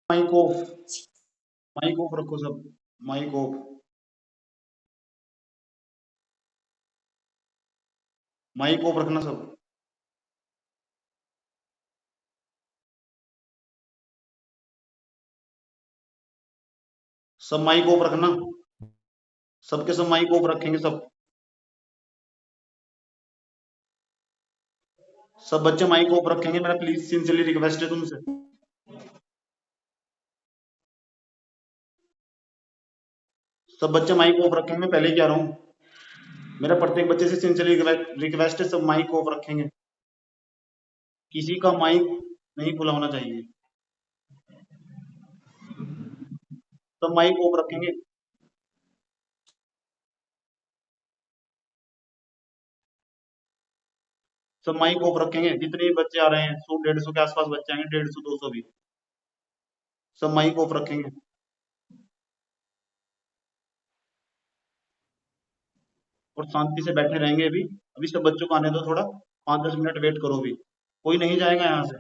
Mic off. Mic off रखो सब। Mic off. Mic off रखना सब। सब माइक ऑफ रखना। सबके सब माइक ऑफ रखेंगे सब। सब बच्चे माइक ऑफ रखेंगे, मेरा प्लीज सिंसियरली रिक्वेस्ट है तुमसे। सब बच्चे माइक ऑफ रखेंगे, मैं पहले ही कह रहा हूँ। मेरा प्रत्येक बच्चे से सिंसियरली रिक्वेस्ट है, सब माइक ऑफ रखेंगे। किसी का माइक नहीं खुला होना चाहिए। सब माइक ऑफ रखेंगे। सब माइक ऑफ रखेंगे, जितने भी बच्चे आ रहे हैं 100 150 के आसपास बच्चे आएंगे, 150 200 भी। सब माइक ऑफ रखेंगे। और शांति से बैठे रहेंगे। अभी अभी सब बच्चों को आने दो, थोड़ा 5 10 मिनट वेट करो। भी कोई नहीं जाएगा यहाँ से।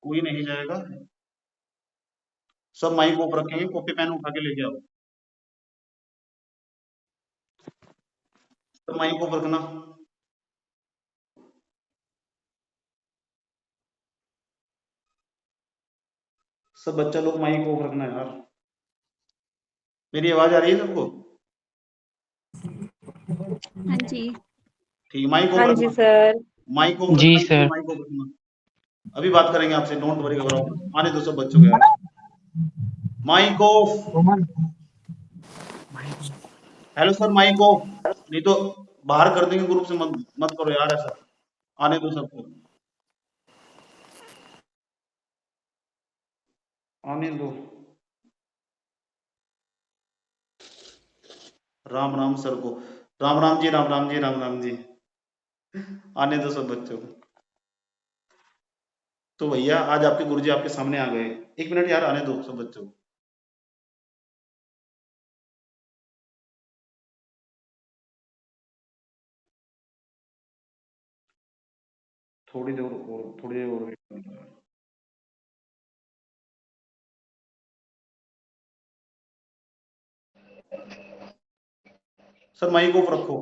कोई नहीं जाएगा। सब माइक ऑफ रखेंगे, कॉपी पेन उठा के लेके आओ। सब माइक ऑफ रखना। सब बच्चा लोग माइक ऑफ रखना है यार। मेरी आवाज आ रही है सबको? हाँ जी। ठीक, माइक ऑफ हाँ जी रखना। सर। माइक ऑफ जी रखना, सर। माइक ऑफ रखना। अभी बात करेंगे आपसे, डोंट वरी, घबराओ मत। आने दो सब बच्चों को यार। Mic off. Hello sir, mic off. नहीं तो बाहर कर देंगे ग्रुप से। मत मत करो यार ऐसा। आने दो सबको। आने दो। राम राम सर को। राम राम जी, राम राम जी, राम राम जी। आने दो सब बच्चों को। तो भैया आज आपके गुरुजी आपके सामने आ गए। 1 मिनट यार, आने दो सब बच्चों को। थोड़ी देर और वेट करो यार। सर माइक ऑफ रखो।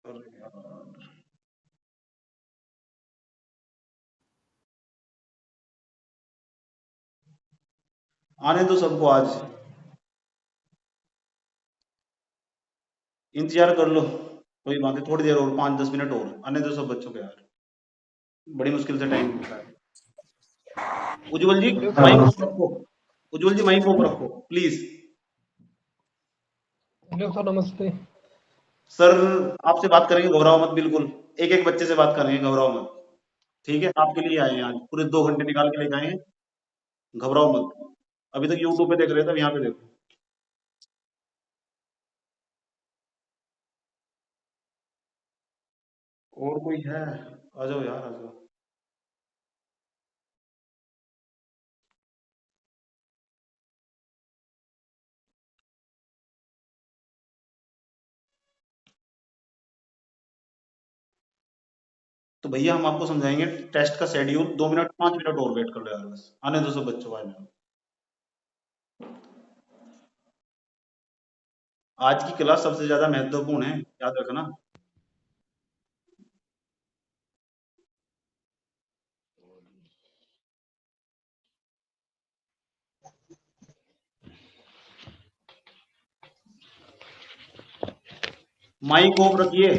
अरे यार। आने दो सबको आज। इंतजार कर लो, कोई बात नहीं, थोड़ी देर और, 5 10 मिनट और। आने दो सब बच्चों को यार। बड़ी मुश्किल से टाइम मिलता है। उज्जवल जी माइक ऑफ रखो। उज्जवल जी माइक ऑफ रखो प्लीज। हेलो सर, नमस्ते। सर आपसे बात करेंगे, घबराओ मत बिल्कुल। एक एक बच्चे से बात करेंगे, घबराओ मत। ठीक है, आपके लिए आए हैं आज, पूरे 2 घंटे निकाल के लेके आए हैं। घबराओ मत। अभी तक यूट्यूब पे देख रहे थे, अब यहाँ पे देखो। और कोई है? आ जाओ यार, आ जाओ। तो भैया हम आपको समझाएंगे टेस्ट का शेड्यूल। 2 मिनट 5 मिनट और वेट कर लो यार बस। आने दो सब बच्चों को, आने दो। आज की क्लास सबसे ज्यादा महत्वपूर्ण है, याद रखना। माइक ऑफ रखिए।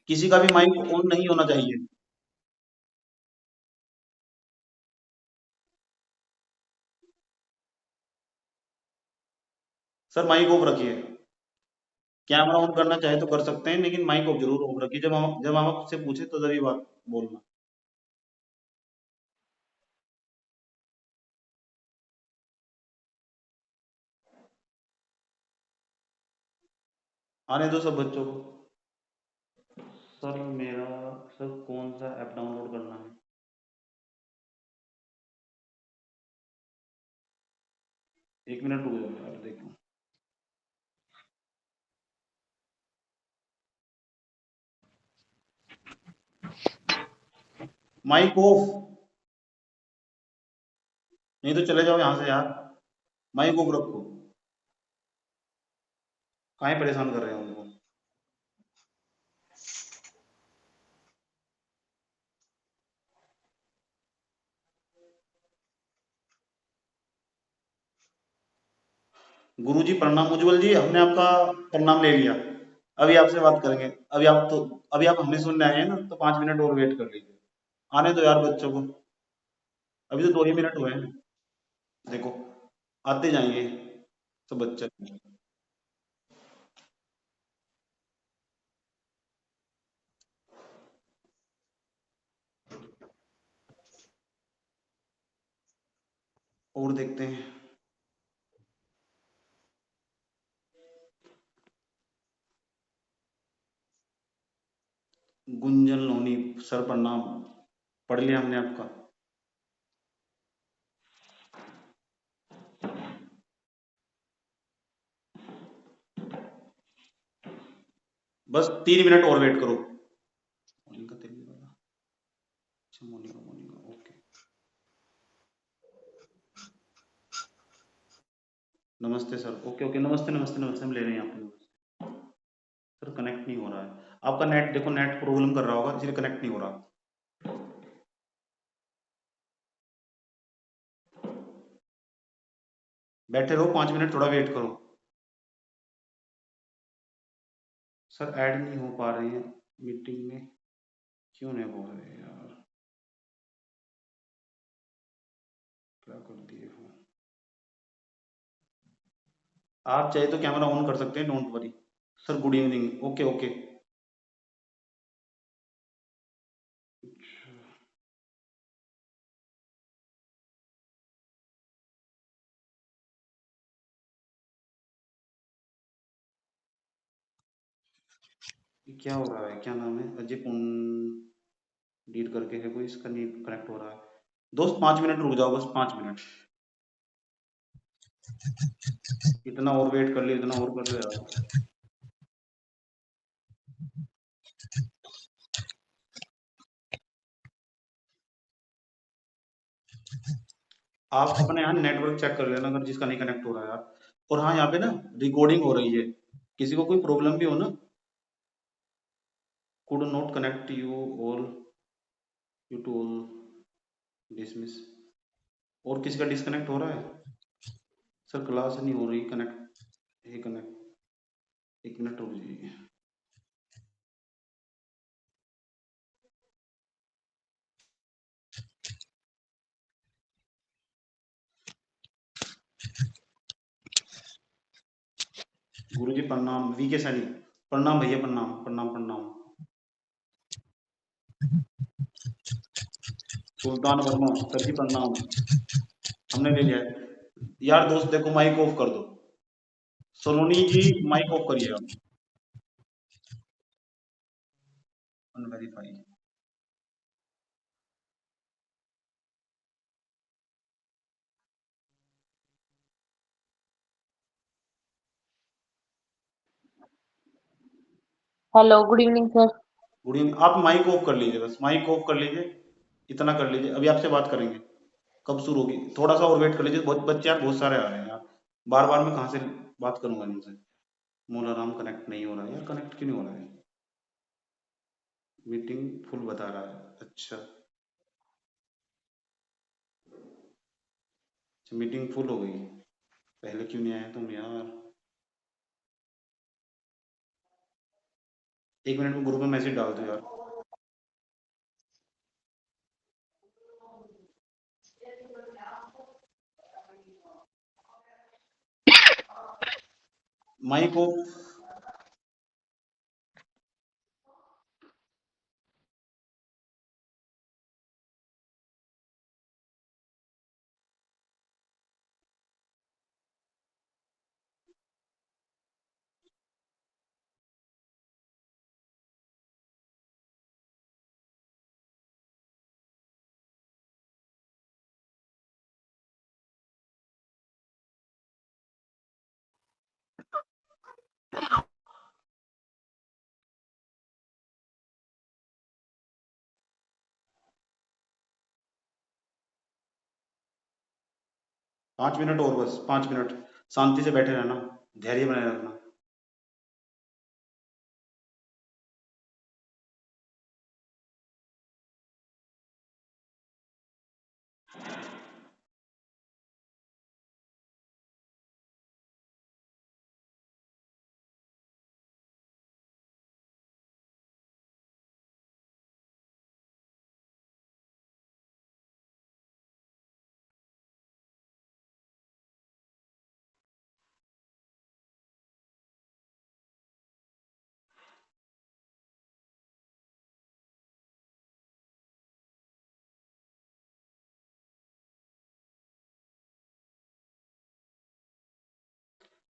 किसी का भी माइक ऑन नहीं होना चाहिए। सर माइक ऑफ रखिए। कैमरा ऑन करना चाहे तो कर सकते हैं, लेकिन माइक ऑफ जरूर ऑफ रखिए। जब हम आपसे पूछे तो तभी बात बोलना। आने दो सब बच्चों को। सर मेरा, सर कौन सा ऐप डाउनलोड करना है? एक मिनट रुक जाओ यार, देखो। Mic off. नहीं तो चले जाओ यहाँ से यार। माइक ऑफ रखो। काहे परेशान कर रहे हो उनको? गुरुजी प्रणाम। उज्जवल जी, हमने आपका प्रणाम ले लिया। अभी आपसे बात करेंगे। अभी आप हमें सुनने आए हैं ना, तो 5 मिनट और वेट कर लीजिए। आने दो यार बच्चों को। अभी तो 2 ही मिनट हुए हैं। देखो, आते जाएंगे सब बच्चे। और देखते हैं। गुंजन लोनी। सर प्रणाम। पढ़ लिया हमने आपका। बस 3 मिनट और वेट करो। मोनिका तेली वाला। अच्छा, मोनिका मोनिका, ओके। नमस्ते सर। ओके ओके, नमस्ते नमस्ते नमस्ते, हम ले रहे हैं आपको। सर कनेक्ट नहीं हो रहा है आपका नेट। देखो, नेट प्रॉब्लम कर रहा होगा, इसलिए कनेक्ट नहीं हो रहा। बैठे रहो, 5 मिनट थोड़ा वेट करो। सर ऐड नहीं हो पा रहे हैं मीटिंग में। क्यों नहीं हो रहे यार? क्या कर दिए हो? आप चाहे तो कैमरा ऑन कर सकते हैं, don't worry. Sir good evening. Okay okay. ये क्या हो रहा है? क्या नाम है? अजय लीड करके है कोई, इसका नहीं कनेक्ट हो रहा है। दोस्त 5 मिनट रुक जाओ, बस 5 मिनट। इतना और वेट कर लिया, इतना और कर लिया यार। आप अपने यहाँ नेटवर्क चेक कर लेना, अगर जिसका नहीं कनेक्ट हो रहा है यार। और हाँ, यहाँ पे ना रिकॉर्डिंग हो रही है। किसी को कोई प्रॉब्लम भी हो ना, could not connect you all, you to all dismiss. और किसी का डिस्कनेक्ट हो रहा है? सर क्लास नहीं हो रही कनेक्ट। ये कनेक्ट। 1 मिनट रुक जाइए। गुरु जी प्रणाम। वी के सैनी। प्रणाम भैया, प्रणाम प्रणाम प्रणाम। सुल्तान वर्मा। सर जी प्रणाम। हमने ले लिया है। यार दोस्त देखो, माइक ऑफ कर दो। सोलोनी जी, माइक ऑफ करिए आप। Unverify. Hello, good evening sir. Good evening. आप माइक ऑफ कर लीजिए, बस माइक ऑफ कर लीजिए। इतना कर लीजिए, अभी आपसे बात करेंगे। कब शुरू होगी? थोड़ा सा और वेट कर लीजिए। बहुत बच्चे यार, बहुत सारे आ रहे हैं यार। बार बार मैं कहाँ से बात करूंगा इनसे? मोलाराम कनेक्ट नहीं हो रहा है यार। कनेक्ट क्यों नहीं हो रहा है? मीटिंग फुल बता रहा है। अच्छा। अच्छा, मीटिंग फुल हो गई। पहले क्यों नहीं आए तुम यार? 1 मिनट में ग्रुप में मैसेज डाल दो यार। Mic of. 5 मिनट और, बस 5 मिनट शांति से बैठे रहना, धैर्य बनाए रखना।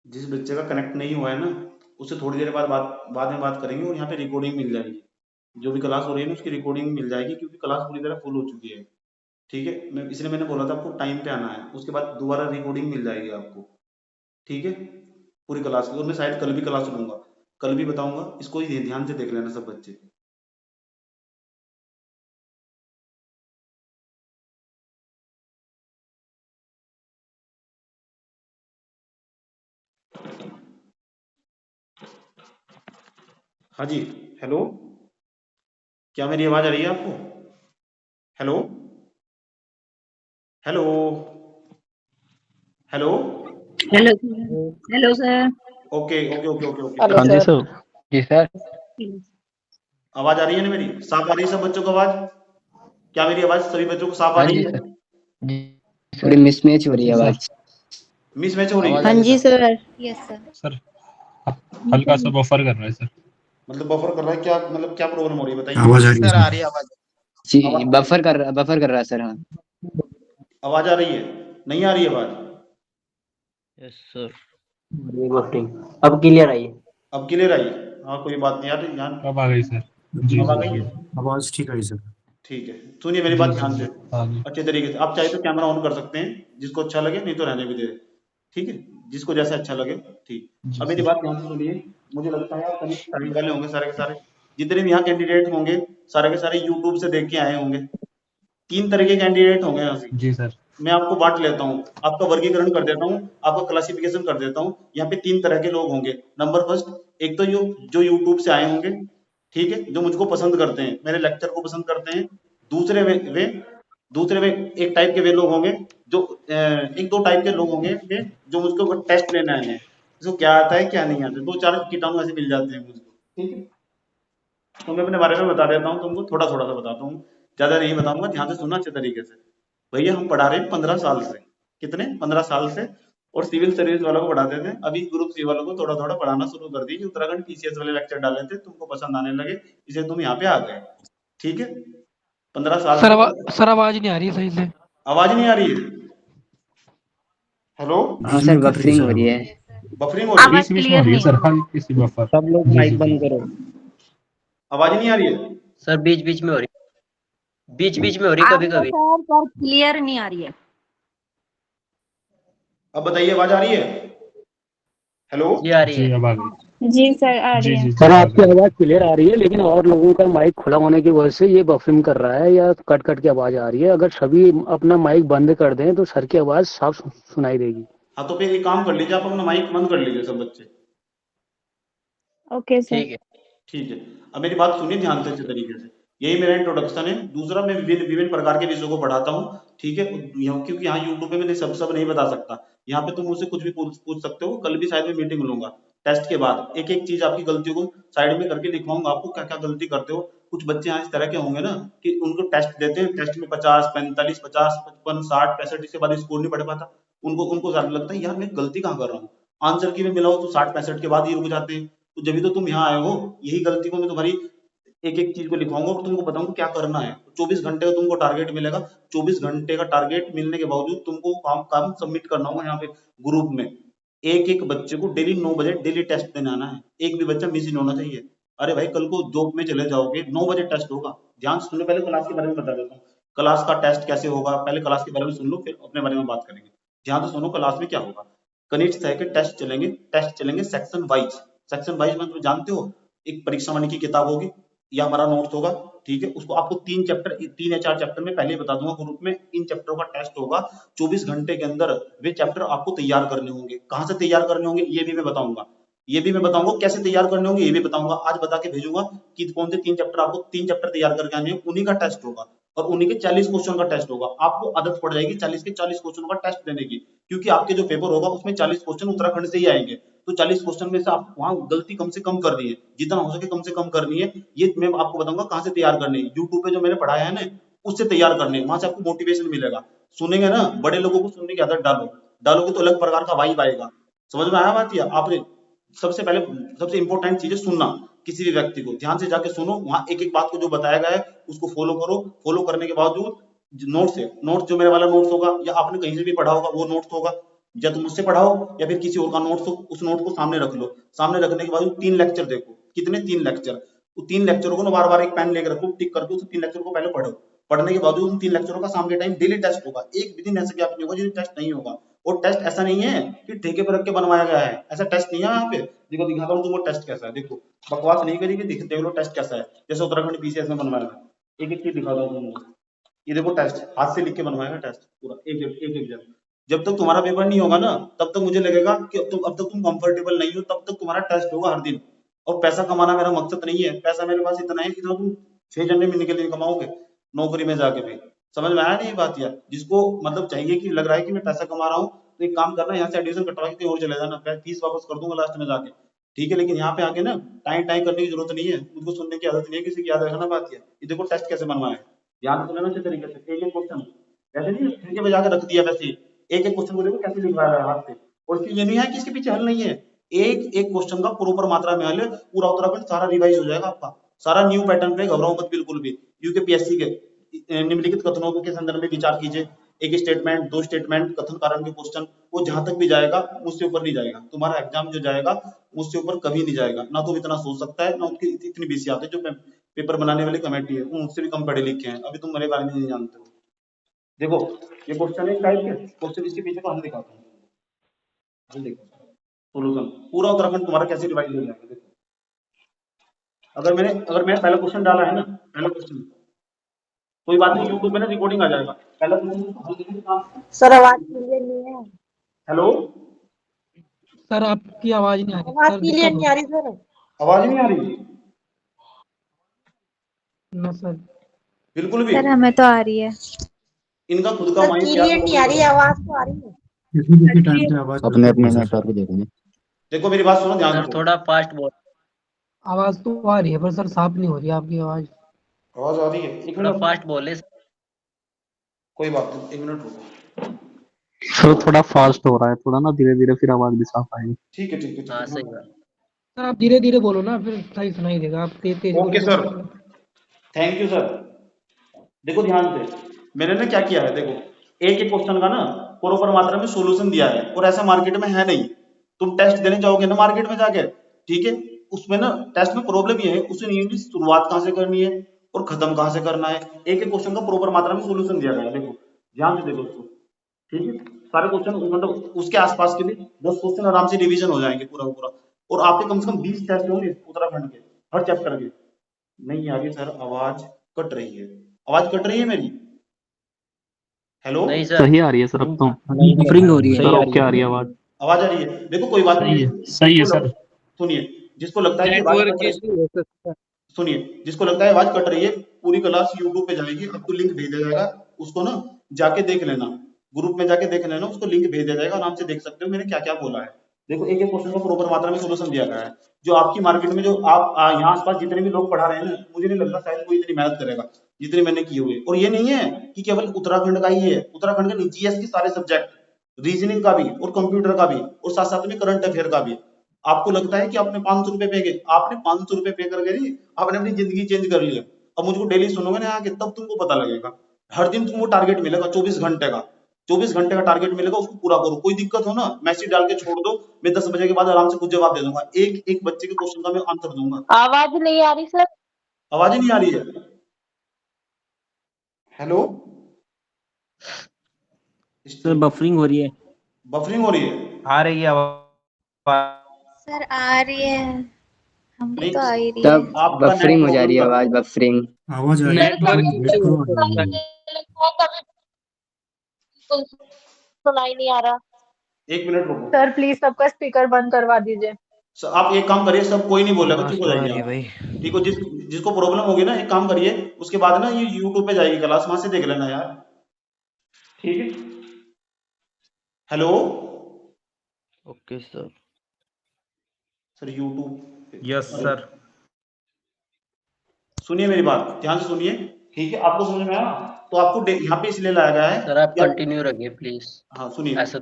जिस बच्चे का कनेक्ट नहीं हुआ है ना, उससे थोड़ी देर बाद में बात करेंगे, और यहाँ पे रिकॉर्डिंग मिल जाएगी। जो भी क्लास हो रही है ना, उसकी रिकॉर्डिंग मिल जाएगी, क्योंकि क्लास पूरी तरह फुल हो चुकी है। ठीक है, इसलिए मैंने बोला था आपको टाइम पे आना है, उसके बाद दोबारा रिकॉर्डिंग मिल जाएगी आपको। ठीक है, पूरी क्लास की। और मैं शायद कल भी क्लास लूंगा, कल भी बताऊंगा, इसको ही ध्यान से देख लेना सब बच्चे। हाँ जी, हेलो, क्या मेरी आवाज आ रही है आपको? Hello, hello, hello. Hello hello sir. Okay okay okay okay okay, hello हाँ जी सर। सर। जी सर। आवाज आ रही है ना मेरी? साफ आ रही है सब बच्चों को आवाज? क्या मेरी आवाज सभी बच्चों को साफ आ हाँ रही जी है? सर। जी थोड़ी सर। मिसमैच हो रही है जी सर। आवाज। मिस मैच हो रही आवाज है? आ हाँ रही है जी sir. Sir. Yes sir. Sir हल्का सा बफर कर रहा है सर। मतलब बफर कर रहा है क्या? मतलब क्या प्रॉब्लम हो रही है बताइए। आवाज आ रही है सर आ सर। रही है आवाज। जी, आवाज बफर कर रहा है सर। हाँ आवाज आ रही है? नहीं आ रही है आवाज? Yes sir. अब क्लियर आई। अब क्लियर आई? हाँ, कोई बात नहीं यार, यहाँ अब आ गई सर। जी अब आ जी गई जी। है। आवाज ठीक आई सर। ठीक है, सुनिए मेरी जी बात जी ध्यान जी। से, हाँ जी। अच्छे तरीके से। आप चाहे तो कैमरा ऑन कर सकते हैं, जिसको अच्छा लगे, नहीं तो रहने भी दे। ठीक है, जिसको जैसा अच्छा लगे। ठीक। जी अब मेरी सर। बात ध्यान से सुनिए। मुझे लगता है आप कनिष्ठ टाइम वाले होंगे सारे के सारे, जितने भी यहाँ कैंडिडेट होंगे, सारे के सारे यूट्यूब से देख के आए होंगे। 3 तरह के कैंडिडेट होंगे यहाँ से। जी सर। मैं आपको बांट लेता हूँ, आपका वर्गीकरण कर देता हूँ, आपका क्लासिफिकेशन कर देता हूँ। यहाँ पे 3 तरह के लोग होंगे। नंबर फर्स्ट, एक तो जो यूट्यूब से आए होंगे, ठीक है, जो मुझको पसंद करते हैं, मेरे लेक्चर को पसंद करते हैं। दूसरे दूसरे में एक टाइप के वे लोग होंगे, जो एक दो टाइप के लोग होंगे वे, जो मुझको टेस्ट लेने आए हैं, इसको क्या आता है क्या नहीं आता, 2-4 कीटाणु ऐसे मिल जाते हैं मुझको। ठीक है, तो मैं अपने बारे में बता देता हूँ तुमको, थोड़ा थोड़ा सा बताता हूँ, ज्यादा नहीं बताऊंगा, ध्यान से सुनना अच्छे तरीके से। भैया हम पढ़ा रहे हैं 15 साल से। कितने? 15 साल से। और सिविल सर्विस वालों को पढ़ाते थे, अभी ग्रुप सी वालों को थोड़ा थोड़ा पढ़ाना शुरू कर दी, उत्तराखंड टीसीएस वाले लेक्चर डाले थे, तुमको पसंद आने लगे, इसलिए तुम यहाँ पे आ गए। ठीक है, 15 साल से। सर आवाज नहीं आ रही है सही से। आवाज नहीं आ रही है? हेलो, हाँ बीच सर, में कट रही है बफरिंग हो सर रही आवाज। है। बफरिंग हो रही है? आवाज बीच बीच में हो क्लियर रही है नहीं सर, है। हल्की सी बफर। सब लोग जी माइक जी जी। बंद करो। आवाज नहीं आ रही है? सर बीच बीच में हो रही, बीच बीच में हो रही आ कभी रही है कभी। सर, पर क्लियर नहीं आ रही है। अब बताइए, आवाज आ रही है? हेलो, जी आ रही जी है। अब आ गई। जी सर, आ रही जी है। जी जी सर आ आपकी गई। आवाज क्लियर आ रही है, लेकिन और लोगों का माइक खुला होने की वजह से ये बफरिंग कर रहा है या कट कट की आवाज आ रही है। अगर सभी अपना माइक बंद कर दें तो सर की आवाज साफ सुनाई देगी। हाँ तो फिर एक काम कर लीजिए, आप अपना माइक बंद कर लीजिए सब बच्चे। Okay sir. ठीक है। ठीक है, अब मेरी बात सुनिए ध्यान से अच्छे तरीके से। यही मेरा इंट्रोडक्शन है। दूसरा, मैं विभिन्न विभिन्न प्रकार के विषयों को पढ़ाता हूँ। ठीक है, क्योंकि यहाँ यूट्यूब पे मैंने सब सब नहीं बता सकता। यहाँ पे तुम मुझसे कुछ भी पूछ सकते हो। कल भी शायद मैं मीटिंग लूंगा, टेस्ट के बाद एक एक चीज आपकी गलतियों को साइड में करके लिखवाऊंगा, आपको क्या क्या गलती करते हो। कुछ बच्चे यहाँ इस तरह के होंगे ना, कि उनको टेस्ट देते हैं, टेस्ट में 50, 45, 50, 55, 60, 65, इसके बाद स्कोर नहीं बढ़ पाता। उनको उनको ज्यादा लगता है यार मैं गलती कहाँ कर रहा हूँ। आंसर की में मिला हो तो 60-65 के बाद ही रुक जाते हैं। तो जब भी तो तुम यहाँ आए हो, यही गलती को मैं तुम्हारी एक एक चीज को लिखवाऊंगा और तुमको बताऊंगा क्या करना है। 24 घंटे का तुमको टारगेट मिलेगा। 24 घंटे का टारगेट मिलने के बावजूद तुमको काम काम सबमिट करना होगा यहाँ पे ग्रुप में। एक एक बच्चे को डेली 9 बजे डेली टेस्ट देने आना है। एक भी बच्चा मिस नहीं होना चाहिए। अरे भाई, कल को जॉब में चले जाओगे, 9 बजे टेस्ट होगा। ध्यान से सुनो, पहले क्लास के बारे में बता देता हूँ। क्लास का टेस्ट कैसे होगा, पहले क्लास के बारे में सुन लो, फिर अपने बारे में बात करेंगे। ध्यान से सुनो, क्लास में क्या होगा। कनिष्ठ सह के टेस्ट चलेंगे सेक्शन वाइज। सेक्शन वाइज मतलब जानते हो, एक परीक्षा वाणी की किताब होगी या हमारा नोट्स होगा, ठीक है, उसको आपको 3 या 4 चैप्टर में पहले ही बता दूंगा ग्रुप में, इन चैप्टरों का टेस्ट होगा 24 घंटे के अंदर। वे चैप्टर आपको तैयार करने होंगे। कहाँ से तैयार करने होंगे ये भी मैं बताऊंगा, कैसे तैयार करने होंगे ये भी बताऊंगा। आज बता के भेजूंगा कि कौन से 3 चैप्टर, आपको 3 चैप्टर तैयार करके आने हैं, उन्हीं का टेस्ट होगा और उन्हीं के 40 क्वेश्चन का टेस्ट होगा। आपको आदत पड़ जाएगी 40 के 40 क्वेश्चन का टेस्ट देने की, क्योंकि आपके जो पेपर होगा उसमें 40 क्वेश्चन उत्तराखंड से ही आएंगे। तो 40 क्वेश्चन में से आप वहां गलती कम से कम करनी है, जितना हो सके कम से कम करनी है। ये मैं आपको बताऊंगा कहाँ से तैयार करनी है। यूट्यूब पे जो मैंने पढ़ाया है ना, उससे तैयार करने है, वहां से आपको मोटिवेशन मिलेगा। सुनेंगे ना, बड़े लोगों को सुनने की आदत डालोगे तो अलग प्रकार का वाइब आएगा। समझ में आया बात? या आपने सबसे इंपॉर्टेंट चीज है सुनना। किसी भी व्यक्ति को ध्यान से जाके सुनो, वहां एक एक बात को जो बताया गया है उसको फॉलो करो। फॉलो करने के बावजूद नोट्स जो मेरे वाला नोट्स होगा या आपने कहीं से भी पढ़ा होगा वो नोट्स होगा, या तुम मुझसे पढ़ाओ या फिर किसी और का नोट्स हो, उस नोट को सामने रख लो। सामने रखने के बाद 3 लेक्चर देखो। कितने? 3 लेक्चर। वो 3 लेक्चरों को ना बार बार एक पेन लेकर रखो, टिक करके उस 3 लेक्चर को पहले पढ़ो। पढ़ने के बाद उन 3 लेक्चरों का शाम के टाइम डेली टेस्ट होगा। एक भी दिन ऐसा गैप नहीं होगा जिस टेस्ट नहीं होगा। और टेस्ट ऐसा नहीं है कि ठेके पर रख के बनवाया गया है, ऐसा टेस्ट नहीं है यहाँ पे। देखो दिखाता हूँ तुमको टेस्ट कैसा है। देखो बकवास नहीं करेगी, देख लो टेस्ट कैसा है, जैसे उत्तराखंड पीसीएस में बनवाया है। एक एक चीज दिखाता हूँ तुमको। ये देखो टेस्ट हाथ से लिख के बनवाया है टेस्ट पूरा, एक जन। जब तक तुम्हारा पेपर नहीं होगा ना तब तक मुझे लगेगा कि अब तक तुम कंफर्टेबल नहीं हो, तब तक तुम्हारा टेस्ट होगा हर दिन। और पैसा कमाना मेरा मकसद नहीं है, पैसा मेरे पास इतना है कि तुम 6 घंटे में निकल कमाओगे नौकरी में जाके भी। समझ में आया नहीं बात? यार जिसको मतलब चाहिए कि लग रहा है कि मैं पैसा कमा रहा हूँ, तो एक काम करना, यहाँ से एडमिशन कटवा के कहीं और चले जाना, फीस वापस कर दूंगा लास्ट में जाके, ठीक है। लेकिन यहाँ पे आके ना टाइम टाइम करने की जरूरत नहीं है, मुझको सुनने की आदत नहीं है किसी की, याद रखना बात। ये देखो टेस्ट कैसे बनवाया है, याद कर लेना अच्छे तरीके से। एक एक क्वेश्चन ऐसे नहीं ठेके पे जाकर रख दिया, वैसे ही एक एक क्वेश्चन को देखो कैसे लिखवाया है हाथ से। और इसकी ये नहीं है कि इसके पीछे हल नहीं है, एक एक क्वेश्चन का प्रॉपर मात्रा में हल है। पूरा उत्तराखंड सारा रिवाइज हो जाएगा आपका, सारा न्यू पैटर्न पे। घबराओ मत बिल्कुल भी। यूकेपीएससी के निम्नलिखित कथनों के संदर्भ में विचार कीजिए। एक स्टेटमेंट, 2 स्टेटमेंट, कथन कारण के क्वेश्चन, वो जहां तक भी जाएगा उससे ऊपर नहीं जाएगा। तुम्हारा एग्जाम जो जाएगा उससे ऊपर कभी नहीं जाएगा। ना तो इतना सोच सकता है, ना उनकी इतनी बीसी आते जो पेपर बनाने वाली कमेटी है, वो मुझसे भी कम पढ़े लिखे हैं। अभी तुम मेरे बारे में नहीं जानते हो। देखो ये क्वेश्चन है टाइप के क्वेश्चन, इसके पीछे का हल दिखाता हूँ। हल देखो, सोल्यूशन पूरा उत्तराखंड तुम्हारा कैसे रिवाइज हो जाएगा। देखो अगर मैंने पहला क्वेश्चन डाला है ना, पहला क्वेश्चन, कोई बात नहीं, यूट्यूब में ना रिकॉर्डिंग आ जाएगा। पहला क्वेश्चन सर आवाज क्लियर नहीं है। हेलो सर आपकी आवाज नहीं आ रही। आवाज सर क्लियर नहीं आ रही सर। आवाज नहीं आ रही ना सर। बिल्कुल भी? सर हमें तो आ रही है। इनका खुद का सर माइक क्लियर नहीं आ रही, आवाज तो आ रही है। अपने अपने नेटवर्क देखेंगे। देखो मेरी बात सुनो ध्यान सर से। थोड़ा फास्ट बोल। आवाज तो आ रही है पर सर साफ नहीं हो रही है आपकी आवाज। आवाज आ रही है? एक थोड़ा मिनट, फास्ट बोले। कोई बात नहीं, 1 मिनट रुको। सर थोड़ा फास्ट हो रहा है, थोड़ा ना धीरे धीरे, फिर आवाज भी साफ आएगी। ठीक है ठीक है हाँ ठीक सही है। बात। सर आप धीरे धीरे बोलो ना, फिर सही सुनाई देगा। आप तेज तेज ओके बोलोगे सर, तो थैंक यू सर। देखो ध्यान से, मैंने ना क्या किया है, देखो एक एक क्वेश्चन का ना प्रॉपर मात्रा में सॉल्यूशन दिया है। और ऐसा मार्केट में है नहीं। तुम टेस्ट देने जाओगे ना मार्केट में जाके, ठीक है, उसमें ना टेस्ट में प्रॉब्लम ये है, उसे नहीं शुरुआत कहाँ से करनी है और खत्म कहाँ से करना है। एक एक क्वेश्चन का प्रॉपर मात्रा में सॉल्यूशन दिया गया है। देखो ध्यान से देखो उसको, ठीक है। सारे क्वेश्चन मतलब उसके आसपास के भी 10 क्वेश्चन आराम से रिवीजन हो जाएंगे पूरा पूरा। और आपके कम से कम 20 टेस्ट होंगे उत्तराखंड के हर चैप्टर के। नहीं आ रही सर, आवाज कट रही है, आवाज कट रही है मेरी। हेलो नहीं सर, सही आ रही है सर, अब तो बफरिंग हो रही है। सर ओके आ रही है आवाज। आवाज आ रही है? देखो कोई बात नहीं, सही है सर। सुनिए, जिसको लगता है कि आवाज कट रही है, सुनिए, जिसको लगता है आवाज कट रही है, पूरी क्लास यूट्यूब पे जाएगी, आपको लिंक भेजा जाएगा, उसको ना जाके देख लेना, ग्रुप में जाके देख लेना, उसको लिंक भेजा जाएगा, आराम से देख सकते हो मैंने क्या क्या बोला है। देखो एक एक क्वेश्चन का प्रॉपर मात्रा में सोल्यूशन दिया गया है। जो आपकी मार्केट में जो आप यहाँ आसपास जितने भी लोग पढ़ा रहे हैं ना, मुझे नहीं लगता शायद कोई इतनी मेहनत करेगा जितनी मैंने की हुई है। और ये नहीं है कि केवल उत्तराखंड का ही है, उत्तराखंड के जीएस के सारे सब्जेक्ट, रीजनिंग का भी और कंप्यूटर का भी, और साथ साथ में करंट अफेयर का भी। आपको लगता है कि आपने 500 रुपए पे गए, आपने 500 रुपए पे करके नहीं, आपने अपनी जिंदगी चेंज कर ली है। अब मुझको डेली सुनोगे ना आके, तब तुमको पता लगेगा। हर दिन तुमको टारगेट मिलेगा 24 घंटे का, 24 घंटे का टारगेट मिलेगा, उसको पूरा करो। कोई दिक्कत हो ना मैसेज डाल के छोड़ दो, मैं 10 बजे के बाद आराम से कुछ जवाब दे दूंगा। एक एक बच्चे के क्वेश्चन का मैं आंसर दूंगा। आवाज नहीं आ रही सर। आवाज ही नहीं आ रही है? हेलो सर बफरिंग हो रही है। बफरिंग हो रही है? आ रही है आवाज। सर आ रही है, हमको नहीं, तो आ ही रही है। तब बफरिंग हो जा रही है आवाज, बफरिंग। आवाज आ रही है सुनाई नहीं आ रहा। एक मिनट रुको सर प्लीज सबका स्पीकर बंद करवा दीजिए। सर, आप एक काम करिए, सब कोई नहीं बोलेगा, चुप हो जाइए आप। ठीक हो, जिसको प्रॉब्लम होगी ना, एक काम करिए, उसके बाद ना ये यूट्यूब पे जाएगी क्लास, वहां से देख लेना यार। ठीक है, hello. Okay sir. Sir YouTube. Yes sir. सुनिए मेरी बात, ध्यान से सुनिए। ठीक है, आपको समझ में आया? तो आपको यहाँ पे इसलिए लाया गया है सर आप कि कंटिन्यू रखिए प्लीज। हाँ सुनिए, ऐसा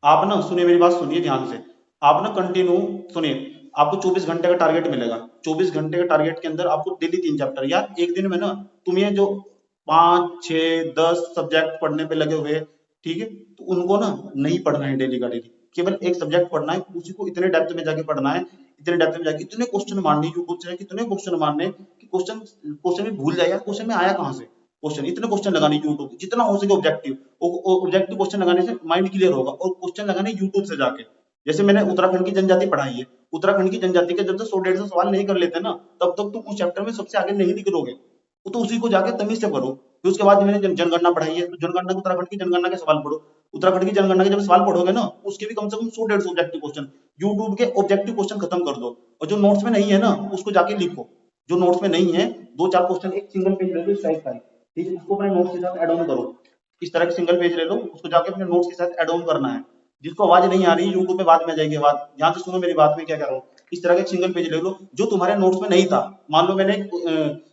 आप ना सुनिए मेरी बात, सुनिए ध्यान से। आप ना कंटिन्यू सुनिए, आपको 24 घंटे का टारगेट मिलेगा। 24 घंटे के टारगेट के अंदर आपको डेली 3 चैप्टर, यार एक दिन में ना तुम ये जो 5, 6, 10 सब्जेक्ट पढ़ने पे लगे हुए, ठीक है, तो उनको ना नहीं पढ़ना है डेली का डेली, केवल एक सब्जेक्ट पढ़ना है, उसी को इतने डेप्थ में जाके पढ़ना है, इतने डेप्थ में जाके इतने क्वेश्चन मारने यूट्यूब से, कितने क्वेश्चन मारने कि क्वेश्चन में भूल जाए यार, क्वेश्चन में आया कहाँ से क्वेश्चन, इतने क्वेश्चन लगाने यूट्यूब, जितना हो सके ऑब्जेक्टिव क्वेश्चन लगाने से माइंड क्लियर होगा। और क्वेश्चन लगाने यूट्यूब से जाके, जैसे मैंने उत्तराखंड की जनजाति पढ़ाई है, उत्तराखंड की जनजाति के जब तक 100-150 सवाल नहीं कर लेते ना, तब तक तुम उस चैप्टर में सबसे आगे नहीं निकलोगे। तो उसी को जाके तमीज से पढ़ो। फिर उसके बाद मैंने जनगणना पढ़ाई है, तो जनगणना, उत्तराखंड की जनगणना के सवाल पढ़ो। उत्तराखंड की जनगणना के जब सवाल पढ़ोगे ना, उसके भी कम से कम 100-150 ऑब्जेक्टिव क्वेश्चन, यूट्यूब के ऑब्जेक्टिव क्वेश्चन खत्म कर दो। और जो नोट्स में नहीं है ना, उसको जाके लिखो। जो नोट्स में नहीं है, 2-4 क्वेश्चन एक सिंगल पेज ले लो, स्ट्राइक का, ठीक है, उसको अपने नोट्स के साथ ऐड ऑन करो। इस तरह के सिंगल पेज ले लो, उसको जाके अपने नोट्स के साथ ऐड ऑन करना है। जिसको आवाज नहीं आ रही है यूट्यूब पे बाद में जाएगी आवाज, ध्यान से सुनो मेरी बात, में क्या कह रहा हूँ। इस तरह का एक सिंगल पेज ले लो जो तुम्हारे नोट्स में नहीं था। मान लो मैंने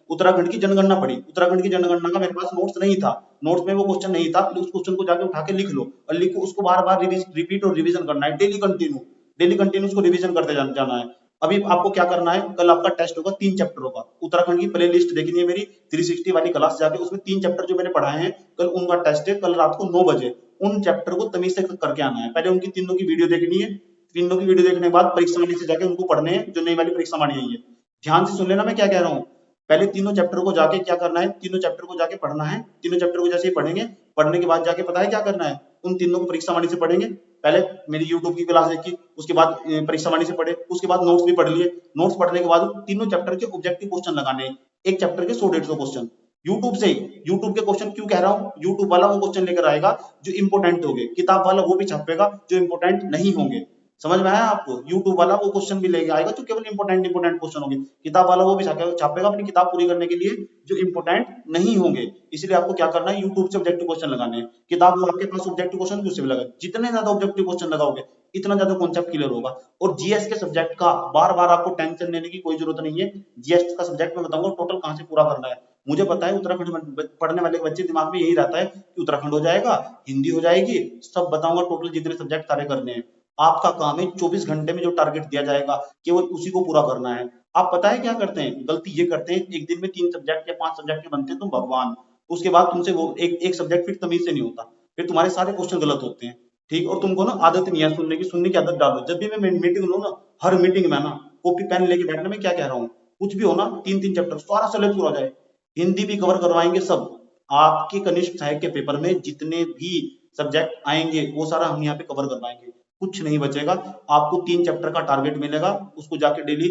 उत्तराखंड की जनगणना पढ़ी, उत्तराखंड की जनगणना का मेरे पास नोट्स नहीं था, नोट्स में वो क्वेश्चन नहीं था, उस क्वेश्चन को जाके उठा के लिख लो, और लिखो, उसको बार बार रिपीट और रिवीजन करना है, डेली कंटिन्यू उसको रिवीजन करते जाना है। अभी आपको क्या करना है, कल आपका टेस्ट होगा 3 चैप्टरों का, उत्तराखंड की प्ले लिस्ट देखनी है मेरी 360 वाली क्लास जाके, उसमें 3 चैप्टर जो मैंने पढ़ाए हैं, कल उनका टेस्ट है, कल रात को 9 बजे उन चैप्टर को तमीज से करके आना है। पहले उनकी तीनों की वीडियो देखनी है, तीनों की वीडियो देखने के बाद परीक्षा वाली से जाके उनको पढ़ने हैं, जो नई वाली परीक्षा वाली आई है। ध्यान से सुन लेना मैं क्या कह रहा हूँ। पहले तीनों चैप्टर को जाके क्या करना है, तीनों चैप्टर को जाके पढ़ना है, तीनों चैप्टर को जैसे ही पढ़ेंगे, पढ़ने के बाद जाके पता है क्या करना है, उन तीनों को परीक्षा वाणी से पढ़ेंगे। पहले मेरी यूट्यूब की क्लास देखी, उसके बाद परीक्षा वाणी से पढ़े, उसके बाद नोट्स भी पढ़ लिए, नोट्स पढ़ने के बाद तीनों चैप्टर के ऑब्जेक्टिव क्वेश्चन लगाने हैं, एक चैप्टर के 100-150 क्वेश्चन यूट्यूब से ही। यूट्यूब के क्वेश्चन क्यों कह रहा हूँ, यूट्यूब वाला वो क्वेश्चन लेकर आएगा जो इंपोर्टेंट होंगे, किताब वाला वो भी छापेगा जो इंपोर्टेंट नहीं होंगे। समझ में आया आपको? यूट्यूब वाला वो क्वेश्चन भी लेके आएगा जो केवल इंपोर्टेंट क्वेश्चन होंगे, किताब वाला वो भी छापेगा अपनी किताब पूरी करने के लिए जो इंपोर्टेंट नहीं होंगे। इसलिए आपको क्या करना है, यूट्यूब से ऑब्जेक्टिव क्वेश्चन लगाने हैं। किताब में आपके पास ऑब्जेक्टिव क्वेश्चन उससे भी लगा, जितने ज्यादा ऑब्जेक्टिव क्वेश्चन लगाओगे इतना ज्यादा कॉन्सेप्ट क्लियर होगा। और जीएस के सब्जेक्ट का बार बार आपको टेंशन लेने की कोई जरूरत नहीं है। जीएस का सब्जेक्ट मैं बताऊंगा टोटल कहां से पूरा करना है। मुझे पता है उत्तराखंड में पढ़ने वाले बच्चे दिमाग में यही रहता है कि उत्तराखंड हो जाएगा, हिंदी हो जाएगी, सब बताऊंगा टोटल जितने सब्जेक्ट सारे करने हैं। आपका काम है 24 घंटे में जो टारगेट दिया जाएगा केवल उसी को पूरा करना है। आप पता है क्या करते हैं, गलती ये करते हैं, एक दिन में 3 सब्जेक्ट या 5 सब्जेक्ट के बनते हैं तुम भगवान, उसके बाद तुमसे वो एक सब्जेक्ट फिर तमीज से नहीं होता, फिर तुम्हारे सारे क्वेश्चन गलत होते हैं। ठीक, और तुमको ना आदत नहीं है सुनने की आदत डालो। जब भी मैं मीटिंग लूँ ना, हर मीटिंग में ना कॉपी पेन लेके बैठना, मैं क्या कह रहा हूँ, कुछ भी हो ना 3-3 चैप्टर सारा सिलेबस पूरा हो जाए, हिंदी भी कवर करवाएंगे सब। आपके कनिष्ठ सहायक के पेपर में जितने भी सब्जेक्ट आएंगे वो सारा हम यहाँ पे कवर करवाएंगे, कुछ नहीं बचेगा। आपको 3 चैप्टर का टारगेट मिलेगा, उसको जाके डेली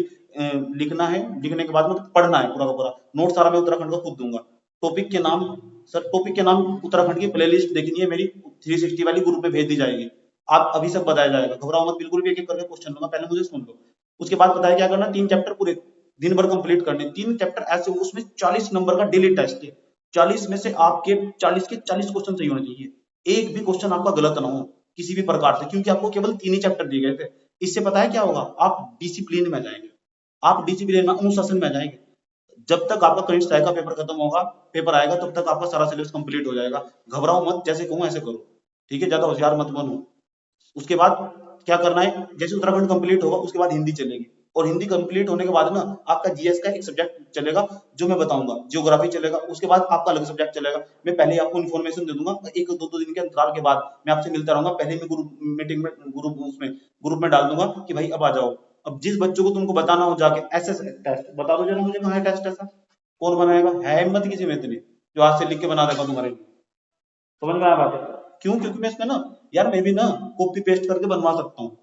लिखना है, लिखने के बाद में पढ़ना है पूरा का पूरा। नोट सारा मैं उत्तराखंड का खुद दूंगा। टॉपिक के नाम, सर टॉपिक के नाम उत्तराखंड की प्लेलिस्ट देखनी है मेरी 360 वाली, ग्रुप में भेज दी जाएगी। आप अभी सब बताया जाएगा, घबराओ मत बिल्कुल भी, एक एक करके क्वेश्चन लूंगा, पहले मुझे सुन लो। उसके बाद बताया क्या करना, 3 चैप्टर पूरे दिन भर कंप्लीट करने, 3 चैप्टर ऐसे, उसमें 40 नंबर का डेली टेस्ट है। 40 में से आपके 40 के 40 क्वेश्चन सही होने चाहिए, एक भी क्वेश्चन आपका गलत ना हो किसी भी प्रकार से, क्योंकि आपको केवल 3 ही चैप्टर दिए गए थे। इससे पता है क्या होगा, आप डिसिप्लिन में जाएंगे, आप डिसिप्लिन में, अनुशासन में जाएंगे। जब तक आपका कनिष्ठ सहायक का पेपर खत्म होगा, पेपर आएगा, तब तक आपका सारा सिलेबस कंप्लीट हो जाएगा। घबराओ मत, जैसे कहूं ऐसे करो, ठीक है, ज्यादा होशियार मत बनो। उसके बाद क्या करना है, जैसे उत्तराखंड कंप्लीट होगा उसके बाद हिंदी चलेगी, और हिंदी कंप्लीट होने के बाद ना आपका जीएस का एक सब्जेक्ट चलेगा जो मैं बताऊंगा, ज्योग्राफी चलेगा। उसके बाद आपका अलग सब्जेक्ट चलेगा, मैं पहले ही आपको इन्फॉर्मेशन दे दूंगा, 1-2 दिन के अंतराल के बाद मैं आपसे मिलता रहूंगा। पहले मैं ग्रुप मीटिंग में ग्रुप में डाल दूंगा कि भाई अब आ जाओ। अब जिस बच्चों को तुमको बताना हो जाके ऐसे टेस्ट बता दो, जरा मुझे कहाँ है टेस्ट, ऐसा कौन बनाएगा, है हिम्मत किसी में इतनी जो आज से लिख के बना देगा तुम्हारे लिए? समझ में आया बात है? क्यों? क्योंकि मैं इसमें ना यार मैं भी ना कॉपी पेस्ट करके बनवा सकता हूँ,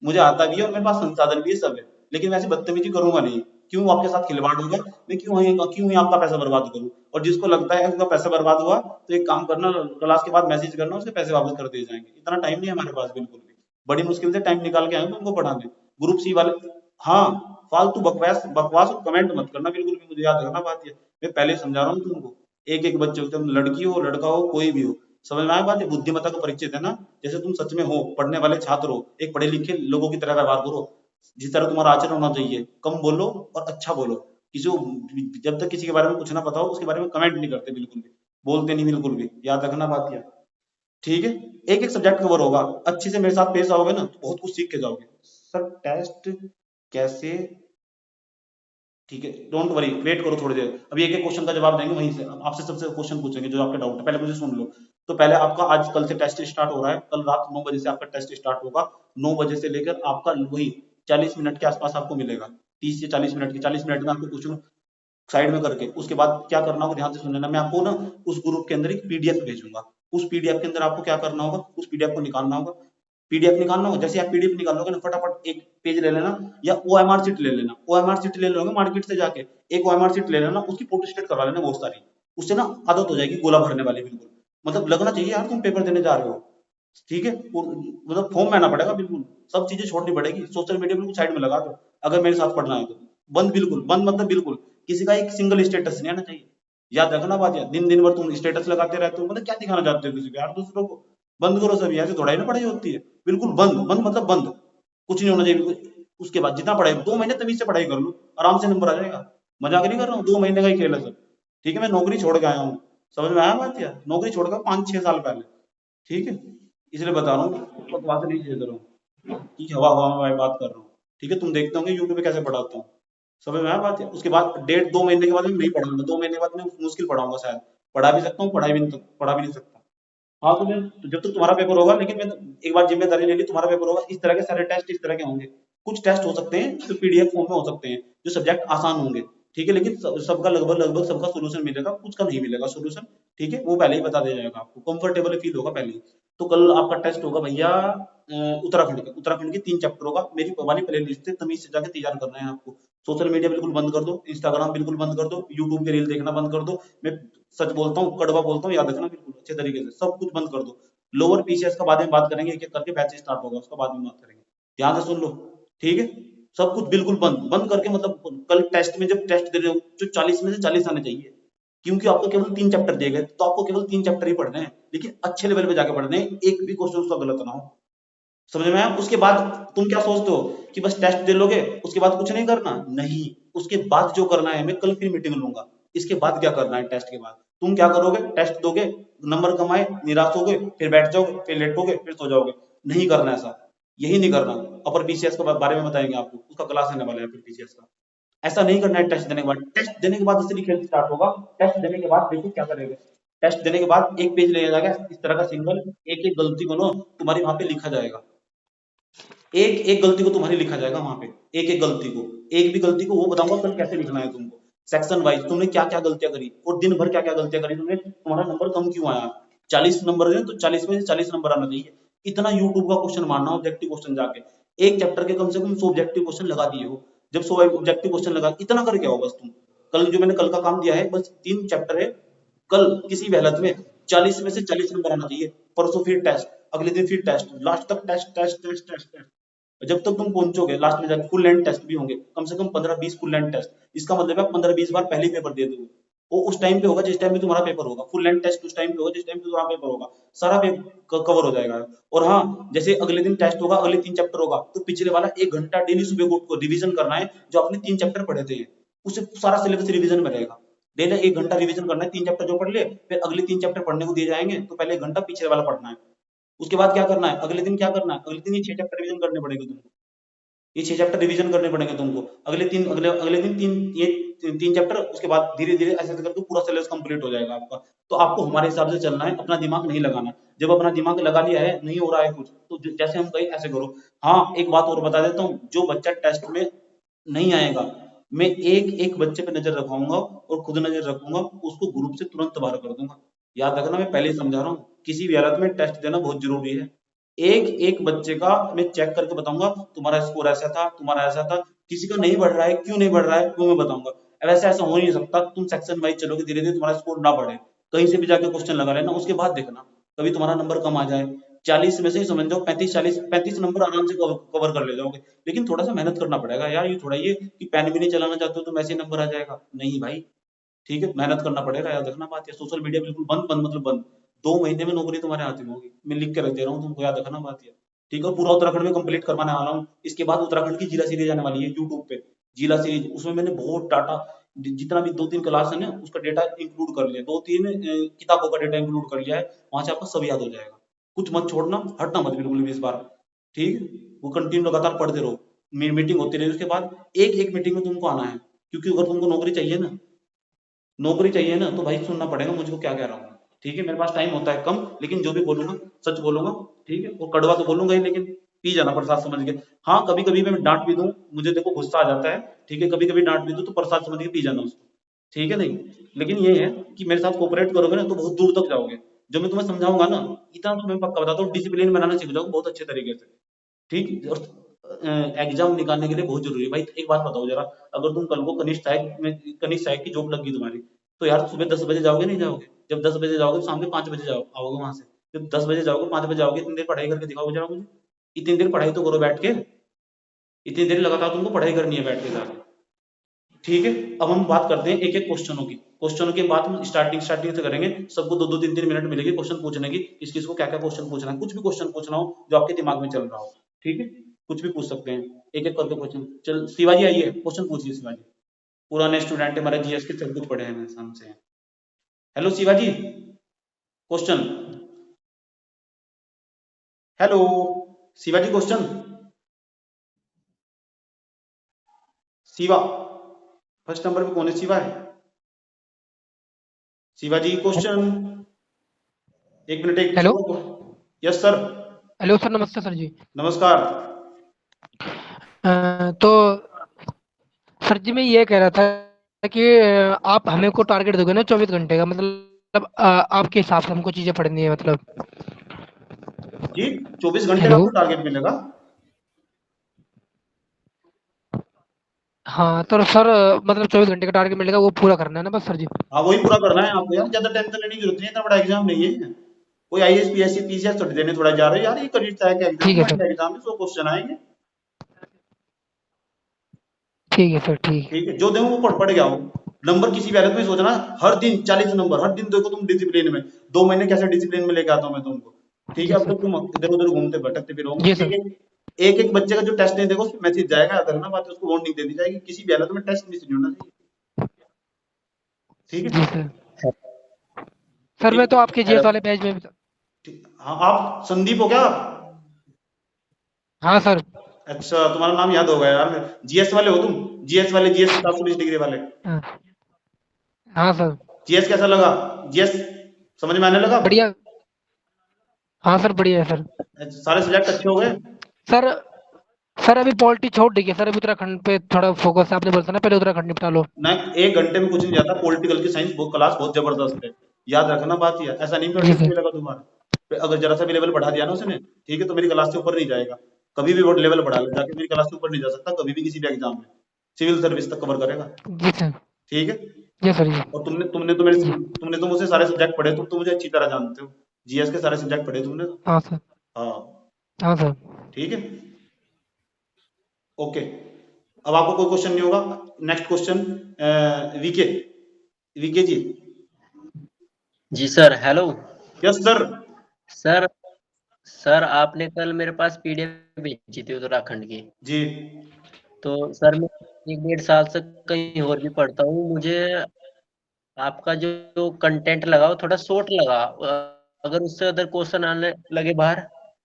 मुझे आता भी है और मेरे पास संसाधन भी है, सब है, लेकिन मैं ऐसी बदतमीजी करूंगा नहीं क्यों आपके साथ खिलवाड़ होगा, मैं क्यों ही आपका पैसा बर्बाद करूं। और जिसको लगता है उसका पैसा बर्बाद हुआ तो एक काम करना, क्लास के बाद मैसेज करना, उसके पैसे वापस कर दिए जाएंगे। इतना टाइम नहीं है हमारे पास बिल्कुल भी, बड़ी मुश्किल से टाइम निकाल के आए हैं तुमको पढ़ाने। ग्रुप सी वाले, हाँ फालतू बकवास बकवास और कमेंट मत करना बिल्कुल भी, मुझे याद रखना बात ये, मैं पहले ही समझा रहा हूँ तुमको। एक एक बच्चे हो, लड़की हो लड़का हो कोई भी हो, समझ में आया बात है। बुद्धिमत्ता का परिचय देना, जैसे तुम सच में हो, पढ़ने वाले छात्र हो, एक पढ़े लिखे लोगों की तरह व्यवहार करो, जिस तरह तुम्हारा आचरण होना चाहिए, कम बोलो और अच्छा बोलो। किसी को जब तक किसी के बारे में कुछ ना पता हो उसके बारे में कमेंट नहीं करते बिल्कुल भी, बोलते नहीं बिल्कुल भी, याद रखना बात यह, ठीक है। एक एक सब्जेक्ट कवर होगा, अच्छे से मेरे साथ पेश आओगे ना तो बहुत कुछ सीख के जाओगे। सर टेस्ट कैसे, ठीक है डोंट वरी, वेट करो थोड़ी देर, अभी एक एक क्वेश्चन का जवाब देंगे वहीं से। आपसे सबसे क्वेश्चन पूछेंगे जो आपके डाउट है, पहले मुझे सुन लो। तो पहले आपका आज कल से टेस्ट स्टार्ट हो रहा है, कल रात 9 बजे से आपका टेस्ट स्टार्ट होगा। 9 बजे से लेकर आपका वही 40 मिनट के आसपास आपको मिलेगा, 30 से 40 मिनट की, 40 मिनट में आपको क्वेश्चन साइड में करके, उसके बाद क्या करना होगा ध्यान से सुन लेना। मैं आपको ना उस ग्रुप के अंदर एक पीडीएफ भेजूंगा, उस पीडीएफ के अंदर आपको क्या करना होगा, उस पीडीएफ को निकालना होगा। पीडीएफ निकालना होगा, जैसे आप पीडीएफ निकालोगे ना फटाफट एक पेज ले लेना या ओएमआर शीट ले लेना। ओएमआर शीट ले लोगे मार्केट से जाके, एक ओएमआर शीट ले लेना, उसकी फोटो स्टेट करवा लेना बहुत सारी, उससे ना आदत हो जाएगी गोला भरने वाली बिल्कुल, मतलब लगना चाहिए यार तुम पेपर देने जा रहे हो, ठीक है। मतलब फॉर्म में आना पड़ेगा बिल्कुल, सब चीजें छोड़नी पड़ेगी, सोशल मीडिया बिल्कुल साइड में लगा दो अगर मेरे साथ पढ़ना है तो। बंद बिल्कुल, बंद मतलब बिल्कुल, किसी का एक सिंगल स्टेटस नहीं आना चाहिए, याद रखना बात। यार दिन दिन भर तुम स्टेटस लगाते रहते हो, मतलब क्या दिखाना चाहते हो किसी को यार, दूसरों को। बंद करो सभी, ऐसे थोड़ा ही ना पढ़ाई होती है, बिल्कुल बंद, बंद मतलब बंद, कुछ नहीं होना चाहिए। उसके बाद जितना पढ़ाई 2 महीने तमीज से पढ़ाई कर लो, आराम से नंबर आ जाएगा, मजाक नहीं कर रहा हूँ, 2 महीने का ही खेल है सब, ठीक है। मैं नौकरी छोड़ के आया हूँ, समझ में आया बात यार, नौकरी छोड़कर 5-6 साल पहले, ठीक है, इसलिए बता रहा हूँ, बकवास नहीं दे रहा हूँ कि हवा हवा में मैं बात कर रहा हूँ, ठीक है। तुम देखते होंगे यूट्यूब पे कैसे पढ़ाता हूँ, समझ में आया बात है। उसके बाद 2 महीने के बाद मैं नहीं पढ़ाऊंगा, 2 महीने के बाद मैं मुश्किल पढ़ाऊंगा, शायद पढ़ा भी सकता हूँ, पढ़ा भी नहीं सकता। हाँ तो मैं तो जब तक तुम्हारा पेपर होगा, लेकिन मैं एक बार जिम्मेदारी ले ली, तुम्हारा पेपर होगा, इस तरह के सारे टेस्ट इस तरह के होंगे। कुछ टेस्ट हो सकते हैं जो पीडीएफ फॉर्म में हो सकते हैं, जो सब्जेक्ट आसान होंगे, ठीक है, लेकिन सबका लगभग सबका सोल्यूशन मिलेगा, कुछ का नहीं मिलेगा सोल्यूशन, ठीक है, वो पहले ही बता दिया जाएगा आपको, कंफर्टेबल फील होगा पहले ही। तो कल आपका टेस्ट होगा भैया उत्तराखंड के 3 चैप्टर होगा, मेरी वाली प्ले लिस्ट से तमीज से जाके तैयार करना है आपको। सोशल मीडिया बिल्कुल बंद कर दो, इंस्टाग्राम बिल्कुल बंद कर दो, यूट्यूब के रील देखना बंद कर दो, मैं सच बोलता हूँ कड़वा बोलता हूँ, याद रखना बिल्कुल अच्छे तरीके से, सब कुछ बंद कर दो। लोअर पीसीएस का बाद में बात करेंगे, एक एक करके बैच स्टार्ट होगा, उसका बाद में बात करेंगे, ध्यान से सुन लो, ठीक है। सब कुछ बिल्कुल बंद बंद करके, मतलब कल टेस्ट में जब टेस्ट दे रहे हो जो 40 में से 40 आने चाहिए, क्योंकि आपको केवल 3 चैप्टर दिए गए, तो आपको केवल 3 चैप्टर ही पढ़ने हैं, लेकिन अच्छे लेवल पे जाके पढ़ने हैं, एक भी क्वेश्चन उसका गलत ना हो, समझ में आया। उसके बाद तुम क्या सोचते हो कि बस टेस्ट दे लोगे उसके बाद कुछ नहीं करना, नहीं, उसके बाद जो करना है, मैं कल फिर मीटिंग लूंगा, इसके बाद क्या करना है, टेस्ट के बाद तुम क्या करोगे, टेस्ट दोगे, नंबर कम आए, निराश होगे, फिर बैठ जाओगे, फिर लेटोगे, फिर सो जाओगे, नहीं करना ऐसा, यही नहीं करना। अपर पीसीएस के बारे में बताएंगे आपको, उसका क्लास आने वाला है अपर पीसीएस का, ऐसा नहीं करना है। टेस्ट देने के बाद, टेस्ट देने के बाद असली खेल स्टार्ट होगा। टेस्ट देने के बाद देखो क्या करेंगे, टेस्ट देने के बाद एक पेज ले जाएगा इस तरह का सिंगल, एक एक गलती को ना तुम्हारी वहां पे लिखा जाएगा, एक एक गलती को तुम्हारी लिखा जाएगा वहां पे, एक एक गलती को, एक भी गलती को वो बताऊंगा कल कैसे लिखना है तुमको, सेक्शन वाइज तुमने क्या क्या गलतियां करी और दिन भर क्या क्या गलतियां करी तुमने, तुम्हारा नंबर कम क्यों आया। 40 नंबर है तो 40 में से 40 नंबर आना चाहिए, इतना यूट्यूब का क्वेश्चन मारना, ऑब्जेक्टिव क्वेश्चन जाके एक चैप्टर के कम से कम 100 ऑब्जेक्टिव क्वेश्चन लगा दिए हो, जब 100 ऑब्जेक्टिव क्वेश्चन लगा, इतना करके आओ बस तुम। कल जो मैंने कल का काम दिया है, बस 3 चैप्टर है, कल किसी भी हालत में 40 में से 40 नंबर आना चाहिए, परसों फिर टेस्ट, अगले दिन फिर टेस्ट, लास्ट तक test test test test test, जब तक तुम पहुंचोगे लास्ट में जाके फुल लेंथ टेस्ट भी होंगे, कम से कम 15-20 फुल लेंथ टेस्ट, इसका मतलब है 15-20 बार पहले ही पेपर दे दोगे, वो उस टाइम पे होगा जिस टाइम पे तुम्हारा पेपर होगा, फुल लेंथ टेस्ट उस टाइम पे होगा जिस टाइम पे तुम्हारा पेपर होगा, सारा पेपर कवर हो जाएगा। और हाँ, जैसे अगले दिन टेस्ट होगा, अगले 3 चैप्टर होगा, तो पिछले वाला 1 घंटा डेली सुबह को रिवीजन करना है, जो आपने 3 चैप्टर पढ़े थे उससे सारा सिलेबस रिवीजन में रहेगा, डेली 1 घंटा रिवीजन करना है, 3 चैप्टर जो पढ़ लिए, फिर अगले 3 चैप्टर पढ़ने को दिए जाएंगे, तो पहले 1 घंटा पीछे वाला पढ़ना है। उसके बाद क्या करना है, अगले दिन क्या करना है, अगले दिन ये 6 चैप्टर रिवीजन करने पड़ेंगे तुमको, ये 6 चैप्टर रिवीजन करने पड़ेंगे तुमको, अगले दिन 3 चैप्टर, उसके बाद धीरे धीरे ऐसे करके पूरा सिलेबस कंप्लीट हो जाएगा आपका। तो आपको हमारे हिसाब से चलना है, अपना दिमाग नहीं लगाना, जब अपना दिमाग लगा लिया है, नहीं हो रहा है कुछ, तो जैसे हम कहीं ऐसे करो। हाँ, एक बात और बता देता हूँ, जो बच्चा टेस्ट में नहीं आएगा, मैं एक एक बच्चे पे नजर रखाऊंगा और खुद नजर रखूंगा, उसको ग्रुप से तुरंत बाहर कर दूंगा, याद रखना, मैं पहले ही समझा रहा हूँ, किसी भी हालत में टेस्ट देना बहुत जरूरी है। एक एक बच्चे का मैं चेक करके बताऊंगा, तुम्हारा स्कोर ऐसा था, तुम्हारा ऐसा था, किसी का नहीं बढ़ रहा है, क्यों नहीं बढ़ रहा है वो मैं बताऊंगा। वैसे ऐसा हो नहीं सकता तुम सेक्शन वाइज चलोगे, धीरे धीरे तुम्हारा स्कोर ना बढ़े, कहीं से भी जाके क्वेश्चन लगा लेना, उसके बाद देखना कभी तुम्हारा नंबर कम आ जाए। 40 में से ही समझ जाओ 35 नंबर आराम से कवर कर ले जाओगे, लेकिन थोड़ा सा मेहनत करना पड़ेगा यार। ये थोड़ा ये कि पेन भी नहीं चलाना चाहते हो तो वैसे ही नंबर आ जाएगा, नहीं भाई। ठीक है, मेहनत करना पड़ेगा, याद रखना बात है। सोशल मीडिया बिल्कुल बंद बंद मतलब बंद, 2 महीने में नौकरी तुम्हारे हाथ में होगी, मैं लिख के रख दे रहा हूँ तुमको, याद रखना बात है। ठीक है, और पूरा उत्तराखंड में कंप्लीट करवाने वाला हूँ। इसके बाद उत्तराखंड की जिला सीरीज आने वाली है यूट्यूब पे, जिला सीरीज, उसमें मैंने बहुत डाटा, जितना भी 2-3 क्लास है ना उसका डेटा इंक्लूड कर लिया, 2-3 किताबों का डेटा इंक्लूड कर लिया है, वहां से आपको सब याद हो जाएगा। कुछ मत छोड़ना, हटना मत बिल्कुल भी इस बार। ठीक है, वो कंटिन्यू लगातार पढ़ते रहो, मीटिंग होती रहेगी, उसके बाद एक एक मीटिंग में तुमको आना है, क्योंकि अगर तुमको नौकरी चाहिए ना, नौकरी चाहिए ना, तो भाई सुनना पड़ेगा मुझको क्या कह रहा हूँ। ठीक है, मेरे पास टाइम होता है कम, लेकिन जो भी बोलूंगा सच बोलूंगा। ठीक है, और कड़वा तो बोलूंगा ही, लेकिन पी जाना प्रसाद समझ के। हाँ, कभी कभी मैं डांट भी दूं, मुझे देखो गुस्सा आ जाता है। ठीक है, कभी कभी डांट भी दूं तो प्रसाद समझ के पी जाना उसको। ठीक है, नहीं, लेकिन ये है कि मेरे साथ कोऑपरेट करोगे ना तो बहुत दूर तक जाओगे। जो मैं तुम्हें समझाऊंगा ना, इतना तो मैं पक्का बताता हूँ, डिसिप्लिन बनाना सीख जाओगे बहुत अच्छे तरीके से। ठीक, और एग्जाम निकालने के लिए बहुत जरूरी है भाई। एक बात बताओ जरा, अगर तुम कल को कनिष्ठ सहायक की जॉब लगी तुम्हारी, तो यार सुबह 10 बजे जाओगे नहीं जाओगे? जब 10 बजे जाओगे तो शाम के 5 बजे आओगे वहां से। जब 10 बजे जाओगे 5 बजे आओगे, इतनी देर पढ़ाई करके दिखाओगे जरा मुझे। इतनी देर पढ़ाई तो करो बैठ के, इतनी देर लगातार तुमको पढ़ाई करनी है बैठ के जाके। ठीक है, अब हम बात करते हैं एक एक क्वेश्चनों की। क्वेश्चनों की बात हम स्टार्टिंग से करेंगे, सबको 2-2 3-3 मिनट मिलेंगे क्वेश्चन पूछने की। किस किस को क्या क्या क्वेश्चन पूछना है, कुछ भी क्वेश्चन पूछना हो जो आपके दिमाग में चल रहा हो। ठीक है, कुछ भी पूछ सकते हैं, एक एक करके क्वेश्चन। चल शिवाजी आइए, क्वेश्चन पूछिए शिवाजी। पुराने स्टूडेंट है हमारे, जीएस के सब कुछ पढ़े हैं मेरे सामने से। Hello Shivaji, question. Hello Shivaji, question. Shiva, first number पे कौन है? शिवा है। शिवाजी क्वेश्चन। एक मिनट, एक hello. Yes sir. Hello sir, नमस्ते सर जी। नमस्कार। तो सर जी मैं ये कह रहा था कि आप हमें को टारगेट दोगे ना 24 घंटे का, मतलब आपके हिसाब से हमको चीजें पढ़नी है मतलब। जी, 24 घंटे का हेलो। आपको टारगेट मिलेगा? हाँ तो सर मतलब 24 घंटे का टारगेट मिलेगा, वो पूरा करना है ना बस सर जी। हाँ, वही पूरा करना है आपको यार, ज्यादा टेंशन लेने की जरूरत नहीं है, इतना बड़ा एग्जाम नहीं है। कोई आईएएस पीएससी पीसीएस थोड़ी देने थोड़ा जा रहे हो यार, ये करीब का एग्जाम, ठीक है सर। बढ़िया एग्जाम है, 100 क्वेश्चन आएंगे। ठीक है सर, ठीक है। ठीक है, जो दे वो पढ़ पढ़ के आओ। नंबर किसी भी हालत में सोचना, हर दिन 40 नंबर, हर दिन देखो तुम डिसिप्लिन में। 2 महीने कैसे डिसिप्लिन में लेके आता हूँ मैं तुमको। ठीक जी है, अब सर। तक तुम इधर उधर घूमते भटकते भी रहोगे। जी सर। एक एक बच्चे का जो टेस्ट नहीं देगा उस पर मैसेज जाएगा, याद रखना बात है, उसको वार्निंग दे दी जाएगी, किसी भी हालत में टेस्ट मिस नहीं होना चाहिए। ठीक जी है, सर। सर मैं तो आपके जीएस वाले बैच में हाँ, आप संदीप हो क्या आप? हाँ सर। अच्छा, तुम्हारा नाम याद हो गया यार। जीएस वाले हो तुम? जीएस वाले, जीएस 720 डिग्री वाले। हाँ, हाँ सर। जीएस कैसा लगा? जीएस समझ में आने लगा? बढ़िया। हाँ सर, बढ़िया है सर। सारे सब्जेक्ट अच्छे हो गए? सर सर अभी पॉलिटी छोड़ दी है सर, अभी उत्तराखंड पे थोड़ा फोकस है, आपने बोला था ना पहले उत्तराखंड निपटा लो। ना, 1 घंटे में कुछ नहीं जाता, पॉलिटिकल की साइंस बहुत क्लास बहुत जबरदस्त है, याद रखना बात ये। ऐसा नहीं जी पढ़ने सर। लगा तुम्हारा, अगर जरा सा भी लेवल बढ़ा दिया ना उसने, ठीक है, तो मेरी क्लास से ऊपर नहीं जाएगा। कभी भी वो लेवल बढ़ा ले जाके, मेरी क्लास से ऊपर नहीं जा सकता कभी भी किसी भी एग्जाम में। सिविल सर्विस तक कवर करेगा। जी सर। ठीक है, जी सर। जी और तुमने तो मुझसे सारे सब्जेक्ट पढ़े, तुम तो मुझे अच्छी तरह जानते हो। जीएस के सारे सब्जेक्ट पढ़े तुमने तो। हाँ सर। हाँ, हाँ सर। ठीक है, ओके। अब आपको कोई क्वेश्चन नहीं होगा? Next question, VK, VK ji. जी sir. Hello yes sir. Sir. Sir आपने कल मेरे पास पीडीएफ भेजी थी उत्तराखंड की। जी, तो सर मैं 1-1.5 साल से कहीं और भी पढ़ता हूँ, मुझे आपका जो कंटेंट लगा वो थोड़ा शॉर्ट लगा। अगर उससे अदर क्वेश्चन आने लगे बाहर,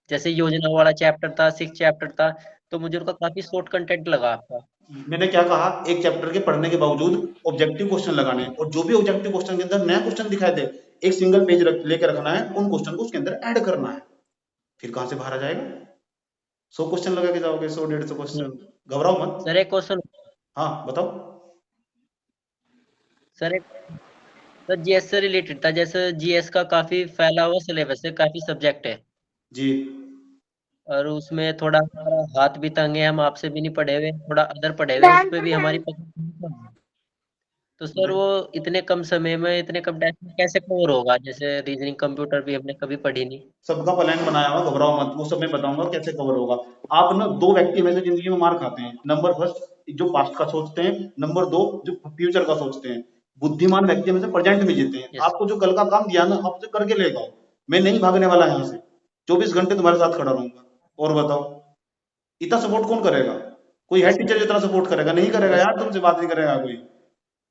जैसे योजना वाला चैप्टर था, 6 चैप्टर था, तो मुझे उनका काफी शॉर्ट कंटेंट लगा आपका। मैंने क्या कहा, एक चैप्टर के पढ़ने के बावजूद ऑब्जेक्टिव क्वेश्चन लगाने हैं, और जो भी ऑब्जेक्टिव क्वेश्चन के अंदर नया क्वेश्चन दिखाई दे, एक सिंगल पेज लेकर रखना है, उन क्वेश्चन को उसके अंदर ऐड करना है। फिर कहां से बाहर आ जाएगा? 100 क्वेश्चन लगा के जाओगे, 100-150 क्वेश्चन, घबराओ मत। सर एक क्वेश्चन। हाँ बताओ। सर एक सर जीएस से रिलेटेड था, जैसे जीएस का काफी फैला हुआ सिलेबस है, काफी सब्जेक्ट है। जी, और उसमें थोड़ा हमारा हाथ भी तंग है, हम आपसे भी नहीं पढ़े हुए, थोड़ा अदर पढ़े हुए, उस पे भी हमारी पकड़ नहीं है। तो सर वो इतने कम समय में इतने कम टाइम में कैसे कवर होगा? जैसे रीजनिंग कंप्यूटर भी हमने कभी पढ़ी नहीं। सबका प्लान बनाया हुआ, घबराओ मत, वो सब मैं बताऊंगा कैसे कवर होगा। आप ना दो व्यक्ति हमेशा जिंदगी में मार खाते हैं। नंबर फर्स्ट जो पास्ट का सोचते हैं, नंबर दो जो फ्यूचर का सोचते हैं। बुद्धिमान व्यक्ति हमेशा प्रेजेंट में जीते हैं। यस आपको जो कल का काम दिया ना, आप उसे करके लेगा। मैं नहीं भागने वाला यहाँ से, 24 घंटे तुम्हारे साथ खड़ा रहूंगा। और बताओ इतना सपोर्ट कौन करेगा? कोई है यस टीचर जितना सपोर्ट करेगा? नहीं करेगा यस यार, तुमसे बात नहीं करेगा कोई।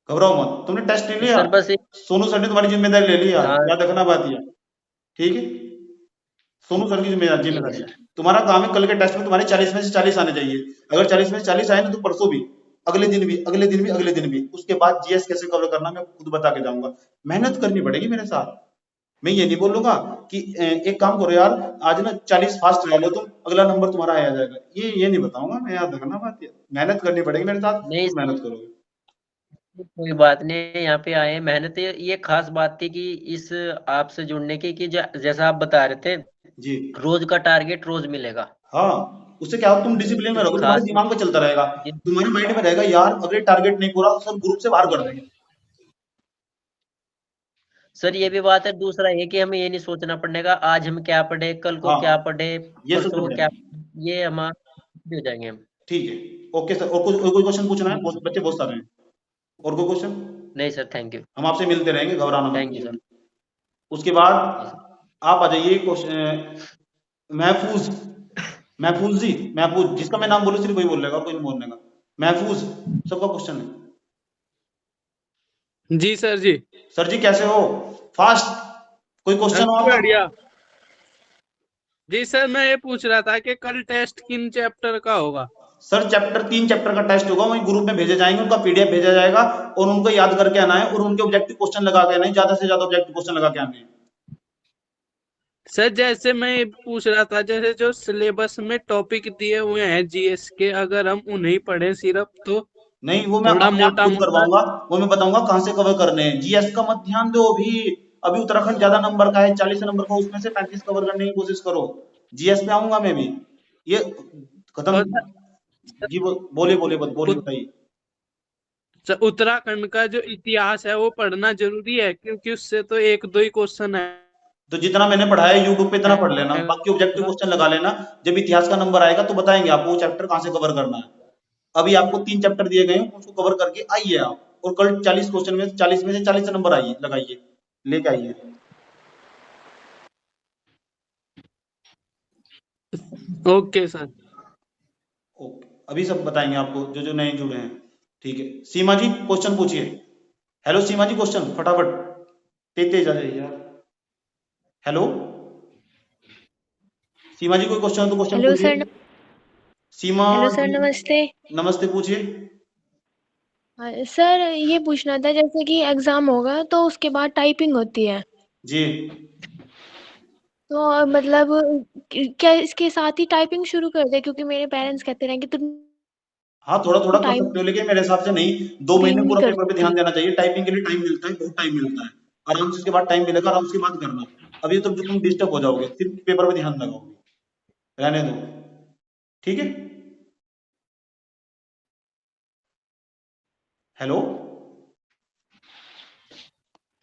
घबराओ मत, तुमने टेस्ट नहीं तो लिया, सर बस एक सोनू सर ने तुम्हारी जिम्मेदारी ले ली यार, हाँ याद रखना बात ये, ठीक है? सोनू सर की ठीक है जिम्मेदारी है। सर। तुम्हारा काम है कल के टेस्ट में तुम्हारे 40 में से 40 आने चाहिए। अगर 40 में से 40 आए ना तो परसों भी, अगले दिन भी, अगले दिन भी, अगले दिन भी। उसके बाद जीएस कैसे कवर करना मैं खुद बता के जाऊंगा। मेहनत करनी पड़ेगी मेरे साथ। मैं ये नहीं बोलूंगा कि एक काम करो यार, आज ना 40 फास्ट रह लो तुम, अगला नंबर तुम्हारा आ जाएगा। ये नहीं बताऊंगा मैं, याद रखना बात। ये मेहनत करनी पड़ेगी मेरे साथ, नहीं तुम मेहनत करोगे। कोई बात नहीं, यहाँ पे आए मेहनत। ये खास बात थी कि इस आपसे जुड़ने की कि जैसा आप बता रहे थे, जी रोज का टारगेट रोज मिलेगा। हाँ, उससे क्या हो, तुम डिसिप्लिन में रहोगे, तुम्हारे खास दिमाग में चलता रहेगा, ये तुम्हारे माइंड में रहेगा यार अगर टारगेट नहीं पूरा सब ग्रुप से बाहर कर देंगे। सर ये भी बात है। दूसरा ये कि हमें ये नहीं सोचना पड़ेगा आज हम क्या पढ़े, कल को हाँ क्या पढ़े, ये सब परसों को बढ़िया क्या है। पढ़े। ये हमारा हो जाएंगे हम। ठीक है, ओके सर। और कोई क्वेश्चन पूछना है? बच्चे बहुत सारे हैं। और कोई क्वेश्चन? नहीं सर, थैंक यू। हम आपसे मिलते रहेंगे, घबराना मत थैंक यू सर। कीजिए। उसके बाद जी सर। आप आ जाइए महफूज। महफूज जी, महफूज जिसका मैं नाम बोलूं सिर्फ वही बोलेगा, कोई नहीं बोलने का। महफूज, सबका क्वेश्चन है। जी सर जी। सर जी कैसे हो? फास्ट, कोई क्वेश्चन हो आपका? बढ़िया। जी सर, मैं ये पूछ रहा था कि कल टेस्ट किन चैप्टर का होगा? सर चैप्टर 3 चैप्टर का टेस्ट होगा, वही ग्रुप में भेजे जाएंगे, उनका पीडीएफ भेजा जाएगा और उनको याद करके आना है और उनके ऑब्जेक्टिव क्वेश्चन लगा के आना है, ज्यादा से ज्यादा ऑब्जेक्टिव क्वेश्चन लगा के आने हैं। सर जैसे मैं ये पूछ रहा था, जैसे जो सिलेबस में टॉपिक दिए हुए हैं जीएस के, अगर हम उन्हें पढ़े सिर्फ तो नहीं, वो मैं थोड़ा अपने आप मोटा खुद मोटा। करवाऊंगा, वो मैं बताऊंगा कहां से कवर करने हैं। जीएस का मत ध्यान दो अभी, अभी उत्तराखंड ज्यादा नंबर का है, 40 नंबर का, उसमें से 35 कवर करने की कोशिश करो। जीएस पे आऊंगा मैं भी। ये खत्म। और जी बोलिए बोलिए बोलिए, उत, बताइए। सर, उत्तराखंड का जो इतिहास है वो पढ़ना जरूरी है, क्योंकि उससे तो एक दो ही क्वेश्चन है। तो जितना मैंने पढ़ा है यूट्यूब पे इतना पढ़ लेना, बाकी ऑब्जेक्टिव क्वेश्चन लगा लेना। जब इतिहास का नंबर आएगा तो बताएंगे आपको वो चैप्टर कहां से कवर करना है। अभी आपको 3 चैप्टर दिए गए हैं, उसको कवर करके आइए आप, और कल 40 क्वेश्चन में 40 में से 40 नंबर आइए, लगाइए, लेके आइए। Okay sir. ओके, अभी सब बताएंगे आपको जो जो नए जुड़े हैं। ठीक है, सीमा जी क्वेश्चन पूछिए। हेलो सीमा जी, क्वेश्चन फटाफट, तेज आ जाइए यार। हेलो सीमा जी, कोई क्वेश्चन हो तो क्वेश्चन हेलो पूछिए। सर। सीमा हेलो सर, जी नमस्ते। नमस्ते, पूछिए। सर ये पूछना था, जैसे कि एग्जाम होगा तो उसके बाद टाइपिंग होती है, जी तो मतलब क्या इसके साथ ही टाइपिंग शुरू कर दे? क्योंकि मेरे पेरेंट्स कहते रहे कि तुम हाँ, थोड़ा थोड़ा कर टाइम सकते हो, लेकिन मेरे हिसाब से नहीं, 2 भी महीने नहीं पूरा पेपर पे करती। ध्यान देना चाहिए। टाइपिंग के लिए टाइम मिलता है, बहुत टाइम मिलता है। आराम से उसके बाद टाइम मिलेगा, आराम से बात करना। अभी तो तुम डिस्टर्ब हो जाओगे, सिर्फ पेपर पे ध्यान लगाओगे, रहने दो, ठीक है? हेलो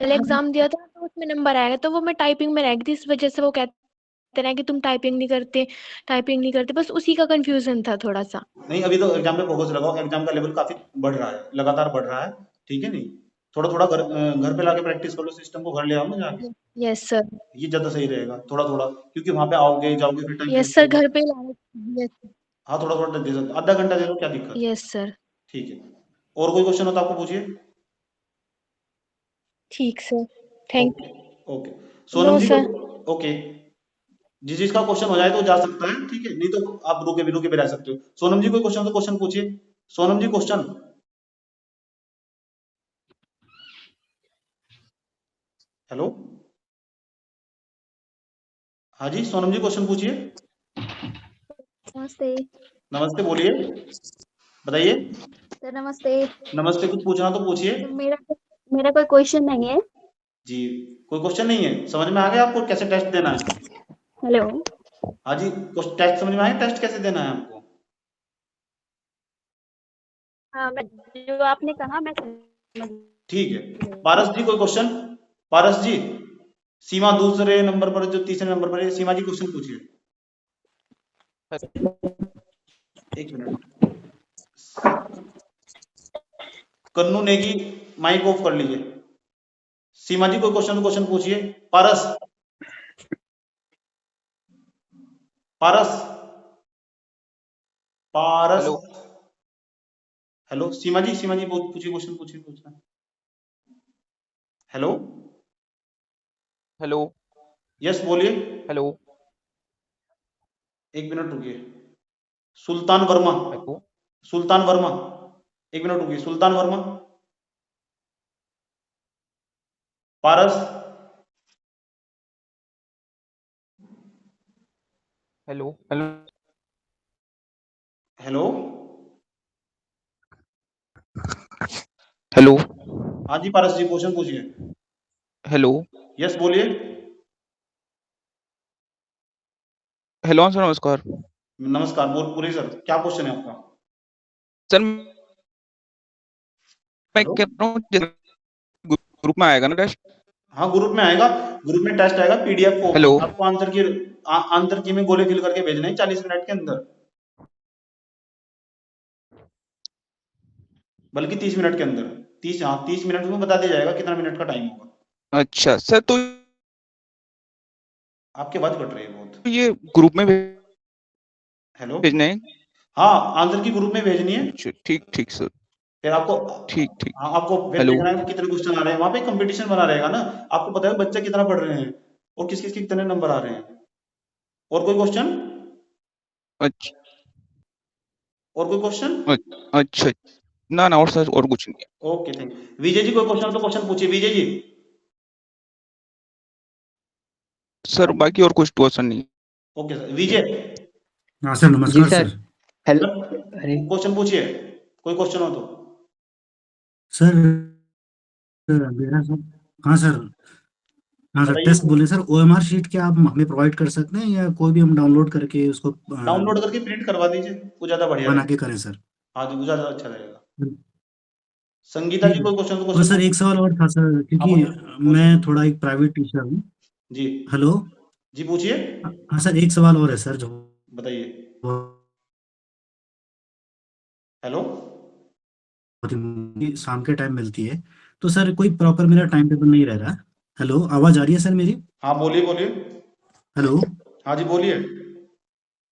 कल एग्जाम दिया था तो उसमें नंबर आएगा, तो वो मैं टाइपिंग में रह गई थी, इस वजह से वो कहते रहे कि तुम टाइपिंग नहीं करते, टाइपिंग नहीं करते। बस उसी का कंफ्यूजन था थोड़ा सा। नहीं, अभी तो एग्जाम पे फोकस लगाओ, एग्जाम का लेवल काफी बढ़ रहा है, लगातार बढ़ रहा है, ठीक है? नहीं, थोड़ा थोड़ा घर पे लाके प्रैक्टिस कर लो, सिस्टम को घर ले आओ ना जाके, यस सर। ये ज्यादा सही रहेगा। थोड़ा थोड़ा, क्योंकि वहां पे आओगे जाओगे फिर टाइम यस वेस्ट सर, होगा। घर पे लाना। यस। हाँ, थोड़ा थोड़ा दे सकते, आधा घंटा दे दो, क्या दिक्कत है? Yes sir. ठीक है, और कोई क्वेश्चन हो तो आपको पूछिए। ठीक sir, thank okay okay, no Sonam ji को, सर। ओके, जिस जिसका क्वेश्चन हो जाए तो जा सकता है, ठीक है? नहीं तो आप रुके भी रह सकते हो। सोनम जी कोई क्वेश्चन तो क्वेश्चन पूछिए। सोनम जी क्वेश्चन। हेलो, हाँ जी सोनम जी क्वेश्चन पूछिए। नमस्ते नमस्ते, बोलिए, बताइए। सर। नमस्ते। नमस्ते, कुछ पूछना तो पूछिए। तो मेरा कोई क्वेश्चन नहीं है। जी, कोई क्वेश्चन नहीं है, समझ में आ गया आपको कैसे टेस्ट देना है? हेलो। हाँ जी, कुछ टेस्ट समझ में आया? टेस्ट कैसे देना है आपको? हाँ, मैं जो आपने कहा मैं समझ ठीक है। पारस जी कोई क्वेश्चन? पारस जी, सीमा दूसरे नंबर पर, जो तीसरे नंबर पर है, सीमा जी क्वेश्चन पूछिए। एक minute, Kannu Negi mic off कर लीजिए। सीमा जी कोई क्वेश्चन पूछिए। पारस, पारस, पारस, हेलो सीमा जी पूछिए क्वेश्चन, पूछिए। हेलो, हेलो यस बोलिए। हेलो एक मिनट रुकिए। सुल्तान वर्मा, हेलो सुल्तान वर्मा, एक मिनट रुकिए। सुल्तान वर्मा, पारस, हेलो हेलो हेलो, हेलो हाँ जी पारस जी क्वेश्चन पूछिए। हेलो यस बोलिए। हेलो सर, नमस्कार नमस्कार, बोल पूरे सर, क्या क्वेश्चन है आपका? सर। मैं हेलो, कह रहा हूँ ग्रुप में आएगा ना टेस्ट? हाँ ग्रुप में आएगा, ग्रुप में टेस्ट आएगा, पीडीएफ फॉर्म हेलो में आपको आंसर की में गोले फिल करके भेजने हैं 40 मिनट के अंदर, बल्कि 30 मिनट के अंदर। 30 मिनट में बता दिया जाएगा कितना मिनट का टाइम होगा। अच्छा सर, तो आपकी बात कट रही है बहुत। ये ग्रुप में हेलो, भेजना है? हाँ आंसर की ग्रुप में भेजनी है। अच्छा, ठीक ठीक सर, फिर आपको, ठीक ठीक। हाँ आपको फिर हेलो देखना है कि कितने क्वेश्चन आ रहे हैं, वहां पे कंपटीशन बना रहेगा ना, आपको पता है बच्चे कितना पढ़ रहे हैं और किस किस के कितने नंबर आ रहे हैं। और कोई क्वेश्चन? अच्छा और कोई क्वेश्चन? अच्छा, ना ना, और सर और कुछ नहीं है। Okay thank you. Vijay ji कोई क्वेश्चन हो तो क्वेश्चन पूछिए, विजय जी। सर बाकी और कुछ क्वेश्चन नहीं है। ओके सर, विजय हाँ सर, जी नमस्कार सर। सर। हेलो। सर अरे क्वेश्चन पूछिए, कोई क्वेश्चन हो तो। सर मेरा सर, हाँ सर, हाँ सर, बताइए टेस्ट बोले सर, ओएमआर शीट क्या आप हमें प्रोवाइड कर सकते हैं या कोई भी हम डाउनलोड करके उसको डाउनलोड करके प्रिंट करवा दीजिए, वो ज्यादा बढ़िया बना के रहेगा। करें सर? हाँ जी, वो ज्यादा अच्छा रहेगा। संगीता ठीक जी है। कोई क्वेश्चन तो और क्वेश्चन सर एक पूछिए। सवाल और था सर, हाँ क्योंकि बोलिए, मैं पूछिए। थोड़ा एक प्राइवेट टीचर हूँ। जी हेलो। जी पूछिए, हाँ सर, एक सवाल और है सर, जो बताइए। बहुत हेलो, ही शाम के टाइम मिलती है, तो सर कोई प्रॉपर मेरा टाइम टेबल नहीं रह रहा। हेलो, आवाज आ रही है सर मेरी? हाँ बोलिए बोलिए। हेलो हाँ जी बोलिए।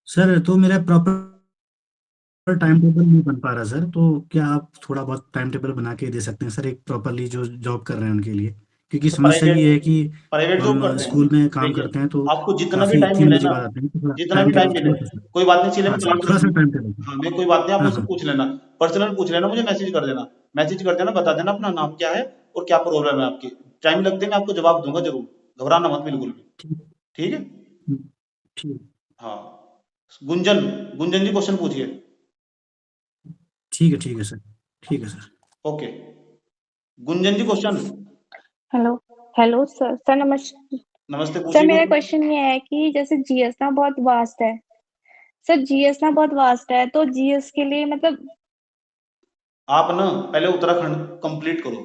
सर, तो मेरा प्रॉपर टाइम टेबल नहीं बन पा रहा सर, तो क्या आप थोड़ा बहुत टाइम टेबल बना के दे सकते हैं सर, एक प्रॉपरली जो जॉब कर रहे हैं उनके लिए? क्योंकि तो समस्या ये है कि प्राइवेट जॉब हम करते हैं, स्कूल में काम देखिए करते हैं तो आपको जितना भी काफ़ी टाइम 3 मिले बजे ना, बाद आते हैं, तो थोड़ा जितना टाइम भी टाइम टेबल मिले, थोड़ा सा सर। कोई बात नहीं, हाँ चिल्ले सर, थोड़ा सा टाइम टेबल। हाँ मैं कोई बात नहीं, आप हाँ मुझसे हाँ। पूछ लेना, पर्सनल पूछ लेना, मुझे मैसेज कर देना, मैसेज कर देना, बता देना अपना नाम क्या है और क्या प्रॉब्लम है आपकी। टाइम लगते मैं आपको जवाब दूंगा जरूर, घबराना मत बिल्कुल भी। ठीक। ठीक है। ठीक। हाँ, गुंजन, गुंजन जी क्वेश्चन पूछिए। ठीक है सर, ठीक है sir. Okay, Gunjan ji question. Hello. Hello sir. Sir नमस्ते। नमस्ते, सर पूछिए मेरा कोई। क्वेश्चन ये है कि जैसे जीएस ना बहुत वास्ट है। सर जीएस ना बहुत वास्ट है, तो जीएस के लिए मतलब आप ना पहले उत्तराखंड कंप्लीट करो,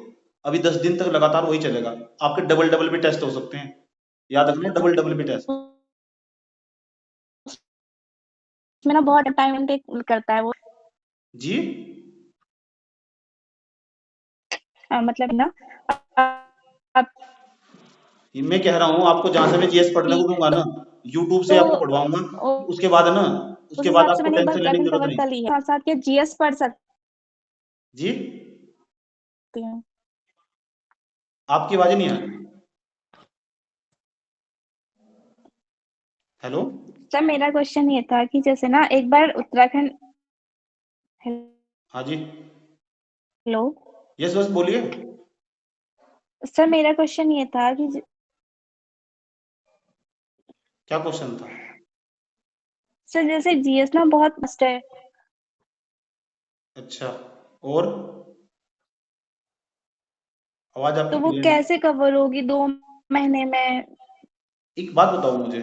अभी 10 दिन तक लगातार वही चलेगा, आपके डबल डबल भी टेस्ट हो सकते हैं, याद रखना, डबल डबल भी टेस्ट। उसमें ना बहुत टाइम टेक करता है वो। जी, मतलब ना आप ये मैं कह रहा हूँ आपको, जहां से मैं जीएस पढ़ने को दूंगा ना, यूट्यूब से तो आपको पढ़वाऊंगा, उसके बाद ना, उस उसके बाद हिसाब से आपको मैंने एक बार टेंशन लेने की उत्तराखंड जरूरत कवर नहीं। कर ली है, साथ साथ के जीएस पढ़ सकती जी, हूँ। आपकी आवाज नहीं आ रही। हेलो, सर मेरा क्वेश्चन ये था कि जैसे ना एक बार उत्तराखंड। हाँ जी, हेलो। यस बस बोलिए। सर मेरा क्वेश्चन ये था कि क्या क्वेश्चन था? सर जैसे जीएस ना बहुत मस्ट है, अच्छा, और आवाज तो आपकी वो क्लियर नहीं। कैसे कवर होगी 2 महीने में? एक बात बताओ मुझे,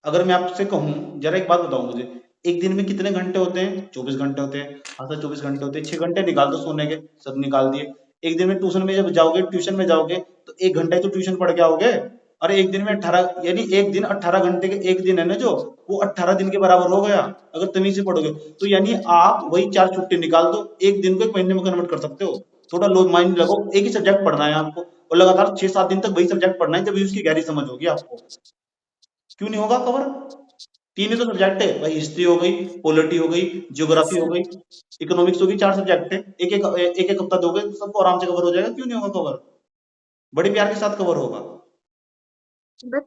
अगर मैं आपसे कहूँ, जरा एक बात बताओ मुझे, एक दिन में कितने घंटे होते हैं? 24 घंटे होते हैं। हाँ सर 24 घंटे होते हैं, 6 घंटे निकाल दो सोने के, सब निकाल दिए। एक दिन में ट्यूशन में जब जाओगे, ट्यूशन में जाओगे तो 1 घंटा ही तो ट्यूशन पढ़ के आओगे। और एक दिन में 18, यानी एक दिन 18 घंटे के एक दिन है ना जो, वो 18 दिन के बराबर हो गया अगर तमीज से पढ़ोगे तो। यानी आप वही 4 छुट्टी निकाल दो, एक दिन को 1 महीने में कन्वर्ट कर सकते हो। थोड़ा लो माइंड लगाओ, एक ही सब्जेक्ट पढ़ना है आपको और लगातार 6-7 दिन तक वही सब्जेक्ट पढ़ना है, जब उसकी गहरी समझ होगी आपको। क्यों नहीं होगा कवर? 3 ही तो सब्जेक्ट है भाई, हिस्ट्री हो गई, पॉलिटी हो गई, ज्योग्राफी हो गई, इकोनॉमिक्स हो गई, 4 सब्जेक्ट है। एक एक हफ्ता दोगे तो सबको आराम से कवर हो जाएगा। क्यों नहीं होगा कवर? बड़े प्यार के साथ कवर होगा। बट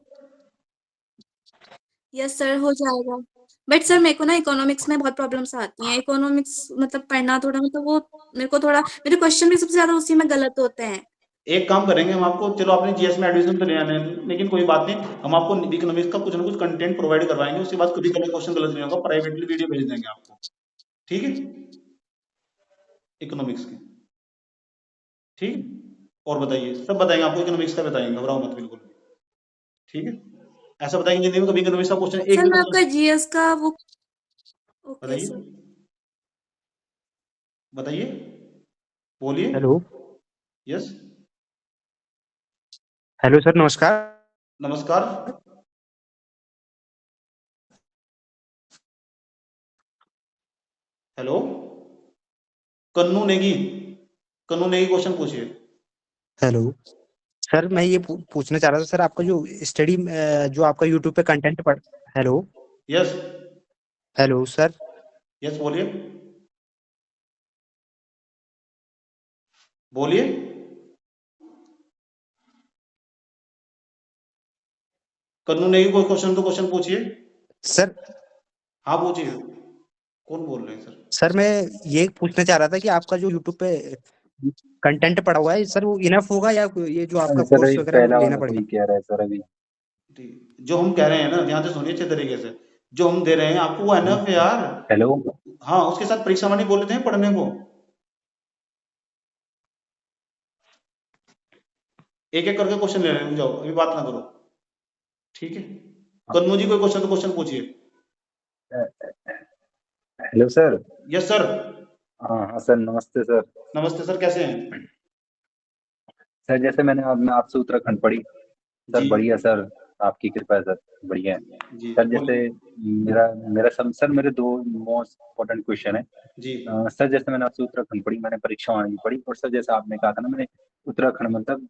यस सर हो जाएगा। बट सर मेरे को ना इकोनॉमिक्स में बहुत प्रॉब्लम्स आती हैं। इकोनॉमिक्स मतलब पढ़ना थोड़ा, मतलब वो मेरे को थोड़ा, मेरे क्वेश्चन भी सबसे ज्यादा उसी में गलत होते हैं। एक काम करेंगे हम आपको, चलो आपने जीएस में एडमिशन तो ले आने, लेकिन कोई बात नहीं, हम आपको इकोनॉमिक्स का कुछ ना कुछ कंटेंट प्रोवाइड करवाएंगे। उसके बाद कभी कभी क्वेश्चन गलत नहीं होगा, प्राइवेटली वीडियो भेज देंगे आपको, ठीक है? इकोनॉमिक्स की, ठीक है? और बताइए, सब बताएंगे आपको, इकोनॉमिक्स का बताएंगे, घबराओ मत बिल्कुल, ठीक है? ऐसा बताएंगे जिंदगी में कभी इकोनॉमिक्स का क्वेश्चन एक सर भी मैं आपका क्वेश्चन। जीएस का वो, ओके बताइए सर। बताइए, बोलिए। हेलो यस हेलो सर, नमस्कार। नमस्कार। हेलो, कन्नू नेगी, कन्नू नेगी क्वेश्चन पूछिए। हेलो सर, मैं ये पूछना चाह रहा था सर, आपका जो स्टडी जो आपका यूट्यूब पे कंटेंट पढ़। Hello yes hello sir. Yes बोलिए, बोलिए। कन्नू नेगी कोई क्वेश्चन तो क्वेश्चन पूछिए। सर हाँ पूछिए, कौन बोल रहे हैं सर? सर मैं ये पूछना चाह रहा था कि आपका जो यूट्यूब पे कंटेंट पड़ा हुआ है सर, वो इनफ होगा या ये जो आपका सर कोर्स ये वगैरह पहला लेना वाला पड़ेगा? वही कह रहा है सर अभी। जो हम कह रहे हैं ना, ध्यान से सुनिए अच्छे तरीके से, जो हम दे रहे हैं आपको वो एनफ है यार। हेलो हाँ, उसके साथ परीक्षा वाणी बोल लेते हैं पढ़ने को। एक एक करके क्वेश्चन ले रहे हैं, जाओ अभी बात ना करो, ठीक है? कन्नू जी कोई क्वेश्चन तो क्वेश्चन पूछिए। Hello sir. Yes sir. हाँ हाँ सर, नमस्ते सर। नमस्ते सर, कैसे हैं? सर जैसे मैंने आपसे उत्तराखंड पढ़ी सर, जी बढ़िया सर, आपकी कृपा है सर, बढ़िया है जी सर। जैसे बोलिए। मेरा मेरा सर मेरे 2 मोस्ट इम्पोर्टेंट क्वेश्चन है। जी सर जैसे मैंने आपसे उत्तराखंड पढ़ी, मैंने परीक्षा वाणी पढ़ी, और सर जैसे आपने कहा था ना, मैंने उत्तराखंड मतलब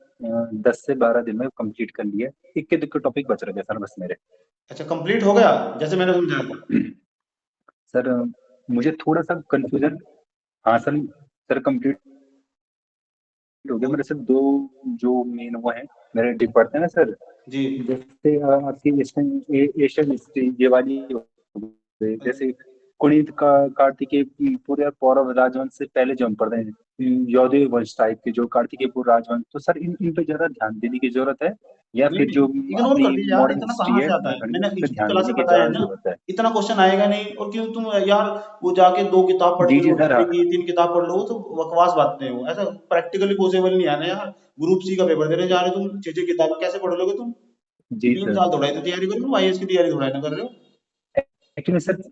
10 से 12 दिन में कंप्लीट कर लिया। इक्के दुक्के टॉपिक बच रहे थे सर बस मेरे। अच्छा, कंप्लीट हो गया जैसे मैंने समझाया था? सर मुझे थोड़ा सा कंफ्यूजन। हाँ सर, सर कंप्लीट हो गया मेरे। सर 2 जो मेन वो है मेरे डिप पढ़ते हैं ना सर, जी जैसे आपकी एशियन हिस्ट्री ये वाली हो गई। जैसे कुणित का कार्तिकेय पूरे और पौरव राजवंश से पहले जो हम पढ़ रहे हैं, यौधेय वंश टाइप के जो कार्तिकेय राजवंश, तो सर इन पे ज्यादा ध्यान देने की जरूरत है, या नहीं फिर जो नहीं, इग्नोर कर अपनी दीजिए यार, मॉडर्न इतना हिस्ट्री कहाँ है से आता है? उत्तराखंड की, मैंने उस पर पिछली ध्यान क्लास देने में की बताया है ज्यादा ना, जरूरत है? इतना क्वेश्चन आएगा नहीं। और क्यों तुम यार वो जाके 2 किताब पढ़ जी लो, जी सर। हिस्ट्री की 3 किताब पढ़ लो, वो तो बकवास बातें हो। ऐसा प्रैक्टिकली पॉसिबल नहीं है ना यार। ग्रुप सी का पेपर देने जा रहे हो तुम, 6-6 किताब कैसे पढ़ लोगे तुम? जी 3 सर। साल थोड़ा ही तो तैयारी कर लो, आईएएस की तैयारी थोड़ा ही ना कर रहे हो। एक्चुअली सर,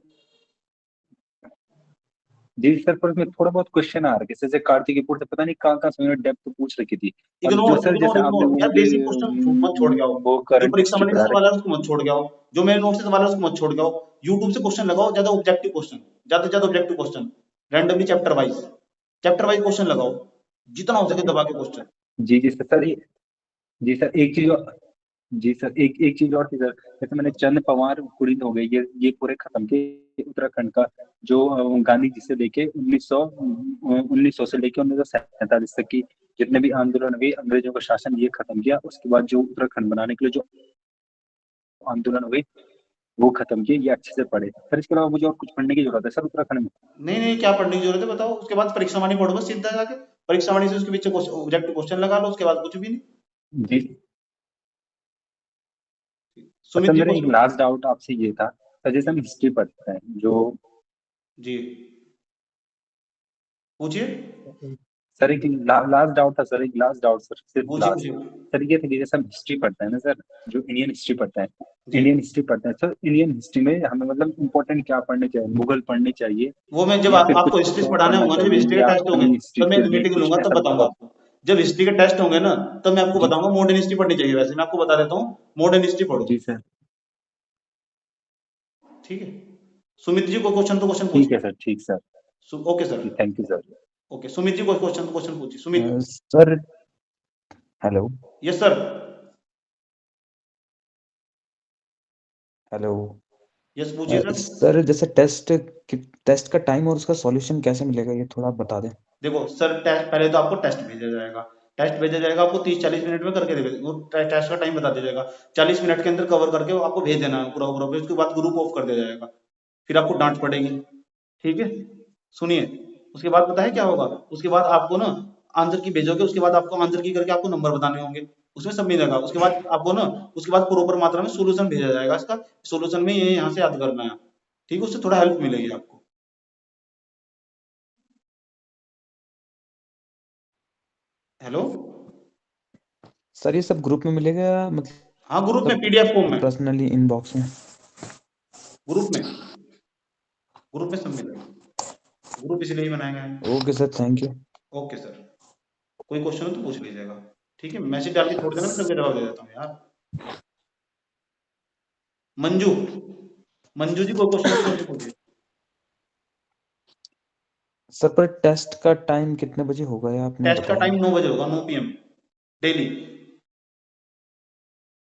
जी सर, पर उसमें थोड़ा बहुत क्वेश्चन आ रहा है, जैसे कार्तिकेय से पता नहीं कहाँ से उन्होंने डेप्थ पूछ रखी थी। और जो इग्नोर सर इग्नोर जैसे आपने इग्नोर यार, उनके बेसिक क्वेश्चन मत छोड़ के आओ। वो जो करंट परीक्षा हिस्ट्री में पढ़ा सवाल है उसको मत छोड़ के आओ, जो मेरे नोट से सवाल है उसको मत छोड़ के आओ। यूट्यूब से क्वेश्चन लगाओ, ज्यादा ऑब्जेक्टिव क्वेश्चन, ज्यादा से ज्यादा objective question, randomly chapter wise question लगाओ, जितना हो सके दबा के क्वेश्चन। जी जी सर। जी सर एक चीज जी सर, एक चीज और थी सर। जैसे मैंने चंद पवार कुड़ित हो गए, ये पूरे खत्म किए उत्तराखंड का, जो गांधी जी से लेके 1900 से लेके 1947 तक की जितने भी आंदोलन हुए, अंग्रेजों का शासन, ये खत्म किया। उसके बाद जो उत्तराखंड बनाने के लिए जो आंदोलन हुए वो खत्म किए। ये अच्छे से पढ़े सर। इसके अलावा मुझे और कुछ पढ़ने की जरूरत है सर उत्तराखंड में? नहीं नहीं, क्या पढ़ने की जरूरत है बताओ? उसके बाद परीक्षा वाणी पढ़ो बस सीधा जाके, परीक्षा वाणी से उसके पीछे ऑब्जेक्टिव क्वेश्चन लगा लो, उसके बाद कुछ भी नहीं। जी सुमित सर, जी मेरा एक क्वेश्चन। लास्ट डाउट आपसे ये था सर, जैसे हम हिस्ट्री पढ़ते हैं जो, जी पूछिए। सर एक लास्ट डाउट था सर, एक लास्ट डाउट सर, सिर्फ पूछिए लास्ट। पूछिए। सर ये था कि जैसे हम हिस्ट्री पढ़ते हैं ना सर, जो इंडियन हिस्ट्री पढ़ते हैं, जी। इंडियन हिस्ट्री पढ़ते हैं सर, इंडियन हिस्ट्री में हमें मतलब इम्पोर्टेंट क्या पढ़ने चाहिए? मुगल पढ़ने चाहिए वो मैं जब या फिर आपको कुछ हिस्ट्री और पढ़ाने पढ़ना होगा ना, जब चाहिए, हिस्ट्री के या टेस्ट होंगे अपनी हिस्ट्री तब मैं से मीटिंग कुछ लूंगा, तब ऐसा बताऊंगा मतलब? आपको। जब हिस्ट्री के टेस्ट होंगे ना तब मैं आपको जी बताऊंगा। मॉडर्न हिस्ट्री पढ़नी चाहिए, वैसे मैं आपको बता देता हूँ, मॉडर्न हिस्ट्री पढ़ो। जी सर। ठीक है। सुमित जी को क्वेश्चन तो क्वेश्चन ठीक है पूछिए। सर, ठीक sir, okay sir. Thank you sir. Okay, Sumit ji को क्वेश्चन तो क्वेश्चन पूछिए। Sumit. Sir hello yes sir. Hello yes पूछिए सर। सर जैसे टेस्ट का टाइम और उसका सॉल्यूशन कैसे मिलेगा, ये थोड़ा आप बता दें। देखो सर, टेस्ट पहले तो आपको टेस्ट भेजा जाएगा। टेस्ट भेजा जाएगा आपको 30-40 मिनट में करके दे, वो टेस्ट का टाइम बता दिया जाएगा। 40 मिनट के अंदर कवर करके वो आपको भेज देना है पूरा पूरा, उसके बाद ग्रुप ऑफ कर दिया जाएगा। फिर आपको डांट पड़ेगी। ठीक है, सुनिए। उसके बाद पता है क्या होगा? उसके बाद आपको ना आंसर की भेजोगे, उसके बाद आपको आंसर की करके आपको नंबर बताने होंगे, उसमें सब मिलेगा। उसके बाद आपको ना उसके बाद प्रॉपर मात्रा में सोल्यूशन भेजा जाएगा इसका, सोल्यूशन में ये यहाँ से याद करना है। ठीक है, उससे थोड़ा हेल्प मिलेगी आपको। हेलो सर ये सब ग्रुप में मिलेगा मतलब? हाँ, ग्रुप में पीडीएफ फॉर्म में, पर्सनली इनबॉक्स में? ग्रुप में सब मिलेगा। ग्रुप इसलिए ही बनाया गया है। Okay sir, thank you. Okay sir. कोई क्वेश्चन हो तो पूछ लीजिएगा। ठीक है, मैसेज डाल के छोड़ देना, मैं सबके जवाब दे देता हूँ यार। मंजू जी कोई क्वेश्चन हो तो क्वेश्चन पूछिए। सर पर टेस्ट का टाइम कितने बजे होगा या आपने टेस्ट का बताया टाइम 9 बजे होगा, 9 PM डेली।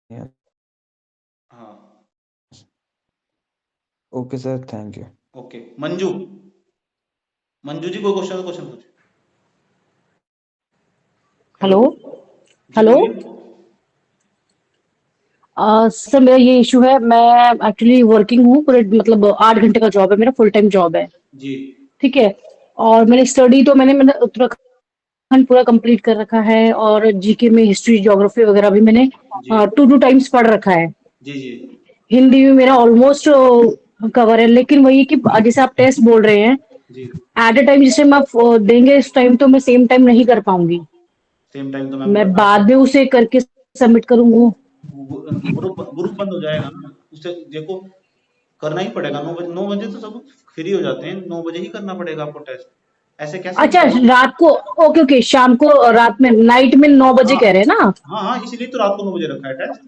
नहीं? हाँ okay sir, thank you. Okay. Manju ji कोई क्वेश्चन हो तो क्वेश्चन पूछिए। हेलो जी हेलो बोलिए। सर मेरा ये इशू है, मैं एक्चुअली वर्किंग हूँ पूरे, मतलब 8 घंटे का जॉब है मेरा, फुल टाइम जॉब है। जी ठीक है। और मैंने स्टडी तो मैंने उत्तराखंड पूरा कंप्लीट कर रखा है, और जीके में हिस्ट्री ज्योग्राफी वगैरह भी मैंने जी 2 टाइम्स पढ़ रखा है। जी जी हिंदी में मेरा ऑलमोस्ट कवर है, लेकिन वही कि जैसे आप टेस्ट बोल रहे हैं जी। एट अ टाइम, जिसे मैं देंगे इस टाइम तो मैं सेम टाइम नहीं कर पाऊंगी। सेम टाइम तो मैम मैं बता बाद में उसे करके सबमिट करूंगा। ग्रुप बंद हो जाएगा ना उससे। देखो, करना ही पड़ेगा। 9 बजे तो सब फ्री हो जाते हैं, 9 बजे ही करना पड़ेगा आपको टेस्ट। ऐसे कैसे अच्छा, बताओ? रात को, ओके ओके, शाम को, रात में, नाइट में 9 बजे हाँ कह रहे हैं ना? हाँ हाँ, इसलिए तो रात को 9 बजे रखा है टेस्ट।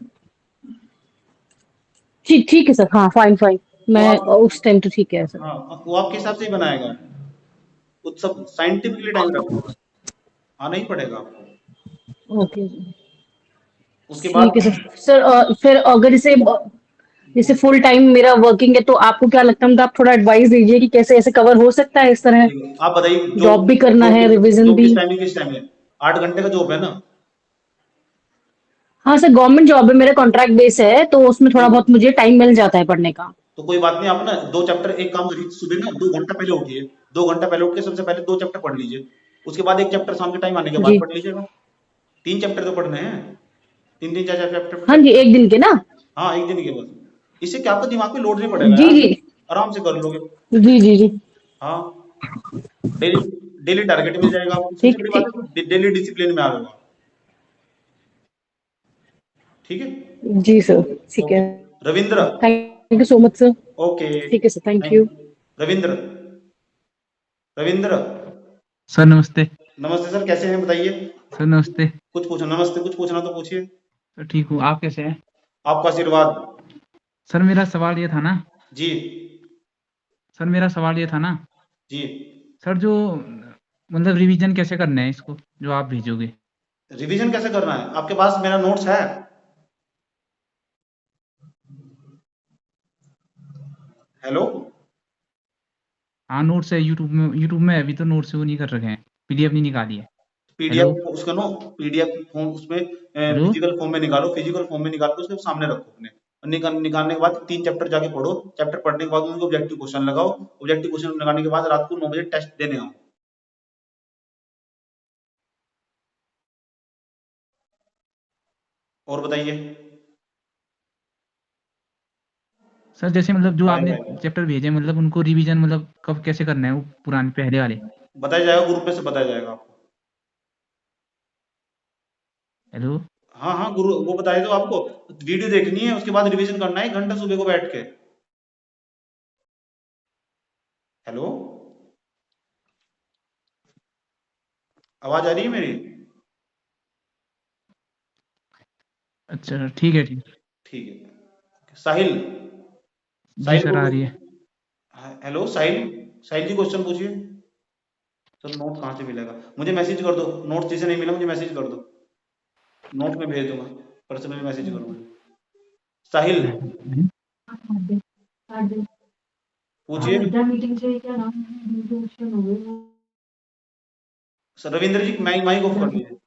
ठीक ठीक है सर, हाँ फाइन फाइन, वो मैं आप उस टाइम तो ठीक है सर। हाँ, वो आपके हिसाब से ही बनाएगा। वो सब साइंटिफिकली टाइम रखा है, आना ही पड़ेगा आपको। ओके उसके ठीक है बाद सर। सर फिर अगर इसे जैसे फुल टाइम मेरा वर्किंग है, तो आपको क्या लगता है, मतलब आप थोड़ा एडवाइस दीजिए कि कैसे ऐसे कवर हो सकता है इस तरह? देखिए, आप बताइए जॉब भी करना है, रिवीजन जॉब भी। किस टाइम है? 8 घंटे का जॉब है ना? हाँ सर, गवर्नमेंट जॉब है मेरा, कॉन्ट्रैक्ट बेस है, तो उसमें थोड़ा तो बहुत मुझे टाइम मिल जाता है पढ़ने का। तो कोई बात नहीं, आप ना 2 चैप्टर, एक काम करिए, सुबह ना 2 घंटा पहले उठिए। 2 घंटा पहले उठ के सबसे पहले 2 चैप्टर पढ़ लीजिए। उसके बाद 1 चैप्टर शाम के टाइम आने के बाद जी पढ़ लीजिएगा। 3 चैप्टर तो पढ़ने हैं, 3 चार चैप्टर हाँ जी, एक दिन के ना? हाँ, एक दिन के बस। इससे क्या, आपका दिमाग पे लोड नहीं पड़ेगा जी यार, जी आराम से कर लोगे। जी जी जी। हाँ, डेली डेली टारगेट मिल जाएगा आपको। सबसे ठीक बड़ी बात ठीक। है डेली डिसिप्लिन में आ रहे हो आप। ठीक है। जी सर, ठीक है। Okay. Ravindra. Thank you so much sir. Okay. ठीक है sir, thank you. Thank Ravindra. Ravindra sir नमस्ते। नमस्ते सर, कैसे हैं बताइए? सर नमस्ते। कुछ पूछो, नमस्ते, कुछ पूछना तो पूछिए। सर ठीक हूँ, आप कैसे हैं? आपका आशीर्वाद। सर मेरा सवाल ये था ना जी जी। जी। सर जो मतलब रिवीजन कैसे करना है इसको, जो आप भेजोगे? रिवीजन कैसे करना है? आपके पास मेरा नोट्स है? हेलो। हाँ नोट्स है, यूट्यूब में अभी तो नोट्स वो नहीं कर रखे हैं, पीडीएफ नहीं निकाली है। पीडीएफ हेलो उसका नो पीडीएफ फॉर्म उसमें हेलो। फिजिकल फॉर्म में निकालो, फिजिकल फॉर्म में निकाल के उसके सामने रखो अपने। और निकालने के बाद 3 चैप्टर जाके पढ़ो। चैप्टर पढ़ने के बाद उनको ऑब्जेक्टिव क्वेश्चन लगाओ। ऑब्जेक्टिव क्वेश्चन लगाने के बाद रात को 9 बजे टेस्ट देने आओ। और बताइए। सर जैसे मतलब जो बाय आपने बाय। चैप्टर भेजे, मतलब उनको रिवीजन मतलब कब कैसे करना है, वो पुराने पहले वाले? बताया जाएगा, ग्रुप में से बताया जाएगा आपको। हेलो। हाँ हाँ गुरु, वो बताए तो आपको वीडियो देखनी है, उसके बाद रिवीजन करना है 1 घंटा सुबह को बैठ के। हेलो, आवाज आ रही है मेरी? अच्छा ठीक है, ठीक। ठीक है। साहिल, जी साहिल सर, आ रही है। हेलो साहिल, साहिल जी क्वेश्चन पूछिए। सर नोट कहाँ से मिलेगा? मुझे मैसेज कर दो, नोट जिसे नहीं मिला मुझे मैसेज कर दो, नोट में भेज दूंगा, पर्सनली मैसेज करूंगा। साहिल पूछिए। Sir Ravindra ji mic off कर लीजिए।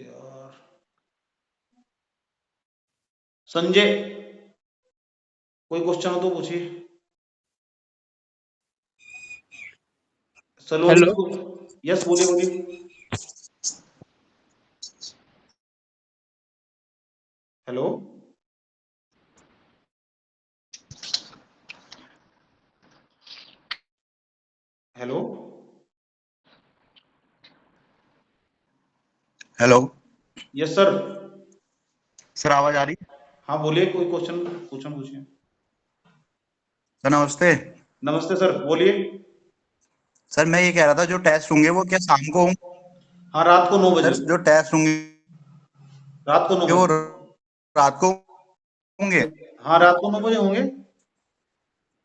यार संजय, कोई क्वेश्चन हो तो पूछिए। सलोनी हेलो। जी को, यस बोलिए बोलिए। Hello, hello, hello yes sir. Sir, आवाज आ रही है? हाँ बोलिए, कोई क्वेश्चन पूछिए। सर नमस्ते। नमस्ते सर, बोलिए। सर मैं ये कह रहा था, जो टेस्ट होंगे वो क्या शाम को होंगे? हाँ रात को 9 बजे। सर जो टेस्ट होंगे रात को 9 वो बजे। रात को होंगे? हाँ रात को 9 बजे होंगे।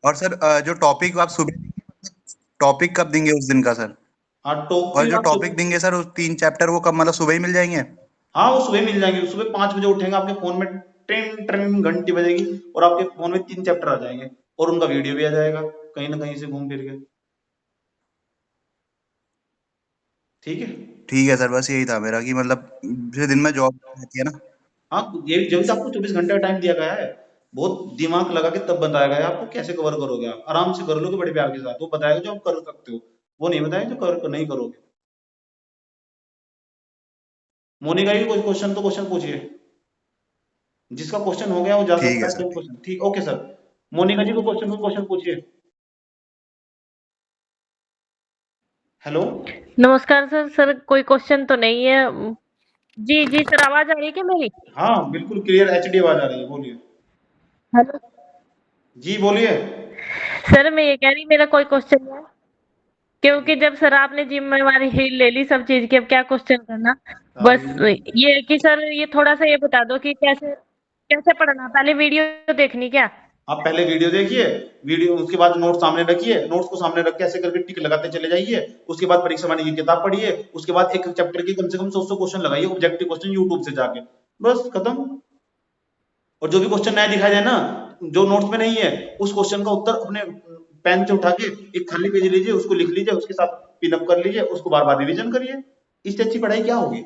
और सर जो टॉपिक आप सुबह, टॉपिक कब देंगे उस दिन का सर? हाँ और टॉपिक जो आप टॉपिक देंगे सर उस 3 चैप्टर वो कब, मतलब सुबह ही मिल जाएंगे? हाँ वो सुबह मिल जाएंगे, सुबह 5 बजे उठेंगे, आपके फोन में ट्रेन ट्रेन घंटी बजेगी और आपके फोन में 3 चैप्टर आ जाएंगे और उनका वीडियो भी आ जाएगा कहीं ना कहीं से घूम फिर के। ठीक है। ठीक है सर, बस यही था मेरा कि मतलब जो दिन में जॉब रहती है ना। हाँ ये जब तक आपको 24 घंटे का टाइम दिया गया है, बहुत दिमाग लगा के तब बताया गया है आपको कैसे कवर करोगे। आप आराम से कर लोगे बड़े प्यार के साथ, वो बताएगा जो आप कर सकते हो, वो नहीं बताएगा जो कर नहीं करोगे। मोनिका जी कोई क्वेश्चन तो क्वेश्चन पूछिए, जिसका क्वेश्चन हो गया वो जा ठीक सकता है है सर, कोई क्वेश्चन। ठीक, ओके सर। मोनिका जी को क्वेश्चन पूछिए। हेलो, नमस्कार सर। सर कोई क्वेश्चन तो नहीं है। जी जी सर, आवाज आ रही है क्या मेरी? हाँ बिल्कुल क्लियर एचडी आवाज आ रही है, बोलिए। हेलो। जी बोलिए। सर मैं ये कह रही मेरा कोई क्वेश्चन है, क्योंकि जब सर आपने जिम्मेवारी ही ले ली सब चीज की, अब क्या क्वेश्चन करना। बस ये है कि सर ये थोड़ा सा ये बता दो कि कैसे कैसे पढ़ना, पहले वीडियो देखनी क्या? आप पहले वीडियो देखिए, वीडियो उसके बाद नोट सामने रखिए, नोट्स को सामने रख के ऐसे करके टिक लगाते चले जाइए। उसके बाद परीक्षा वाणी की किताब पढ़िए, उसके बाद एक चैप्टर की कम से कम 100 क्वेश्चन लगाइए, ऑब्जेक्टिव क्वेश्चन यूट्यूब से जाके, बस खत्म। और जो भी क्वेश्चन नया दिखाई दे ना, जो नोट्स में नहीं है, उस क्वेश्चन का उत्तर अपने पेन से उठा के एक खाली पेज लीजिए, उसको लिख लीजिए, उसके साथ पिनअप कर लीजिए, उसको बार बार रिविजन करिए। इससे अच्छी पढ़ाई क्या होगी?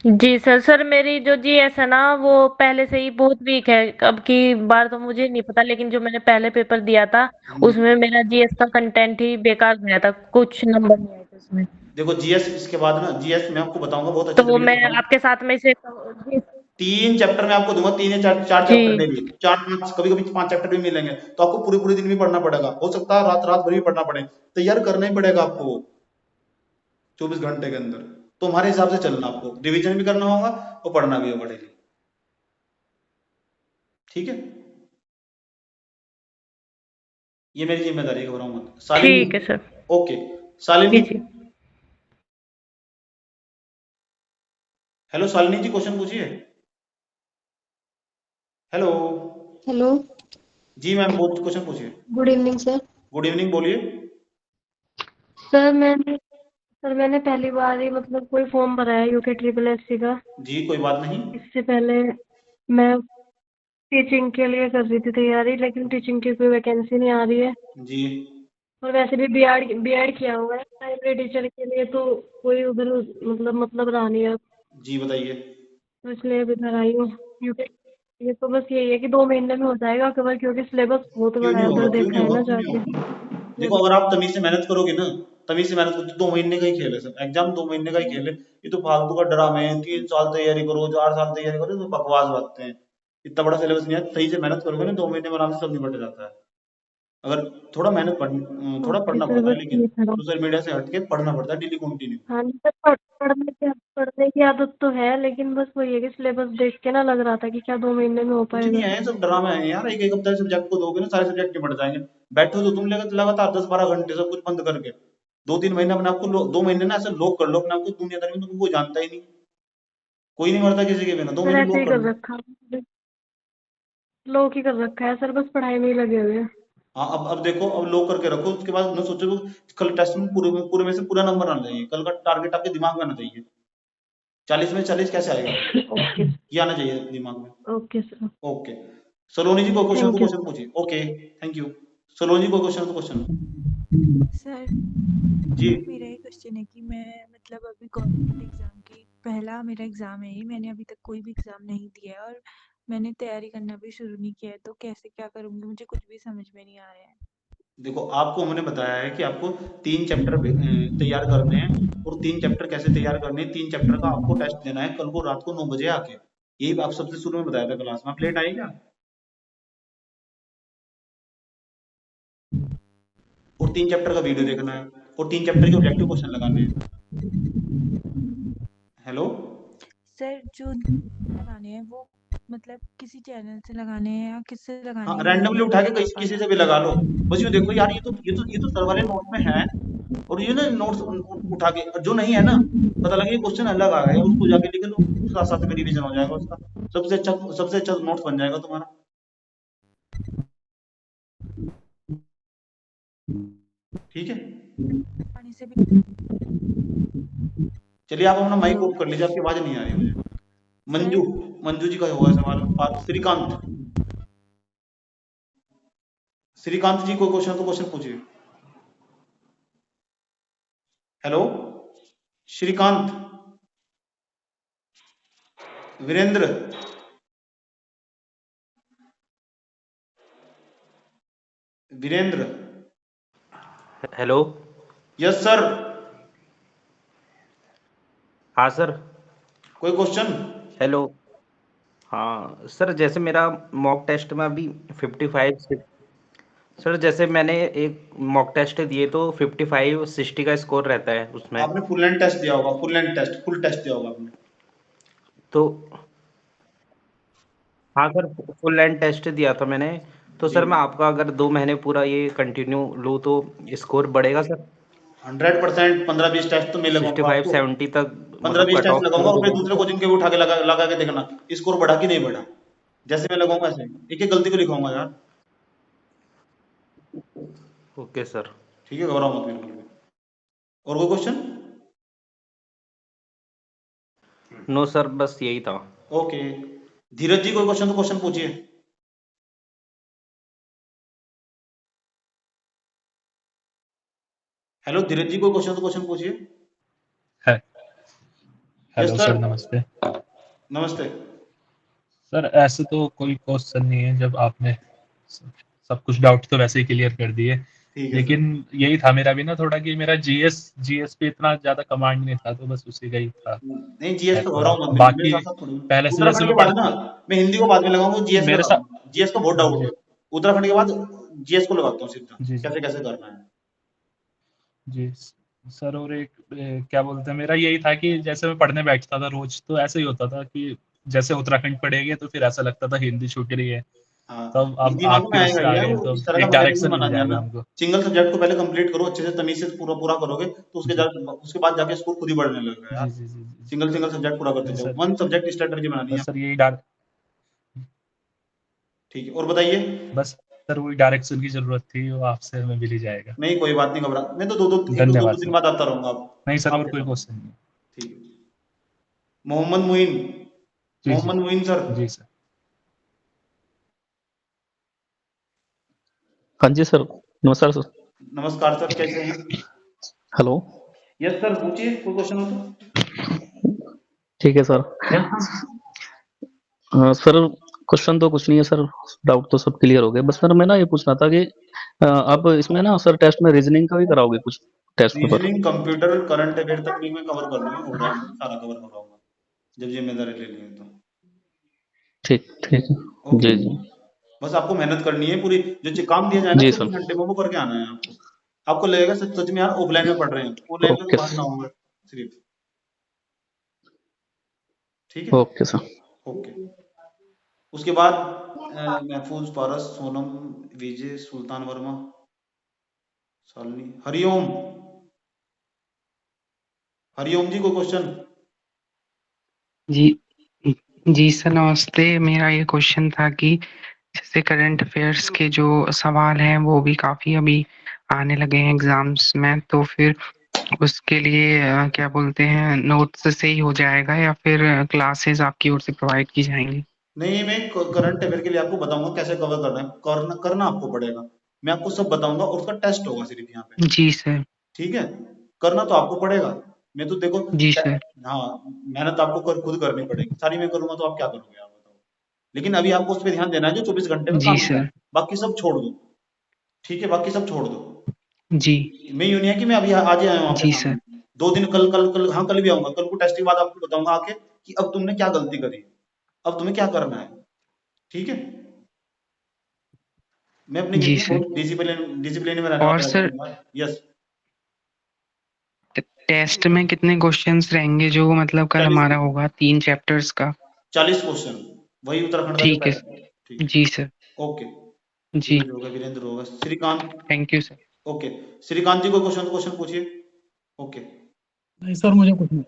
जी सर। सर मेरी जो जीएस है ना वो पहले से ही बहुत वीक है। अब की बार तो मुझे नहीं पता, लेकिन जो मैंने पहले पेपर दिया था उसमें मेरा जीएस का कंटेंट ही बेकार गया था, कुछ नंबर नहीं आए थे उसमें। देखो जीएस, इसके बाद ना जीएस मैं आपको बताऊंगा बहुत अच्छे तो तरीके मैं से बताऊंगा। आपके साथ में से 3 चैप्टर मैं आपको दूंगा, 3 या 4 जी चैप्टर डेली, 4-5, कभी-कभी 5 चैप्टर भी मिलेंगे, तो आपको पूरे-पूरे दिन भी पढ़ना पड़ेगा। हो सकता है रात-रात भर भी पढ़ना पड़े, तैयार करना ही पड़ेगा आपको 24 घंटे के अंदर। तो हमारे हिसाब से चलना, आपको रिवीजन भी करना होगा और पढ़ना भी होगा डेली। ठीक है? ये मेरी जिम्मेदारी है, घबराओ मत। शालिनी, ठीक है सर। ओके। शालिनी, जी जी। हेलो शालिनी जी क्वेश्चन पूछिए। हेलो। हेलो। जी मैम, बहुत क्वेश्चन पूछिए। Good evening sir. Good evening, बोलिए। सर मैंने पहली बार ही मतलब कोई फॉर्म भरा है यूके ट्रिपल एससी का। जी कोई बात नहीं। इससे पहले मैं टीचिंग के लिए कर रही थी तैयारी, लेकिन टीचिंग की कोई वैकेंसी नहीं आ रही है। जी और वैसे भी बीएड किया हुआ है प्राइमरी टीचर के लिए, तो कोई उधर मतलब रहा नहीं है। जी बताइए। तो इसलिए अभी इधर आई हूँ यूके। ये तो बस यही है कि 2 महीने में हो जाएगा कवर, क्योंकि सिलेबस बहुत क्यों बड़ा नहीं है, होगा, उधर क्यों देखा नहीं है होगा, ना क्यों नहीं जाके। होगा? देखो अगर आप तमीज से मेहनत करोगे ना, तमीज से मेहनत करोगे तो 2 महीने का ही खेल है सर, एग्जाम 2 महीने का ही खेल है। ये तो फालतू का ड्रामे है, 3 साल तैयारी करो, 4 साल तैयारी करो, तो बकवास बातें हैं। इतना बड़ा सिलेबस नहीं है, सही से मेहनत करोगे ना 2 महीने में आराम से सब निपट जाता है। अगर थोड़ा थोड़ा ओके पढ़ना सर, पड़ता है, बस लेकिन ये था। सोशल मीडिया से हट के पढ़ना पड़ता है डेली कंटिन्यू। हाँ जी सर, पढ़ने की आदत तो है, लेकिन बस वही है कि सिलेबस देख के ना लग रहा था कि क्या 2 महीने में हो कुछ नहीं पाएगा। है, सब ड्रामा है यार। एक एक हफ्ते सब्जेक्ट को दोगे ना, सारे सब्जेक्ट निपट जाएंगे। बैठो तो तुम लगातार 10-12 घंटे सब कुछ बंद करके 2-3 महीने अपने आपको 2 महीने ना ऐसे लॉक कर लो अपने आपको दुनियादारी में, तुमको कोई जानता ही नहीं। कोई नहीं मरता किसी के बिना, 2 सर महीने ऐसे लॉक ही कर कर लो। रखा है, लोग ही कर रखा है सर, बस पढ़ाई में ही लगे हुए हैं। हाँ, अब देखो, अब लॉक करके रखो, उसके बाद न सोचो कि कल टेस्ट में पूरे में से पूरा नंबर आना चाहिए। कल का टारगेट आपके दिमाग में आना चाहिए। 40 में 40 कैसे आएगा, ओके ये आना चाहिए दिमाग में। Okay sir, okay, Saloni ji को क्वेश्चन तो थैंक यू। क्वेश्चन पूछिए। Okay, thank you. Saloni ji को क्वेश्चन तो क्वेश्चन। सर जी, मेरा ये क्वेश्चन है कि मैं मतलब अभी गवर्नमेंट एग्जाम की पहला मेरा एग्जाम है ये, मैंने अभी तक कोई भी एग्जाम नहीं दिया है और मैंने तैयारी करना भी शुरू नहीं किया है, तो कैसे क्या करूँगी मुझे कुछ भी समझ में नहीं आ रहा है। देखो आपको हमने बताया है कि आपको 3 चैप्टर तैयार करने हैं, और 3 चैप्टर कैसे तैयार करने हैं। 3 चैप्टर का आपको टेस्ट देना है कल को रात को 9 बजे आके। यही आप सबसे शुरू में बताया था क्लास में। आप लेट आए क्या? और 3 चैप्टर का वीडियो देखना है, और 3 चैप्टर के ऑब्जेक्टिव क्वेश्चन लगाने हैं। हेलो, सर जो लगाने हैं वो मतलब किसी चैनल से लगाने हैं या किससे लगाने हाँ, हैं, ये रैंडमली नहीं उठा के बता किसी पाया। से भी लगा लो। बस ये देखो यार, ये तो सर वाले नोट में है, और ये ना नोट्स उठा के, और जो नहीं है ना, पता लगे क्वेश्चन अलग आ गया, उसको जाके लिख लो, साथ साथ में रिवीजन हो जाएगा उसका। सबसे अच्छा नोट्स बन जाएगा तुम्हारा। ठीक है, पानी से भी चलिए आप अपना माइक हेलो ऑफ कर लीजिए, आपकी आवाज नहीं आ रही मुझे। सर मंजू जी का होगा सवाल। श्रीकांत जी को क्वेश्चन तो क्वेश्चन पूछिए। Hello, Shrikant, Virendra, Virendra. Hello. Yes sir. हाँ सर। कोई क्वेश्चन? हेलो। हाँ सर, जैसे मेरा मॉक टेस्ट में अभी 55 सर, जैसे मैंने एक मॉक टेस्ट दिए तो 55-60 का स्कोर रहता है उसमें। आपने फुल लेंथ टेस्ट दिया होगा, फुल टेस्ट दिया होगा आपने। तो हाँ सर, फुल लेंथ टेस्ट दिया था मैंने। तो जी, सर मैं आपका अगर 2 महीने पूरा ये कंटिन्यू लूँ तो स्कोर बढ़ेगा सर? 100%। 15-20 टेस्ट तो मैं लगाऊंगा आपको। 65-70 तक मतलब 15-20 कट टेस्ट ऑफ लगाऊंगा, क्लोज और हो फिर जाएगा? दूसरे कोचिंग के भी उठा के लगा के देखना स्कोर बढ़ा कि नहीं बढ़ा। जैसे मैं लगाऊंगा ऐसे एक एक गलती को लिखाऊंगा यार। Okay sir. ठीक है, घबराओ मत बिल्कुल भी। और कोई क्वेश्चन? नो सर, बस यही था। ओके, धीरज जी कोई क्वेश्चन तो क्वेश्चन पूछिए। हेलो धीरज जी कोई क्वेश्चन तो क्वेश्चन पूछिए। है। Yes hello sir. सर, नमस्ते। नमस्ते। सर ऐसे तो कोई क्वेश्चन नहीं है, जब आपने सब कुछ डाउट तो वैसे ही क्लियर कर दिए। ठीक है सर। लेकिन यही था मेरा भी ना थोड़ा, कि मेरा जीएस पे इतना ज्यादा कमांड नहीं था, तो बस उसी का ही था। नहीं, जीएस है तो थोड़ा, घबराओ मत बिल्कुल, मेरे बाकी साथ साथ थोड़ी। पहले से जैसे उत्तराखंड के मैं बाद ना मैं हिंदी को बाद में लगाऊंगा, जीएस मेरे साथ। लगाऊंगा। जीएस का बहुत डाउट जी है, उत्तराखंड के बाद जीएस को लगाता हूँ सीधा, जी जी कैसे कैसे करना है। जी सर, और एक क्या बोलते हैं, मेरा यही था कि जैसे मैं पढ़ने बैठता था रोज, तो ऐसे ही होता था कि जैसे उत्तराखंड पढ़ेंगे तो फिर ऐसा लगता था हिंदी छूट रही है। हाँ, तब अब हिंदी दिमाग में आपके आएगा उससे आ ही यार, गए वो तो इस तरह का एक मैकेनिज्म डायरेक्शन बना मिल दिया जाएगा ना। हमको। सिंगल सब्जेक्ट को पहले कंप्लीट करो अच्छे से, तमीज से पूरा पूरा करोगे तो जी उसके बाद जाके स्कोर खुद ही बढ़ने लगेगा जी यार। जी जी जी सिंगल सिंगल सब्जेक्ट पूरा करते जी जाओ, सर। वन सब्जेक्ट स्ट्रेटजी बनानी है। बस सर यही डार ठीक है, और बताइए। बस सर वही डायरेक्शन की जरूरत थी, वो आपसे हमें मिल ही जाएगा। नहीं कोई बात नहीं, घबरा, मैं तो दो धन्यवाद दिन सर। बाद आता रहूंगा नहीं सर, और आपके कोई साथ। क्वेश्चन नहीं। ठीक है, मोहम्मद मुइन। जी जी मोहम्मद मुइन सर। जी सर। हाँ जी सर, नमस्कार सर। नमस्कार सर, कैसे हैं? हेलो। यस सर, पूछिए कोई क्वेश्चन हो तो। ठीक है सर। सर क्वेश्चन तो कुछ नहीं है सर, डाउट तो सब क्लियर हो गए। बस सर मैं ना ये पूछना था कि आप इसमें ना सर टेस्ट में रीजनिंग का भी कराओगे कुछ test paper? Reasoning, computer, current affair तक भी मैं कवर कर लूंगा, हो रहा है, सारा कवर कराऊंगा जब जिम्मेदारी ले ली है तो। ठीक ठीक है। ओके, जी जी। बस आपको मेहनत करनी है पूरी, जो काम दिया जाए ना जी 24 सर। घंटे में वो करके आना है आपको लगेगा सच में यार ऑफलाइन में पढ़ रहे हैं, ऑनलाइन में तो ओके बाहर ना होगा सिर्फ। ठीक है, ओके सर। ओके। उसके बाद महफूज, पारस, सोनम, विजय, सुल्तान वर्मा, शालिनी, हरिओम। हरिओम जी, कोई क्वेश्चन? जी जी सर नमस्ते। मेरा ये क्वेश्चन था कि जैसे करंट अफेयर्स के जो सवाल हैं वो भी काफ़ी अभी आने लगे हैं एग्ज़ाम्स में, तो फिर उसके लिए क्या बोलते हैं, नोट्स से ही हो जाएगा या फिर क्लासेस आपकी ओर से प्रोवाइड की जाएँगी? नहीं, मैं करंट अफेयर के लिए आपको बताऊंगा कैसे कवर करना है, करना आपको पड़ेगा। मैं आपको सब बताऊंगा और उसका टेस्ट होगा सिर्फ यहाँ पे। जी सर। ठीक है, करना तो आपको पड़ेगा। मैं तो देखो जी सर। हाँ, मेहनत आपको खुद करनी पड़ेगी, सारी मैं करूंगा तो आप क्या करोगे आप बताओ। लेकिन अभी आपको उस पर ध्यान देना है जो 24 घंटे में जी काम किया है, सर। बाकी सब छोड़ दो। ठीक है, बाकी सब छोड़ दो। जी। मैं यूँ नहीं है कि मैं अभी आज ही आया हूँ आपके जी सामने, सर। 2 दिन कल हाँ कल भी आऊंगा, कल को टेस्ट के बाद आपको बताऊंगा आके कि अब तुमने क्या गलती करी, अब तुम्हें क्या करना है। ठीक है, मैं अपनी जी जिंदगी में सर। बहुत डिसिप्लिन में रहने और वाला सर व्यक्ति हूँ। यस, टेस्ट में कितने क्वेश्चंस रहेंगे जो मतलब कल 40 हमारा होगा 3 चैप्टर्स का? 40 क्वेश्चन, वही उत्तराखंड का जो ठीक है। पहले। ठीक जी सर। है, ओके। जी। धीरज होगा, वीरेंद्र होगा, Shrikant. Thank you sir. Okay, Shrikant ji को क्वेश्चन पूछिए। ओके, नहीं सर, मुझे कुछ नहीं।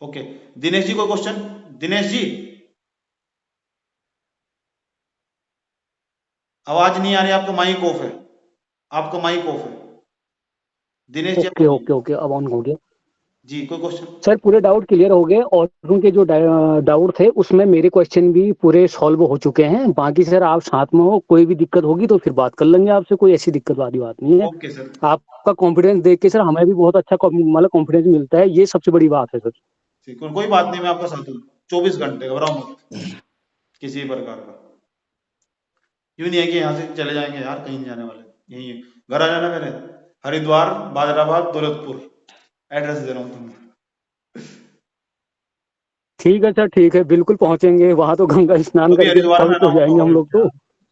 ओके। दिनेश जी को क्वेश्चन, दिनेश जी आवाज नहीं आ रही, आपका माइक ऑफ है, आपका माइक ऑफ है। Dinesh ji okay okay okay, अब ऑन हो गया। जी, कोई क्वेश्चन? सर पूरे डाउट क्लियर हो गए और उनके जो डाउट थे उसमें मेरे क्वेश्चन भी पूरे सॉल्व हो चुके हैं। बाकी सर आप साथ में हो, कोई भी दिक्कत होगी तो फिर बात कर लेंगे आपसे, कोई ऐसी दिक्कत वाली बात नहीं है। Okay sir. आपका कॉन्फिडेंस देख के सर हमें भी बहुत अच्छा मतलब कॉन्फिडेंस मिलता है, ये सबसे बड़ी बात है सर। ठीक है, कोई बात नहीं, मैं आपका साथ हूँ 24 घंटे, घबराओ मत किसी भी प्रकार का। यूं नहीं है कि यहाँ से चले जाएंगे यार, कहीं नहीं जाने वाले, यही है घर आ जाना मेरे, हरिद्वार, बादराबाद, दौलतपुर, एड्रेस दे रहा हूँ तुम्हें। ठीक है सर, ठीक है, बिल्कुल पहुंचेंगे वहां तो गंगा स्नान अभी करके हरिद्वार में पवित्र आना हो जाएंगे हम लोग तो।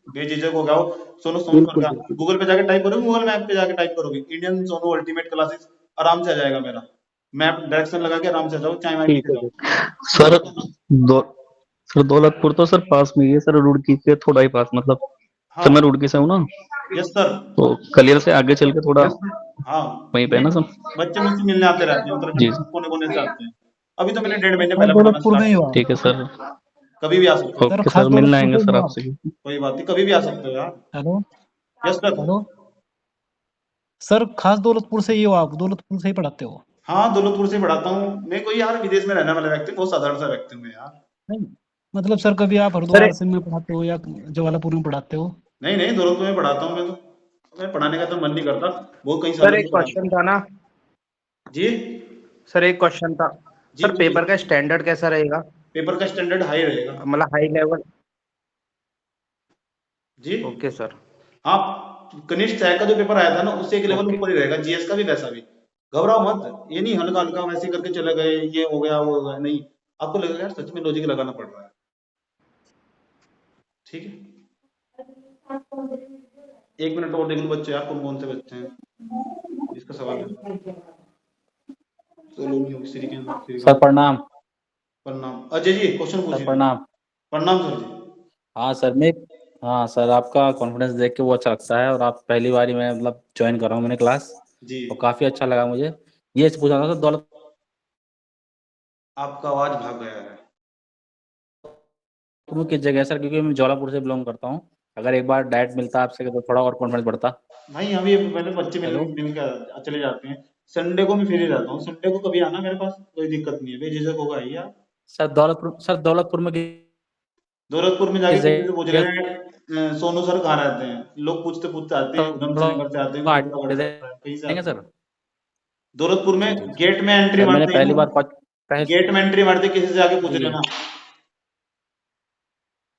बेझिझक हो जाओ। सोनू बिल्कुल करके गूगल पे जाके टाइप करोगे, गूगल मैप पे जाके टाइप करोगे इंडियन सोनू अल्टीमेट क्लासेस, आराम से आ जाएगा मेरा मैप, डायरेक्शन लगा के आराम से जाओ, चाय वाय पी ठीक के है जाओ। सर सर दौलतपुर तो सर पास में ही है सर, रुड़की के थोड़ा ही पास, मतलब हाँ। सर मैं रुड़की से हूँ ना, यस सर। तो कलियर से आगे चल के थोड़ा यस सर। हाँ, वहीं पे है ना सर। बच्चे मुझसे मिलने आते रहते हैं, जी उत्तराखंड कोने कोने से आते हैं। अभी तो मैंने 1.5 महीने हाँ, पहले पढ़ाना दौलतपुर में स्टार्ट ही किया। हुआ। ठीक है सर। कभी भी आ सकते हो सर ओके खास सर, मिलने दौलतपुर आएंगे से ही सर हुआ। आपसे। कोई बात नहीं, कभी भी आ सकते हो यार। Hello yes sir. Hello sir, खास दौलतपुर से ही हो आप? दौलतपुर से ही पढ़ाते हो? हाँ, दौलतपुर से पढ़ाता हूँ मैं, कोई यार विदेश में रहने वाला व्यक्ति, बहुत साधारण सा व्यक्ति हूँ मैं यार। नहीं मतलब सर कभी आप हरिद्वार से में पढ़ाते हो या जवालापुर में पढ़ाते हो? नहीं नहीं, दौलतपुर में पढ़ाता हूँ मैं तो, मैं पढ़ाने का तो मन नहीं करता, बहुत कई सर सालों एक से पढ़ा। क्वेश्चन था ना। जी सर एक क्वेश्चन था। जी, सर पूछिए। पेपर का स्टैंडर्ड कैसा रहेगा? पेपर का स्टैंडर्ड हाई रहेगा। मतलब हाई लेवल? जी ओके सर। आप कनिष्ठ सहायक का जो पेपर आया था ना, उससे एक लेवल ओके। ऊपर ही रहेगा, जीएस का भी वैसा भी। घबराओ मत, ये नहीं हल्का हल्का वैसे करके चले गए, ये हो गया वो हो गया, नहीं, आपको लगेगा यार सच में लॉजिक लगाना पड़ रहा है। ठीक है, 1 मिनट और देख लो बच्चे यार, कौन कौन से बच्चे हैं इसका सवाल है। चलो सर प्रणाम। प्रणाम। अजय जी क्वेश्चन सर पूछिए। प्रणाम। प्रणाम सर जी। हाँ सर, मैं हाँ सर, आपका कॉन्फिडेंस देख के वो अच्छा लगता है, और आप पहली बार ही मैं मतलब ज्वाइन कर रहा हूँ मैंने क्लास, जी, और काफ़ी अच्छा लगा मुझे। ये पूछना था सर, दौलतपुर आपका आवाज भाग गया है। में किस जगह है सर? क्योंकि मैं जौलापुर से बिलोंग करता हूँ, अगर एक बार डायरेक्ट मिलता आपसे तो थोड़ा और कॉन्फिडेंस बढ़ता। नहीं, अभी मैंने बच्चे हेलो मिल के चले जाते हैं, संडे को मैं फ्री रहता हूँ, संडे को कभी आना मेरे पास, कोई दिक्कत नहीं है, बेझिझक होगा ही यार। सर दौलतपुर में दौलतपुर में जाके किस किसी से पूछ जगह लेना सोनू सर कहाँ रहते हैं, लोग पूछते पूछते आते हैं, उधम से नगर से आते हैं, कोई से आता है, कहीं से देंगे आते हैं। सर? दौलतपुर में जी जी जी। गेट में एंट्री सर मैंने मारते ही पहली ना, बार पहले गेट में एंट्री मारते किसी से आके पूछ जी जी लेना।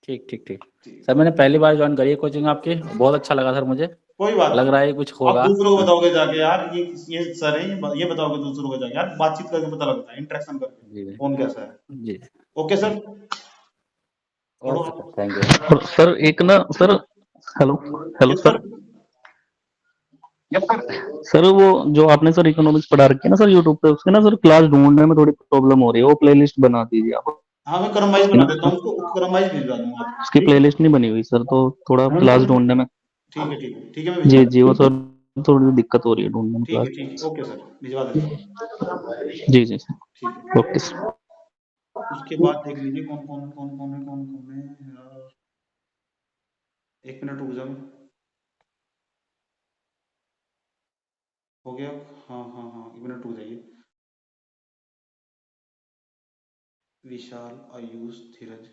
ठीक ठीक ठीक। सर मैंने पहली बार ज्वाइन करी है कोचिंग आपकी, बहुत अच्छा लगा सर मुझे, कोई बात लग नहीं, रहा है कुछ आप होगा। दूसरों को बताओगे जाके यार, ये सर है, ये बताओगे दूसरों को जाके यार, बातचीत करके पता लगता है, इंटरेक्शन करके जी कौन कैसा है। जी। Okay sir, okay sir, thank you. और सर एक ना sir, hello hello yes sir. Sir वो जो आपने सर इकोनॉमिक्स पढ़ा रखी है ना सर यूट्यूब पे, उसके ना सर क्लास ढूंढने में थोड़ी प्रॉब्लम हो रही है, वो प्लेलिस्ट बना दीजिए आप। हाँ मैं क्रम वाइज उसकी बना ना देता हूँ, उसको क्रम वाइज भिजवा दूंगा आपको। उसकी प्लेलिस्ट नहीं बनी हुई सर, तो थोड़ा क्लास ढूंढने में ठीक है ठीक है मैं भिजवा जी देता जी वो हूँ। सर थोड़ी दिक्कत हो रही है ढूंढने में क्लास। ठीक है ओके सर, भिजवा देता हूँ। जी जी सर ठीक है ओके सर। उसके बाद देख लीजिए कौन कौन है यार। 1 मिनट रुक जाओ। हो गया। हाँ 1 मिनट रुक जाइए। विशाल, आयुष, धीरज,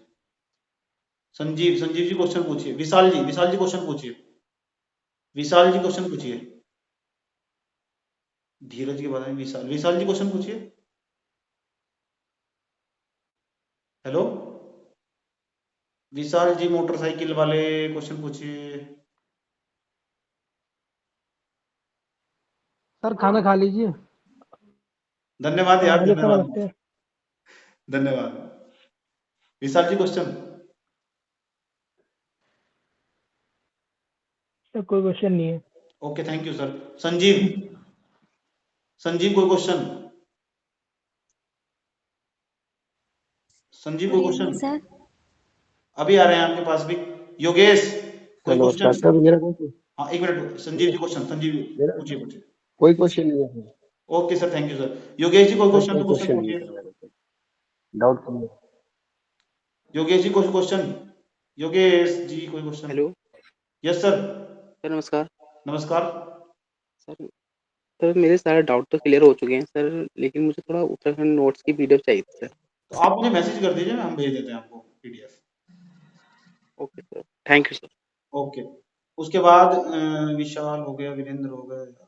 संजीव जी क्वेश्चन पूछिए। विशाल जी क्वेश्चन पूछिए। विशाल जी क्वेश्चन पूछिए। धीरज के बाद में विशाल जी क्वेश्चन पूछिए। हेलो विशाल जी मोटरसाइकिल वाले क्वेश्चन पूछिए। सर खाना खा लीजिए। धन्यवाद यार, हेलो सर, नमस्ते। धन्यवाद। विशाल जी क्वेश्चन। सर कोई क्वेश्चन नहीं है। Okay thank you sir. Sanjeev कोई क्वेश्चन। संजीव गुड कोई इवनिंग क्वेश्चन। सर। अभी आ रहे हैं आपके पास भी। योगेश कोई नमस्कार क्वेश्चन। सर, मेरा कोई हाँ 1 मिनट, संजीव जी क्वेश्चन। संजीव मेरा पूछिए। कोई क्वेश्चन नहीं है sir. Okay sir thank you sir. Yogesh ji कोई सर क्वेश्चन कोई तो क्वेश्चन क्वेश्चन नहीं है पूछिए। सर मेरे को, डाउट क्लियर। योगेश जी कोई क्वेश्चन। योगेश जी कोई question. Hello yes sir. Sir, नमस्कार। नमस्कार। सर सर मेरे सारे डाउट तो क्लियर हो चुके हैं सर, लेकिन मुझे थोड़ा उत्तराखंड नोट्स की पीडीएफ चाहिए थी सर। तो आप मुझे मैसेज कर दीजिए, हम भेज देते हैं आपको PDF. Okay sir, thank you sir. Okay उसके बाद विशाल हो गया, वीरेंद्र हो गया,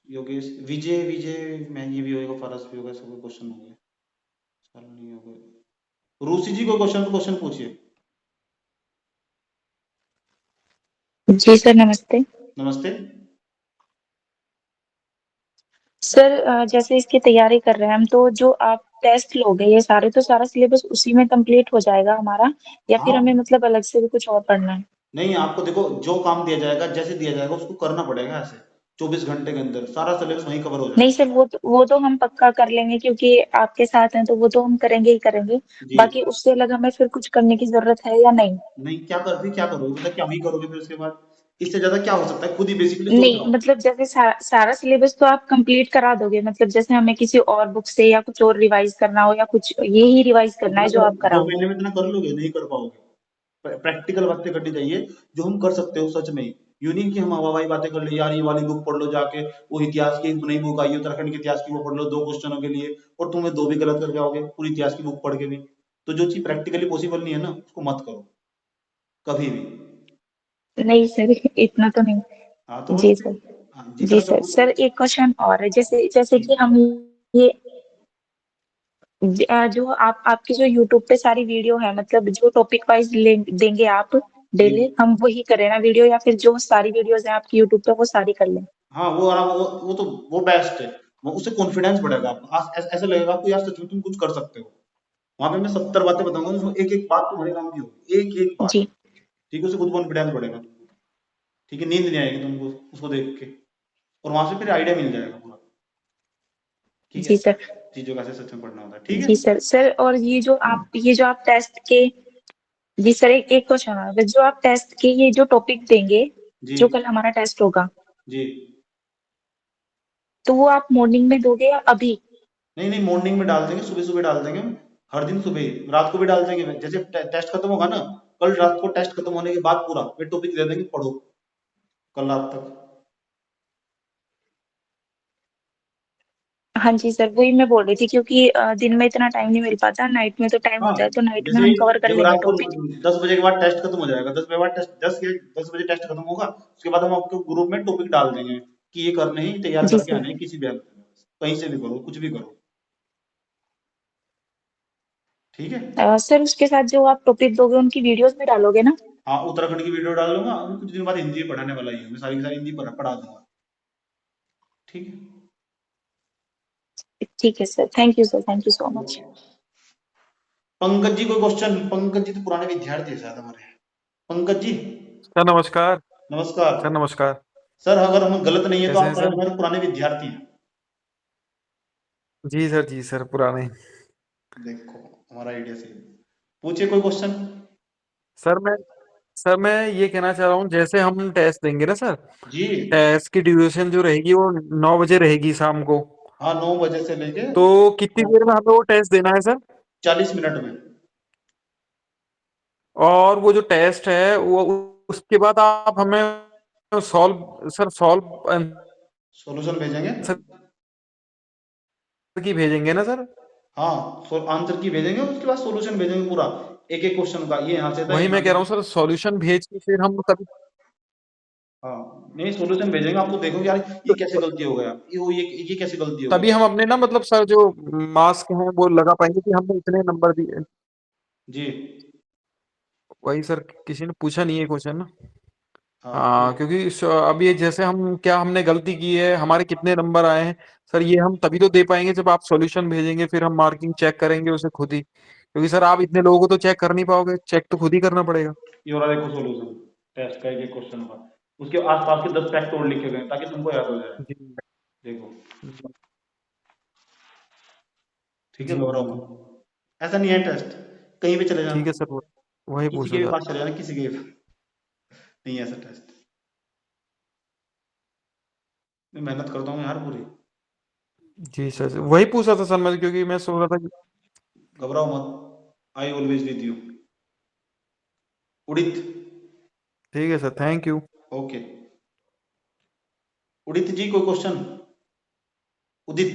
योगेश, विजय मैं ये भी होगा, फारस भी होगा, सब क्वेश्चन हो गए। नहीं हो गए। रूसी जी को क्वेश्चन पूछिए। जी सर, नमस्ते। नमस्ते। सर जैसे इसकी तैयारी कर रहे हैं हम, तो जो आप टेस्ट लोगे ये सारे, तो सारा सिलेबस उसी में कंप्लीट हो जाएगा हमारा, या फिर हाँ हमें मतलब अलग से भी कुछ और पढ़ना है? नहीं, आपको देखो जो काम दिया जाएगा, जैसे दिया जाएगा उसको करना पड़ेगा। ऐसे 24 घंटे के अंदर सारा सिलेबस वहीं कवर हो नहीं जाएगा। सर, वो तो हम पक्का कर लेंगे, क्योंकि आपके साथ हैं तो वो तो हम करेंगे ही करेंगे। जी बाकी उससे अलग हमें फिर कुछ करने की जरूरत है या नहीं? नहीं, क्या करोगे, मतलब क्या ही करोगे फिर उसके बाद? इससे ज्यादा क्या हो सकता है, खुद ही बेसिकली सोच रहा नहीं हूँ। मतलब जैसे सारा सिलेबस तो आप कंप्लीट करा दोगे, मतलब जैसे हमें किसी और बुक से या कुछ और रिवाइज करना हो, या कुछ ये ही रिवाइज करना है जो आप 2 कराओगे? महीने में इतना कर लोगे? नहीं कर पाओगे। प्रैक्टिकल बातें करनी चाहिए जो हम कर सकते हो सच में। यूं नहीं कि हम हवाई बातें कर ले, यार ये वाली बुक पढ़ लो जाके, वो इतिहास की नई बुक आई है उत्तराखंड के इतिहास की, वो पढ़ लो 2 क्वेश्चनों के लिए, और तुम्हें 2 भी गलत कर जाओगे पूरी इतिहास की बुक पढ़ के भी। तो जो चीज प्रैक्टिकली पॉसिबल नहीं है ना, उसको मत करो कभी भी। नहीं सर, इतना तो नहीं। हाँ तो बस जी फिर, सर। हाँ, जी जितना सर। करो। सर एक क्वेश्चन और है, जैसे जैसे कि हम ये जो आपकी जो यूट्यूब पे सारी वीडियो है, मतलब जो टॉपिक वाइज देंगे आप जी डेली, हम वही करें ना वीडियो, या फिर जो सारी वीडियोस हैं आपकी यूट्यूब पे वो सारी कर लें? हाँ वो आराम, वो तो वो बेस्ट है। वो उससे कॉन्फिडेंस बढ़ेगा आपको। ऐसा लगेगा आपको यार सच में तुम कुछ कर सकते हो। वहां पे मैं 70 बातें बताऊंगा, उसमें एक एक बात तुम्हारे काम की होगी, एक एक बात। जी ठीक है, उससे खुद कॉन्फिडेंस बढ़ेगा। ठीक है, नींद नहीं आएगी तुमको उसको देख के, और वहां से फिर आइडिया मिल जाएगा पूरा। ठीक है, जी सर। चीजों का ऐसे सच में पढ़ना होता है। ठीक जी है। सर। सर और ये जो आप टेस्ट के, जी सर एक क्वेश्चन और, जो आप टेस्ट के ये जो टॉपिक देंगे, जी जो कल हमारा टेस्ट होगा, जी तो वो आप मॉर्निंग में दोगे या अभी? नहीं मॉर्निंग में डाल देंगे, सुबह सुबह डाल देंगे हम। हर दिन सुबह ही, रात को भी डाल देंगे। जैसे टेस्ट खत्म होगा ना, कल रात को टेस्ट खत्म होने के बाद पूरा फिर टॉपिक दे देंगे, पढ़ो कल रात तक। हाँ जी सर, वही मैं बोल रही थी, क्योंकि दिन में इतना टाइम नहीं मिल पाता, नाइट में तो टाइम हाँ होता है, तो नाइट में जैसे हम कवर कर देखो, लेंगे रात को टॉपिक। 10 बजे के बाद टेस्ट खत्म हो जाएगा। 10 बजे बाद टेस्ट, 10 बजे टेस्ट खत्म होगा, उसके बाद हम आपको ग्रुप में टॉपिक डाल देंगे कि ये करने ही, तैयार जी करके सर। आने हैं किसी भी हालत में, कहीं से भी करो, कुछ भी करो। ठीक है। सर उसके साथ जो आप टॉपिक दोगे उनकी वीडियोस भी डालोगे ना? हाँ उत्तराखंड की वीडियो डाल दूंगा, अभी कुछ दिन बाद हिंदी पढ़ाने वाला ही हूँ मैं, सारी की सारी हिंदी पढ़ा दूंगा। ठीक है। ठीक है sir, thank you sir, thank you so much. Pankaj ji कोई क्वेश्चन? पंकज जी तो पुराने विद्यार्थी है शायद हमारे। पंकज जी सर नमस्कार। नमस्कार। सर नमस्कार। सर अगर हम गलत नहीं है तो कैसे हैं आप सर? हमारे पुराने विद्यार्थी हैं। जी सर पुराने। देखो हमारा आइडिया सही है। पूछिए कोई क्वेश्चन। सर मैं ये कहना चाह रहा हूँ जैसे हम टेस्ट देंगे ना सर, जी टेस्ट की ड्यूरेशन जो रहेगी वो 9 बजे रहेगी शाम को। हाँ 9 बजे से लेके तो कितनी देर में हमें वो टेस्ट देना है सर? 40 मिनट में। और वो जो टेस्ट है वो उसके बाद आप हमें सॉल्व सॉल्यूशन भेजेंगे। की भेजेंगे ना सर? हाँ आंसर की भेजेंगे उसके बाद सॉल्यूशन भेजेंगे पूरा एक एक क्वेश्चन का, ये यहाँ से था वही ये मैं यहाँ कह रहा से हूँ सर, सॉल्यूशन भेज के फिर हम तभी हाँ नहीं सॉल्यूशन भेजेंगे आपको, देखोगे यार ये कैसे गलती हो गया, ये कैसे गलती हो तभी गया। हम अपने ना मतलब सर जो मार्क्स हैं वो लगा पाएंगे कि हमने इतने नंबर दिए। जी वही सर, किसी ने पूछा नहीं है क्वेश्चन ना। हाँ हाँ, क्योंकि अब ये जैसे हम क्या हमने गलती की है, हमारे कितने नंबर आए हैं सर, ये हम तभी तो दे पाएंगे जब आप सॉल्यूशन भेजेंगे, फिर हम मार्किंग चेक करेंगे उसे खुद ही, क्योंकि सर आप इतने लोगों को तो चेक कर नहीं पाओगे, चेक तो खुद ही करना पड़ेगा। ये हो रहा देखो सॉल्यूशन टेस्ट का एक क्वेश्चन का, उसके आसपास के 10 फैक्ट और लिखे गए ताकि तुमको याद हो जाए। जी देखो जी ठीक है जी घबराओ जी। मत, ऐसा नहीं है टेस्ट, कहीं भी चले ठीक जाना, है सर, वही किसी पूछ के रहा भी था। पास चले जाना, किसी के भी नहीं है ऐसा टेस्ट। मैं मेहनत करता हूँ यार पूरी। जी सर, वही पूछ रहा था सर मैं, क्योंकि मैं सोच रहा था कि घबराओ मत, आई ऑलवेज विद यू। उदित ठीक है sir, thank you. Okay. Udit ji कोई क्वेश्चन? उदित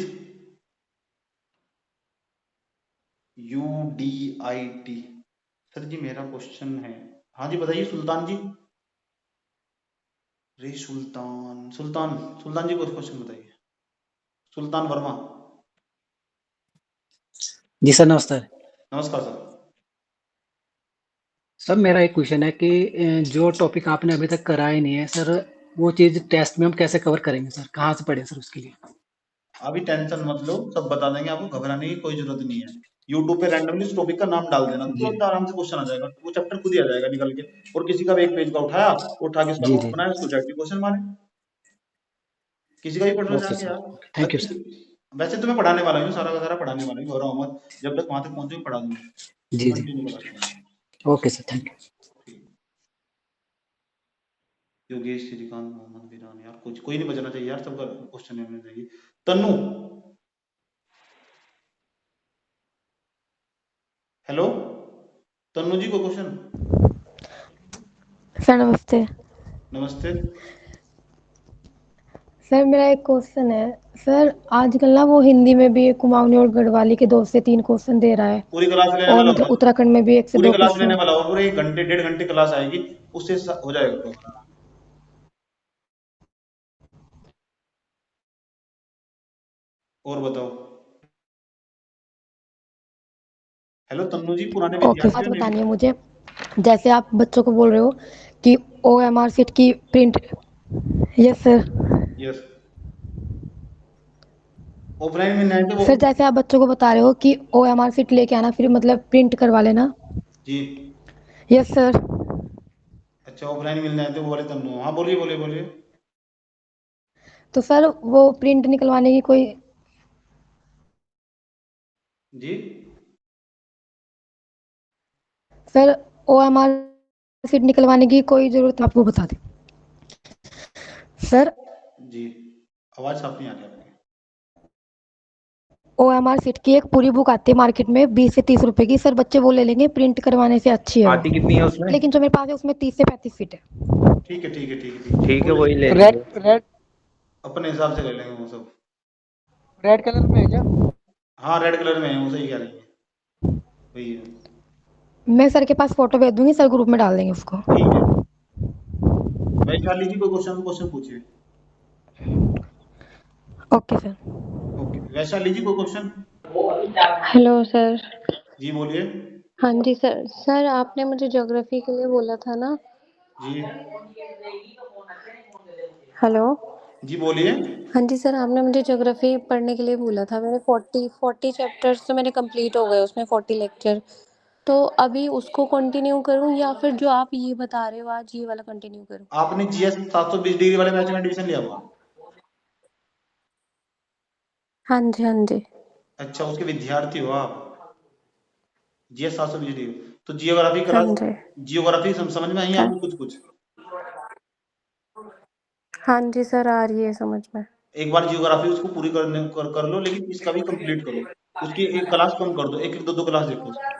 UDIT सर जी मेरा क्वेश्चन है। हाँ जी बताइए सुल्तान जी। रे सुल्तान सुल्तान सुल्तान जी कोई क्वेश्चन बताइए। सुल्तान वर्मा। जी सर नमस्कार। नमस्कार सर। सर मेरा एक क्वेश्चन है कि जो टॉपिक आपने अभी तक कराया नहीं है सर, वो चीज टेस्ट में हम कैसे कवर करेंगे सर, कहाँ से पढ़े सर उसके लिए? अभी टेंशन मत लो, सब बता देंगे आपको, घबराने की कोई जरूरत नहीं है। यूट्यूब पे रैंडमली उस टॉपिक का नाम डाल देना, जी तुरंत आराम से क्वेश्चन आ जाएगा, वो चैप्टर खुद ही आ जाएगा निकल के। और किसी का भी एक पेज का उठाया, उठा के उसका जी नोट जी बनाया, उसको डायरेक्टली क्वेश्चन मारे, किसी का भी पढ़ना ओके जाके सर, यार। Thank you sir. अच्छी वैसे तो मैं पढ़ाने वाला हूँ, सारा का सारा पढ़ाने वाला हूँ, घबराओ मत, जब तक वहां तक पहुंचे पढ़ा दूंगा, जी जी कंटिन्यू करा दूंगा। Okay sir, thank you. Yogesh Shrikant Mohammad Veeran, यार कुछ कोई नहीं बचना चाहिए यार, सबका क्वेश्चन होने चाहिए। तन्नू हेलो, तन्नू जी को क्वेश्चन। सर नमस्ते। नमस्ते। सर मेरा एक क्वेश्चन है। सर आजकल ना वो हिंदी में भी कुमाऊनी और गढ़वाली के 2 से 3 क्वेश्चन दे रहा है, पूरी क्लास लेने और वाला मतलब हूँ, उत्तराखंड में भी 1 से पूरी 2 क्लास लेने क्वेश्चन। वाला हूँ, पूरे 1 घंटे 1.5 घंटे क्लास आएगी, उससे हो जाएगा कवर। और बताओ। हेलो तन्नू जी, पुराने ओके विद्यार्थी बात हो नहीं? बतानी है मुझे, जैसे आप बच्चों को बोल रहे हो कि OMR शीट की print. Yes sir. Yes. Offline में नहीं तो वो सर जैसे आप बच्चों को बता रहे हो कि OMR शीट लेके आना, फिर मतलब प्रिंट करवा लेना। जी यस सर। अच्छा, ऑफलाइन मिलना है तो वो वाले तन्नू, हाँ बोलिए बोलिए बोलिए। तो सर वो प्रिंट निकलवाने की कोई जी सर OMR शीट निकलवाने की कोई जरूरत आपको बता दें सर। जी आवाज साफ नहीं आ रही आपकी। OMR शीट की एक पूरी बुक आती है मार्केट में 20 से 30 रुपए की, सर बच्चे वो ले लेंगे, प्रिंट करवाने से अच्छी है आती कितनी है वो, उसमें? लेकिन जो मेरे पास है उसमें 30 से 35 फीट है। ठीक है ठीक है ठीक है ठीक है, ठीक है वो ले वही ले रेड लेंगे। रेड अपने हिसाब से ले लेंगे वो सब। रेड कलर में है क्या? हाँ रेड कलर में है वो, सही कह रही है, वही है। मैं सर के पास फोटो भेज दूंगी, सर ग्रुप में डाल देंगे उसको। ठीक है। वैशाली जी कोई क्वेश्चन पूछिए। Okay sir. ओके वैशाली जी कोई क्वेश्चन। Hello sir. जी बोलिए। हाँ जी सर। सर आपने मुझे ज्योग्राफी के लिए बोला था ना? जी हेलो। जी बोलिए। हाँ जी सर, आपने मुझे ज्योग्राफी पढ़ने के लिए बोला था, मैंने 40 चैप्टर्स तो मेरे कंप्लीट हो गए उसमें, 40 लेक्चर। तो अभी उसको कंटिन्यू करूं या फिर जो आप ये बता रहे हो आज ये वाला कंटिन्यू करूं? आपने जीएस 720 डिग्री वाले बैच में एडमिशन लिया हुआ? हाँ जी, हाँ जी। अच्छा, उसके विद्यार्थी हो आप? GS 720 degree. तो जियोग्राफी हाँ क्लास, जी। जियोग्राफी समझ में आई हाँ। आपको कुछ कुछ? हाँ जी सर, आ रही है समझ में। एक बार जियोग्राफी उसको पूरी कर लो, लेकिन इसका भी कंप्लीट करो। उसकी एक क्लास कम कर दो, एक एक दो दो क्लास देखो उसकी।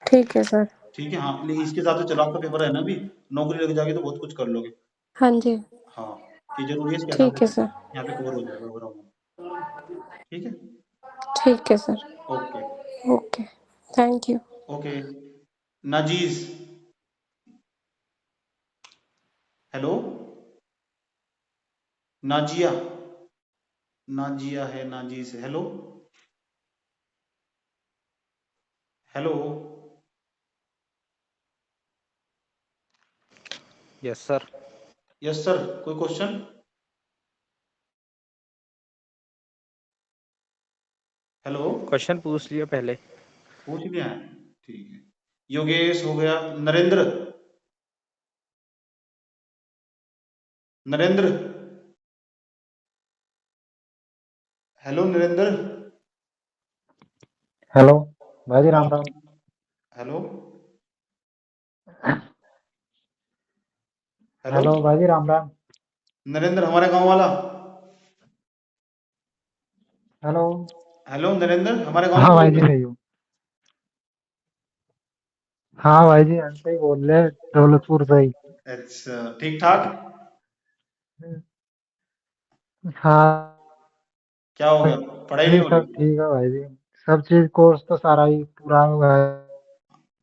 ठीक है सर। ठीक है, हाँ, लेकिन इसके साथ तो चलो आपका पेपर है ना अभी, नौकरी लग जाएगी तो बहुत कुछ कर लोगे। हाँ जी। हाँ, ये जरूरी है, इसके हिसाब ठीक है से सर। यहाँ पे कवर हो जाएगा ओवरऑल। ठीक है, ठीक है sir. Okay okay, thank you. Okay. Nazis, hello, Nazia, Nazia है, नाजीज है, hello hello. Yes sir. Yes sir, कोई क्वेश्चन? हेलो, क्वेश्चन पूछ लिया पहले। पूछ लिया है, ठीक है। योगेश हो गया, नरेंद्र, नरेंद्र, हेलो नरेंद्र, हेलो भाई जी, Ram Ram. Hello hello, hello भाई जी, राम राम। नरेंद्र हमारे गांव वाला, हेलो। हेलो नरेंद्र हमारे गांव हाँ से भाई बोल जी, रहे सही हूँ। हाँ भाई जी, हम से ही बोल रहे हैं, दौलतपुर से ही। हैं? अच्छा, ठीक ठाक। हाँ क्या हो गया, पढ़ाई नहीं जी, हो सब रही? ठीक है भाई जी। सब चीज कोर्स तो सारा ही पूरा हुआ है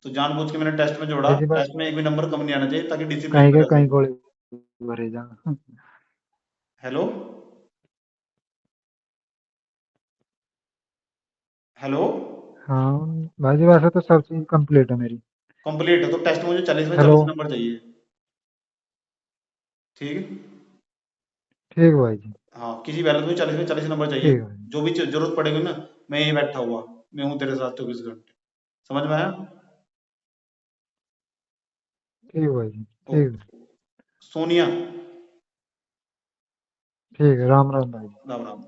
तो जानबूझ के मैंने टेस्ट में जोड़ा, भाई जी, बस टेस्ट में एक भी नंबर कम नहीं आना चाहिए ताकि डिसिप्लिन कहीं में के रह कहीं सको। गोली भरे जा। हेलो हेलो, हाँ भाई जी, वैसे तो सब चीज कंप्लीट है मेरी। कंप्लीट है तो टेस्ट में मुझे 40 में हेलो। 40 नंबर चाहिए। ठीक है, ठीक है भाई जी। हाँ, किसी वैल्यू में 40 में 40 नंबर चाहिए। ठीक है भाई। जो भी जरूरत पड़ेगी ना, मैं यही बैठा हुआ, मैं हूँ तेरे साथ 24 घंटे। समझ में आया? ठीक है भाई जी। ठीक है। ओके। सोनिया, ठीक है, राम राम भाई राम राम।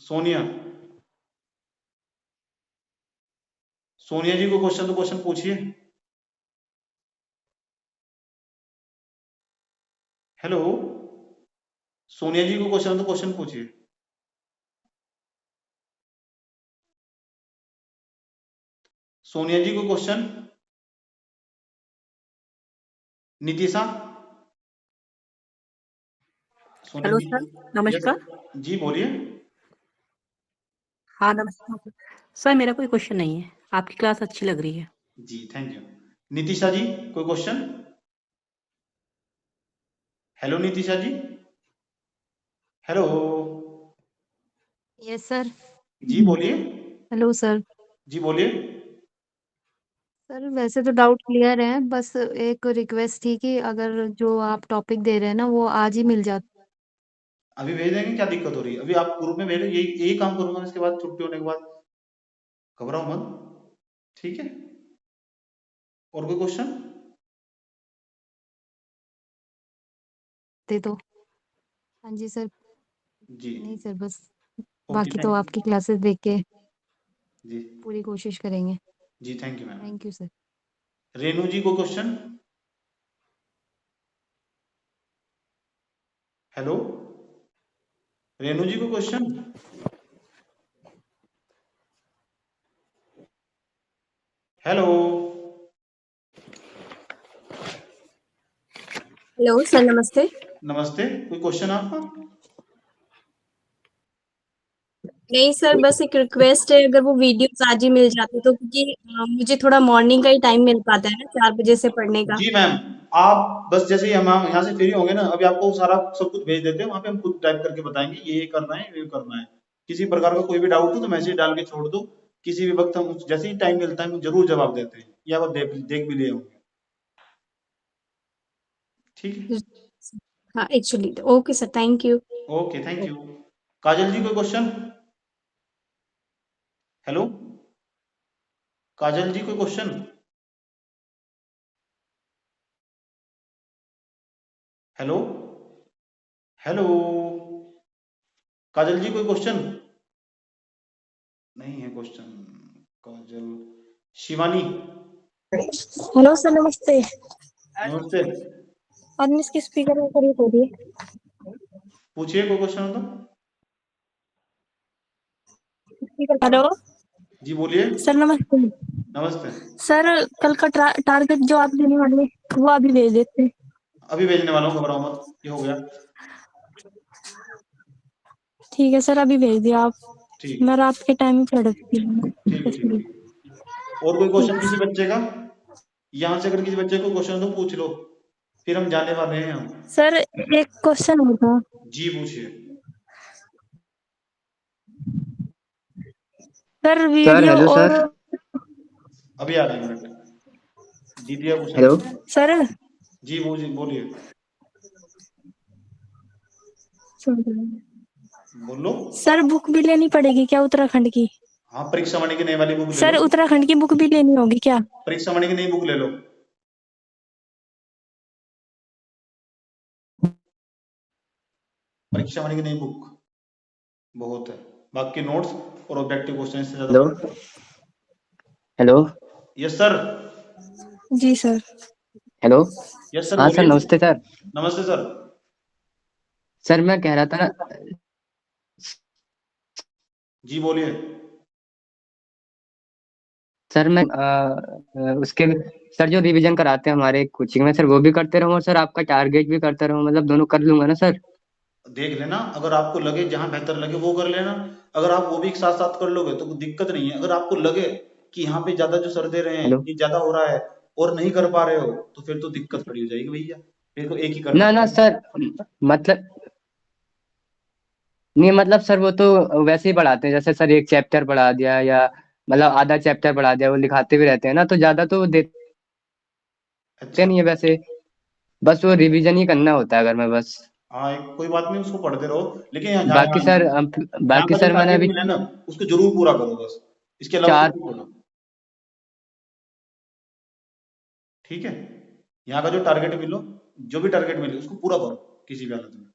सोनिया, सोनिया जी को क्वेश्चन तो क्वेश्चन पूछिए। हेलो, सोनिया जी को क्वेश्चन तो क्वेश्चन पूछिए। सोनिया जी को क्वेश्चन। नीतिशा, सोनिया हेलो जी, सर, यस, नमस्कार। जी बोलिए। हाँ, नमस्कार। सर मेरा कोई क्वेश्चन नहीं है, आपकी क्लास अच्छी लग रही है। जी थैंक यू। नीतिशा जी, कोई क्वेश्चन? हेलो नीतिशा जी, हेलो, यस सर। जी बोलिए, हेलो सर। जी बोलिए। सर वैसे तो डाउट क्लियर है, बस एक रिक्वेस्ट थी कि अगर जो आप टॉपिक दे रहे हैं ना वो आज ही मिल जाता। अभी भेज देंगे, क्या दिक्कत हो रही है? अभी आप ग्रुप में भेजो, यही यही काम करूंगा मैं इसके बाद, छुट्टी होने के बाद। घबराओ मत, ठीक है। और कोई क्वेश्चन? दे दो। हाँ जी सर। जी नहीं सर, बस ओके, बाकी तो थैंक यू। आपकी क्लासेस देख के जी पूरी कोशिश करेंगे। जी, thank you ma'am. Thank you sir. Renu ji को क्वेश्चन। हेलो, रेनू जी को क्वेश्चन। हेलो, हेलो सर, नमस्ते। नमस्ते, कोई क्वेश्चन आपका? नहीं सर, बस एक रिक्वेस्ट है, अगर वो वीडियोस आज ही मिल जाती तो, क्योंकि मुझे थोड़ा मॉर्निंग का ही टाइम मिल पाता है ना 4 बजे से पढ़ने का। जी मैम, आप बस जैसे ही हम यहाँ से फ्री होंगे ना, अभी आपको सारा सब कुछ भेज देते हैं, वहाँ पे हम खुद टाइप करके बताएंगे ये करना है, ये करना है। किसी प्रकार का कोई भी डाउट हो तो मैसेज डाल के छोड़ दो, किसी भी वक्त हम जैसे ही टाइम मिलता है हम जरूर जवाब देते हैं, ये आप देख भी लिए होंगे। ठीक है, हाँ actually, okay sir, thank you. Okay thank you. Kajal ji कोई क्वेश्चन? हेलो, काजल जी कोई question? Hello hello Kajal ji कोई क्वेश्चन? नहीं है question. Kajal, Shivani hello sir, नमस्ते। नमस्ते। आदमी इसके स्पीकर में करीब हो रही है। पूछिए कोई क्वेश्चन हो तो। हेलो जी बोलिए। सर, नमस्ते। नमस्ते। सर, कल का टारगेट जो आप देने वाले वो अभी भेज देते हैं। अभी भेजने वाला हूँ, घबराओ मत, ये हो गया। ठीक है सर, अभी भेज दिया आप। ठीक मैं रात के टाइम ही पढ़ रखती हूँ। ठीक है ठीक है। और कोई क्वेश्चन किसी बच्चे का? यहाँ से अगर किसी बच्चे को क्वेश्चन तो पूछ लो, फिर हम जाने वाले हैं हम। सर, एक क्वेश्चन होगा। जी पूछिए। सर, सर वीडियो हेलो और सर। अभी आ रही मिनट। दीदी आप हेलो क्वेश्चन। सर जी बोलिए बोलो। सर, बुक भी लेनी पड़ेगी क्या उत्तराखंड की? हाँ, परीक्षा वाणी की नई वाली बुक ले सर, लो। उत्तराखंड की बुक भी लेनी होगी क्या? परीक्षा वाणी की नई बुक ले लो। परीक्षा वाणी की नई बुक बहुत है, बाकी नोट्स और ऑब्जेक्टिव क्वेश्चन से ज्यादा। Hello hello yes sir. जी सर। हेलो। यस सर हाँ सर, बोलिए। नमस्ते सर। नमस्ते सर। सर मैं कह रहा था ना, जी बोलिए। सर मैं उसके सर जो रिवीजन कराते हैं हमारे कोचिंग में, सर वो भी करते रहूँ और सर आपका टारगेट भी करते रहूँ, मतलब दोनों कर लूंगा ना सर? देख लेना, अगर आपको लगे जहां बेहतर लगे वो कर लेना। अगर आप वो भी एक साथ साथ कर लोगे तो दिक्कत नहीं है। अगर आपको लगे कि यहाँ पे ज्यादा जो सर दे रहे हैं हेलो। ये ज्यादा हो रहा है और नहीं कर पा रहे हो, तो फिर तो दिक्कत खड़ी हो जाएगी भैया, फिर तो एक ही करना ना ना पड़ेगा। सर, मतलब नहीं, मतलब सर वो तो वैसे ही पढ़ाते हैं, जैसे सर एक चैप्टर पढ़ा दिया या मतलब आधा चैप्टर पढ़ा दिया, वो लिखाते भी रहते हैं ना, तो ज्यादा तो वो देते अच्छा। नहीं है वैसे। बस वो रिवीजन ही करना होता है अगर मैं बस। हाँ कोई बात नहीं, उसको पढ़ते रहो, लेकिन यहाँ यहाँ बाकी सर यहाँ बाकी का जो सर मैंने टारगेट अभी मिला है ना उसको जरूर पूरा करो बस, इसके अलावा कुछ 4 नहीं करना। ठीक है, यहाँ का जो टारगेट मिलो, जो भी टारगेट मिले उसको पूरा करो किसी भी हालत में।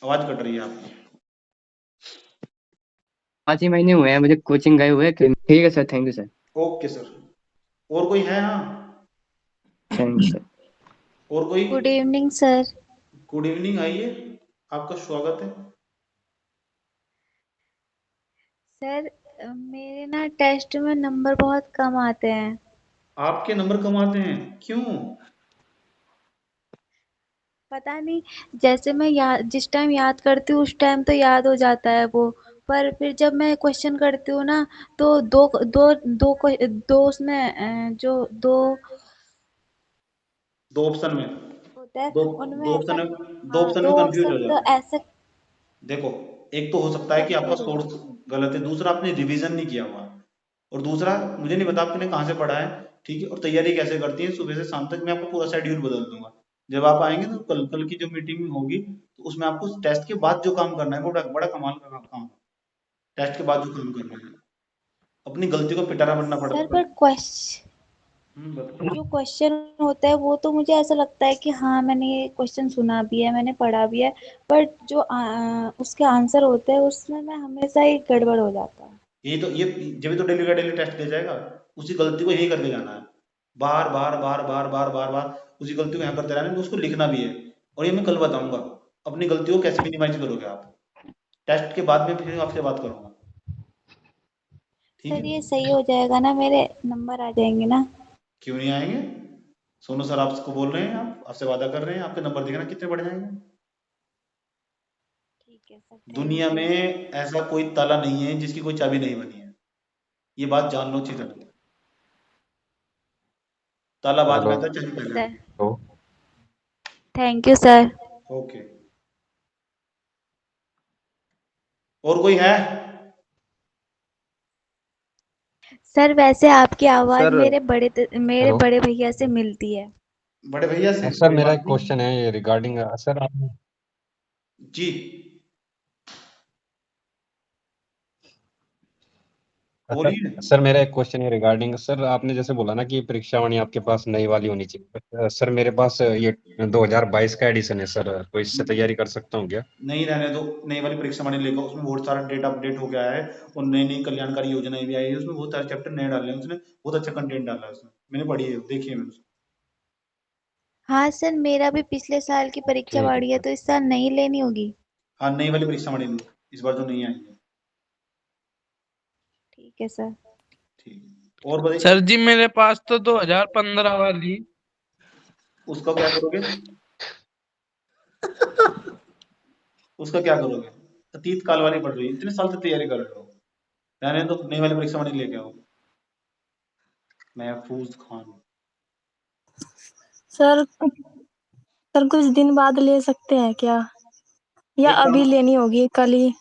आवाज कट रही है आपकी। 5 ही महीने हुए हैं मुझे कोचिंग गए हुए। ठीक है sir, thank you sir. Okay sir. और कोई है? हाँ, थैंक यू सर। और कोई? Good evening sir. Good evening, आइए, आपका स्वागत है। सर, मेरे ना टेस्ट में नंबर बहुत कम आते हैं। आपके नंबर कम आते हैं, क्यों? पता नहीं, जैसे मैं जिस टाइम याद करती हूँ उस टाइम तो याद हो जाता है वो, पर फिर जब मैं क्वेश्चन करती हूँ ना तो दो उसमें जो दो दो ऑप्शन में होता है दो उनमें दो ऐसा। ऑप्शन में दो हाँ, ऑप्शन दो में कंफ्यूज हो ऑप्शन तो जाते हैं। ऐसे देखो, एक तो हो सकता है कि आपका कंफ्यूज हो सोर्स जाते हैं। गलत है, दूसरा आपने रिवीजन नहीं किया हुआ, और दूसरा मुझे नहीं पता आपने कहाँ से पढ़ा है। ठीक है, और तैयारी कैसे करती है सुबह से शाम तक, मैं आपको पूरा शेड्यूल बदल दूंगा। जब आप आएंगे तो कल कल की जो मीटिंग होगी तो उसमें आपको टेस्ट के बाद जो काम करना है वो बड़ा बड़ा कमाल का काम है। टेस्ट के बाद जो काम करना है, अपनी गलती को पिटारा बनना सर, पड़ता है। पर बताओ। जो क्वेश्चन होता है वो तो मुझे ऐसा लगता है कि हाँ मैंने ये क्वेश्चन सुना भी है, मैंने पढ़ा भी है, बट जो उसके आंसर होते हैं उसमें मैं हमेशा ही गड़बड़ हो जाता है। यही तो, ये जब भी तो डेली का डेली टेस्ट दे जाएगा, उसी गलती को यही करके जाना है, बार बार बार बार बार बार बार उसी गलती को यहाँ करते रहना है, उसको लिखना भी है। और ये मैं कल बताऊंगा अपनी गलती को कैसे मिनिमाइज करोगे आप। टेस्ट के बाद में फिर आपसे बात करूंगा। ठीक सर, है। ये सही हो जाएगा ना, मेरे नंबर आ जाएंगे ना? क्यों नहीं आएंगे? सोनू सर आपको बोल रहे हैं, आप आपसे वादा कर रहे हैं, आपके नंबर देखना कितने बढ़ जाएंगे। ठीक है सर, दुनिया थैंक यू। में ऐसा कोई ताला नहीं है जिसकी कोई चाबी नहीं बनी है, ये बात जान लो अच्छी तरह। ताला बाद में हेलो आता है, चाबी पहले आती तो थैंक यू सर। है। ओके। और कोई है? सर, वैसे आपकी आवाज सर मेरे हेलो बड़े भैया से मिलती है। बड़े भैया से सर कोई मेरा बात एक नहीं। क्वेश्चन है ये रिगार्डिंग सर आप जी बोलिए। सर मेरा एक क्वेश्चन है रिगार्डिंग, सर आपने जैसे बोला ना कि परीक्षा वाणी आपके पास नई वाली होनी चाहिए, सर मेरे पास ये 2022 का एडिशन है सर, तो इससे तैयारी कर सकता हूँ क्या? नहीं रहने दो, नई वाली परीक्षा वाणी लेकर, उसमें बहुत सारा डेटा अपडेट हो गया है और नई नई कल्याणकारी योजनाएं भी आई है, उसमें बहुत सारे चैप्टर नए डाले हैं उसने, बहुत अच्छा कंटेंट डाला है उसमें, मैंने पढ़ी है, देखी है मैंने उसको। हाँ सर, मेरा भी पिछले साल की परीक्षा ठीक है बाड़ी है, तो इस साल नहीं लेनी होगी। हाँ, नई वाली परीक्षा वाणी लो, इस बार जो नहीं आई है। ठीक है सर। और बताइए। सर जी मेरे पास तो 2015 वाली। उसका क्या करोगे? उसका क्या करोगे? अतीत काल वाली पढ़ रही है, इतने साल से तैयारी कर रहे हो, रहने तो नई वाली परीक्षा वाणी लेके आओ। महफूज खान। सर कुछ दिन बाद ले सकते हैं क्या, या एक अभी काम लेनी होगी कल ही?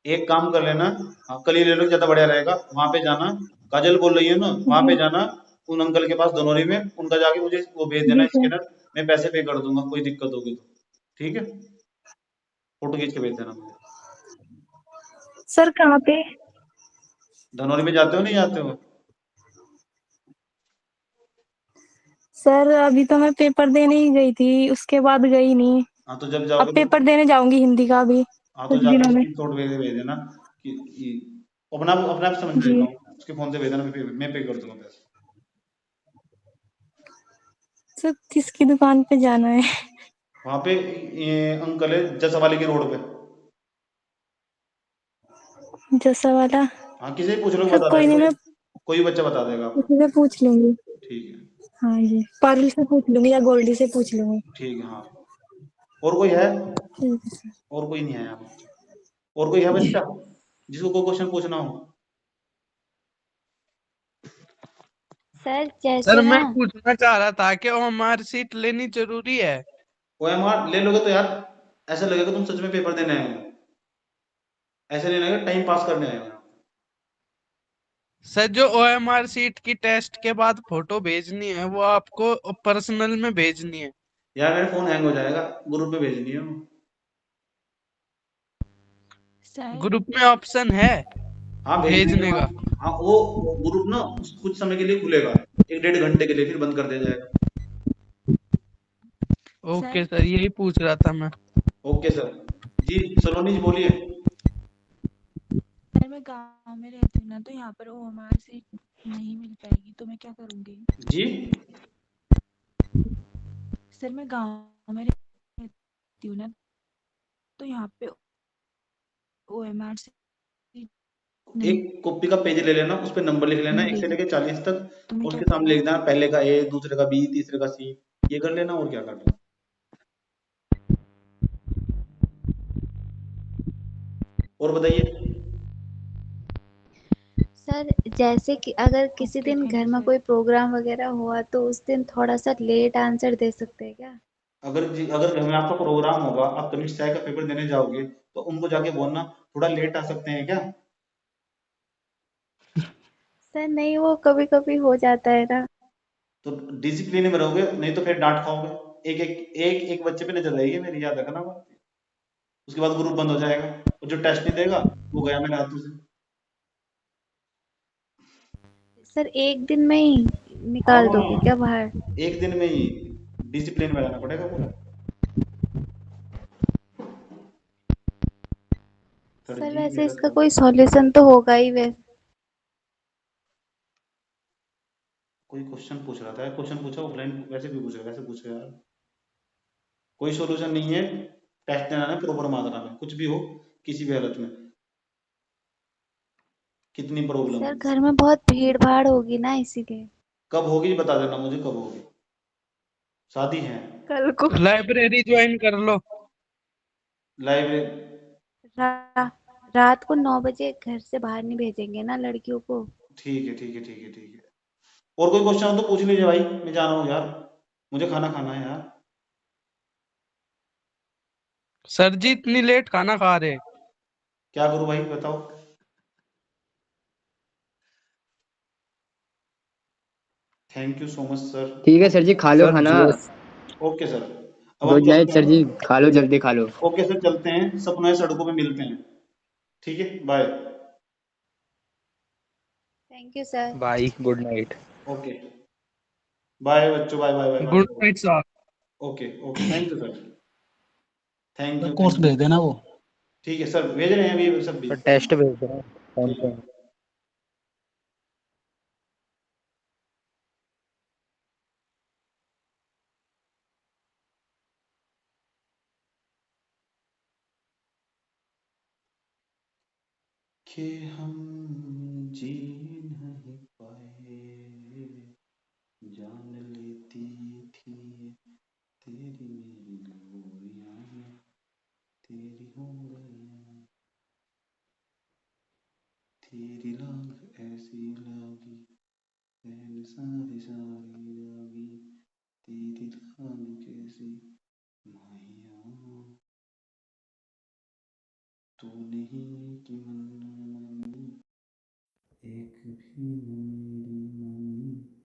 एक काम कर लेना, हाँ कल ही ले लो, ज्यादा बढ़िया रहेगा। वहां पे जाना, काजल बोल रही है ना, वहां पे जी जाना, उन अंकल के पास धनौरी में, उनका जाके मुझे वो भेज देना जी सर। स्कैनर, मैं पैसे पे कर दूंगा, कोई दिक्कत होगी तो। ठीक है, फोटो खींच के भेज देना मुझे। सर कहाँ पे? धनौरी में जाते हो नहीं जाते हो? सर अभी तो मैं पेपर देने ही गई थी, उसके बाद गई नहीं। हाँ तो जब अब जाओगे तो, पेपर देने जाऊंगी हिंदी का भी हाँ तो कुछ जाके दिनों में। स्क्रीनशॉट भेज देना कि अपना अपने आप समझ जी लेता हूँ, उसके फोन से भेज देना, मैं पे कर दूंगा पैसे। सर किसकी दुकान पे जाना है? वहां पे ये अंकल है जसवाली के रोड पे। जैसा वाला? हाँ किसी से पूछ लो, सर बता कोई देगा, नहीं, मैं कोई बच्चा बता देगा आपको। किसी से पूछ लूंगी। ठीक है। हाँ जी, पारुल से पूछ लूंगी या गोल्डी से पूछ लूंगी। ठीक है, हाँ। और कोई है? ठीक है सर। और कोई नहीं है यहाँ पे? और कोई है बच्चा जिसको कोई क्वेश्चन पूछना हो? सर सर जैसे मैं ना, पूछना चाह रहा था कि ओएमआर सीट लेनी जरूरी है? ओएमआर ले लोगे तो यार ऐसा लगेगा तुम सच में पेपर देने आए हो, ऐसे नहीं लगेगा टाइम पास करने आए हो। सर जो ओएमआर सीट की टेस्ट के बाद फोटो भेजनी है वो आपको पर्सनल में भेजनी है? यार मेरा फोन हैंग हो जाएगा, ग्रुप पे भेजनी है वो। सर ग्रुप में ऑप्शन है हाँ भेजने भेजने का। का? हाँ वो ग्रुप ना कुछ समय के लिए खुलेगा, 1-1.5 घंटे के लिए, फिर बंद कर दिया जाएगा। ओके सर सर, यही पूछ रहा था मैं। Okay sir. जी सलोनी जी बोलिए। सर मैं गांव में रहती हूँ ना, तो यहाँ पर ओएमआर सीट नहीं मिल पाएगी, तो मैं क्या करूँगी? जी सर मैं गांव में रहती हूँ ना, तो यहाँ पे ओएमआर सीट नहीं एक कॉपी का पेज ले लेना, उस पे नंबर लिख लेना 1 से मिलेगी, लेके 40 तक, तो मैं और क्या उसके सामने लिख करूँगी? देना पहले का ए, दूसरे का बी, तीसरे का सी, ये कर लेना, और क्या करना। और बताइए। सर जैसे कि अगर किसी ओके दिन थैंक घर यू में सर। कोई प्रोग्राम वगैरह हुआ तो उस दिन थोड़ा सा लेट आंसर दे सकते हैं क्या? अगर घर में आपका प्रोग्राम होगा, आप कनिष्ठ चाय का पेपर देने जाओगे, तो उनको जाके बोलना थोड़ा लेट आ सकते हैं क्या? सर नहीं, वो कभी कभी हो जाता है ना। तो डिसिप्लिन में रहोगे, नहीं तो फिर डांट खाओगे। एक बच्चे पे नजर रहेगी मेरी, याद रखना बात। उसके बाद ग्रुप बंद हो जाएगा, और जो टेस्ट नहीं देगा वो गया मेरे हाथों से। सर एक दिन में ही हाँ निकाल दोगे क्या बाहर? एक दिन में ही डिसिप्लिन में रहना पड़ेगा पूरा। सर सर जी वैसे मेरा इसका तो कोई सॉल्यूशन तो होगा ही वैसे। कोई क्वेश्चन पूछ रहा था, क्वेश्चन पूछा ऑफलाइन, वैसे भी पूछ रहा, वैसे पूछ रहा यार। कोई सॉल्यूशन नहीं है, टेस्ट देना है प्रॉपर मात्रा में, कुछ भी हो किसी भी हालत में, कितनी प्रॉब्लम सर हो। घर में बहुत भीड़ भाड़ होगी ना, इसीलिए। कब होगी बता देना मुझे, कब होगी? शादी है? कल को। लाइब्रेरी ज्वाइन कर लो। लाइब्रेरी? रा, रात को 9 बजे घर से बाहर नहीं भेजेंगे ना लड़कियों को। ठीक है ठीक है ठीक है ठीक है। और कोई क्वेश्चन हो तो पूछ लीजिए भाई, मैं जा रहा हूँ यार, मुझे खाना खाना है यार। सर जी इतनी लेट खाना खा रहे? क्या करूँ भाई बताओ। Thank you so much sir. ठीक है सर जी, खा लो सर खाना। ओके सर, अब हम गुड नाइट चलते सर जी, हैं। खा लो जल्दी खा लो। ओके सर चलते हैं, सपनों सड़कों पे मिलते हैं। ठीक है, bye. Thank you sir. Bye, good night. Okay bye बच्चों, bye bye bye good night sir. Okay okay thank you sir, thank you course भेज देना वो। ठीक है सर, भेज रहे हैं अभी सब भी। सर टेस्ट भेज दो फोन पे। कि हम जी नहीं पाए, जान लेती थी तेरी मेरी गोरियां, तेरी हो गई तेरी लाग ऐसी लागी, नैन सारी सारी लागी, तेरी लाग कैसी माहिया, तू नहीं कि मन मानी एक भी नहीं।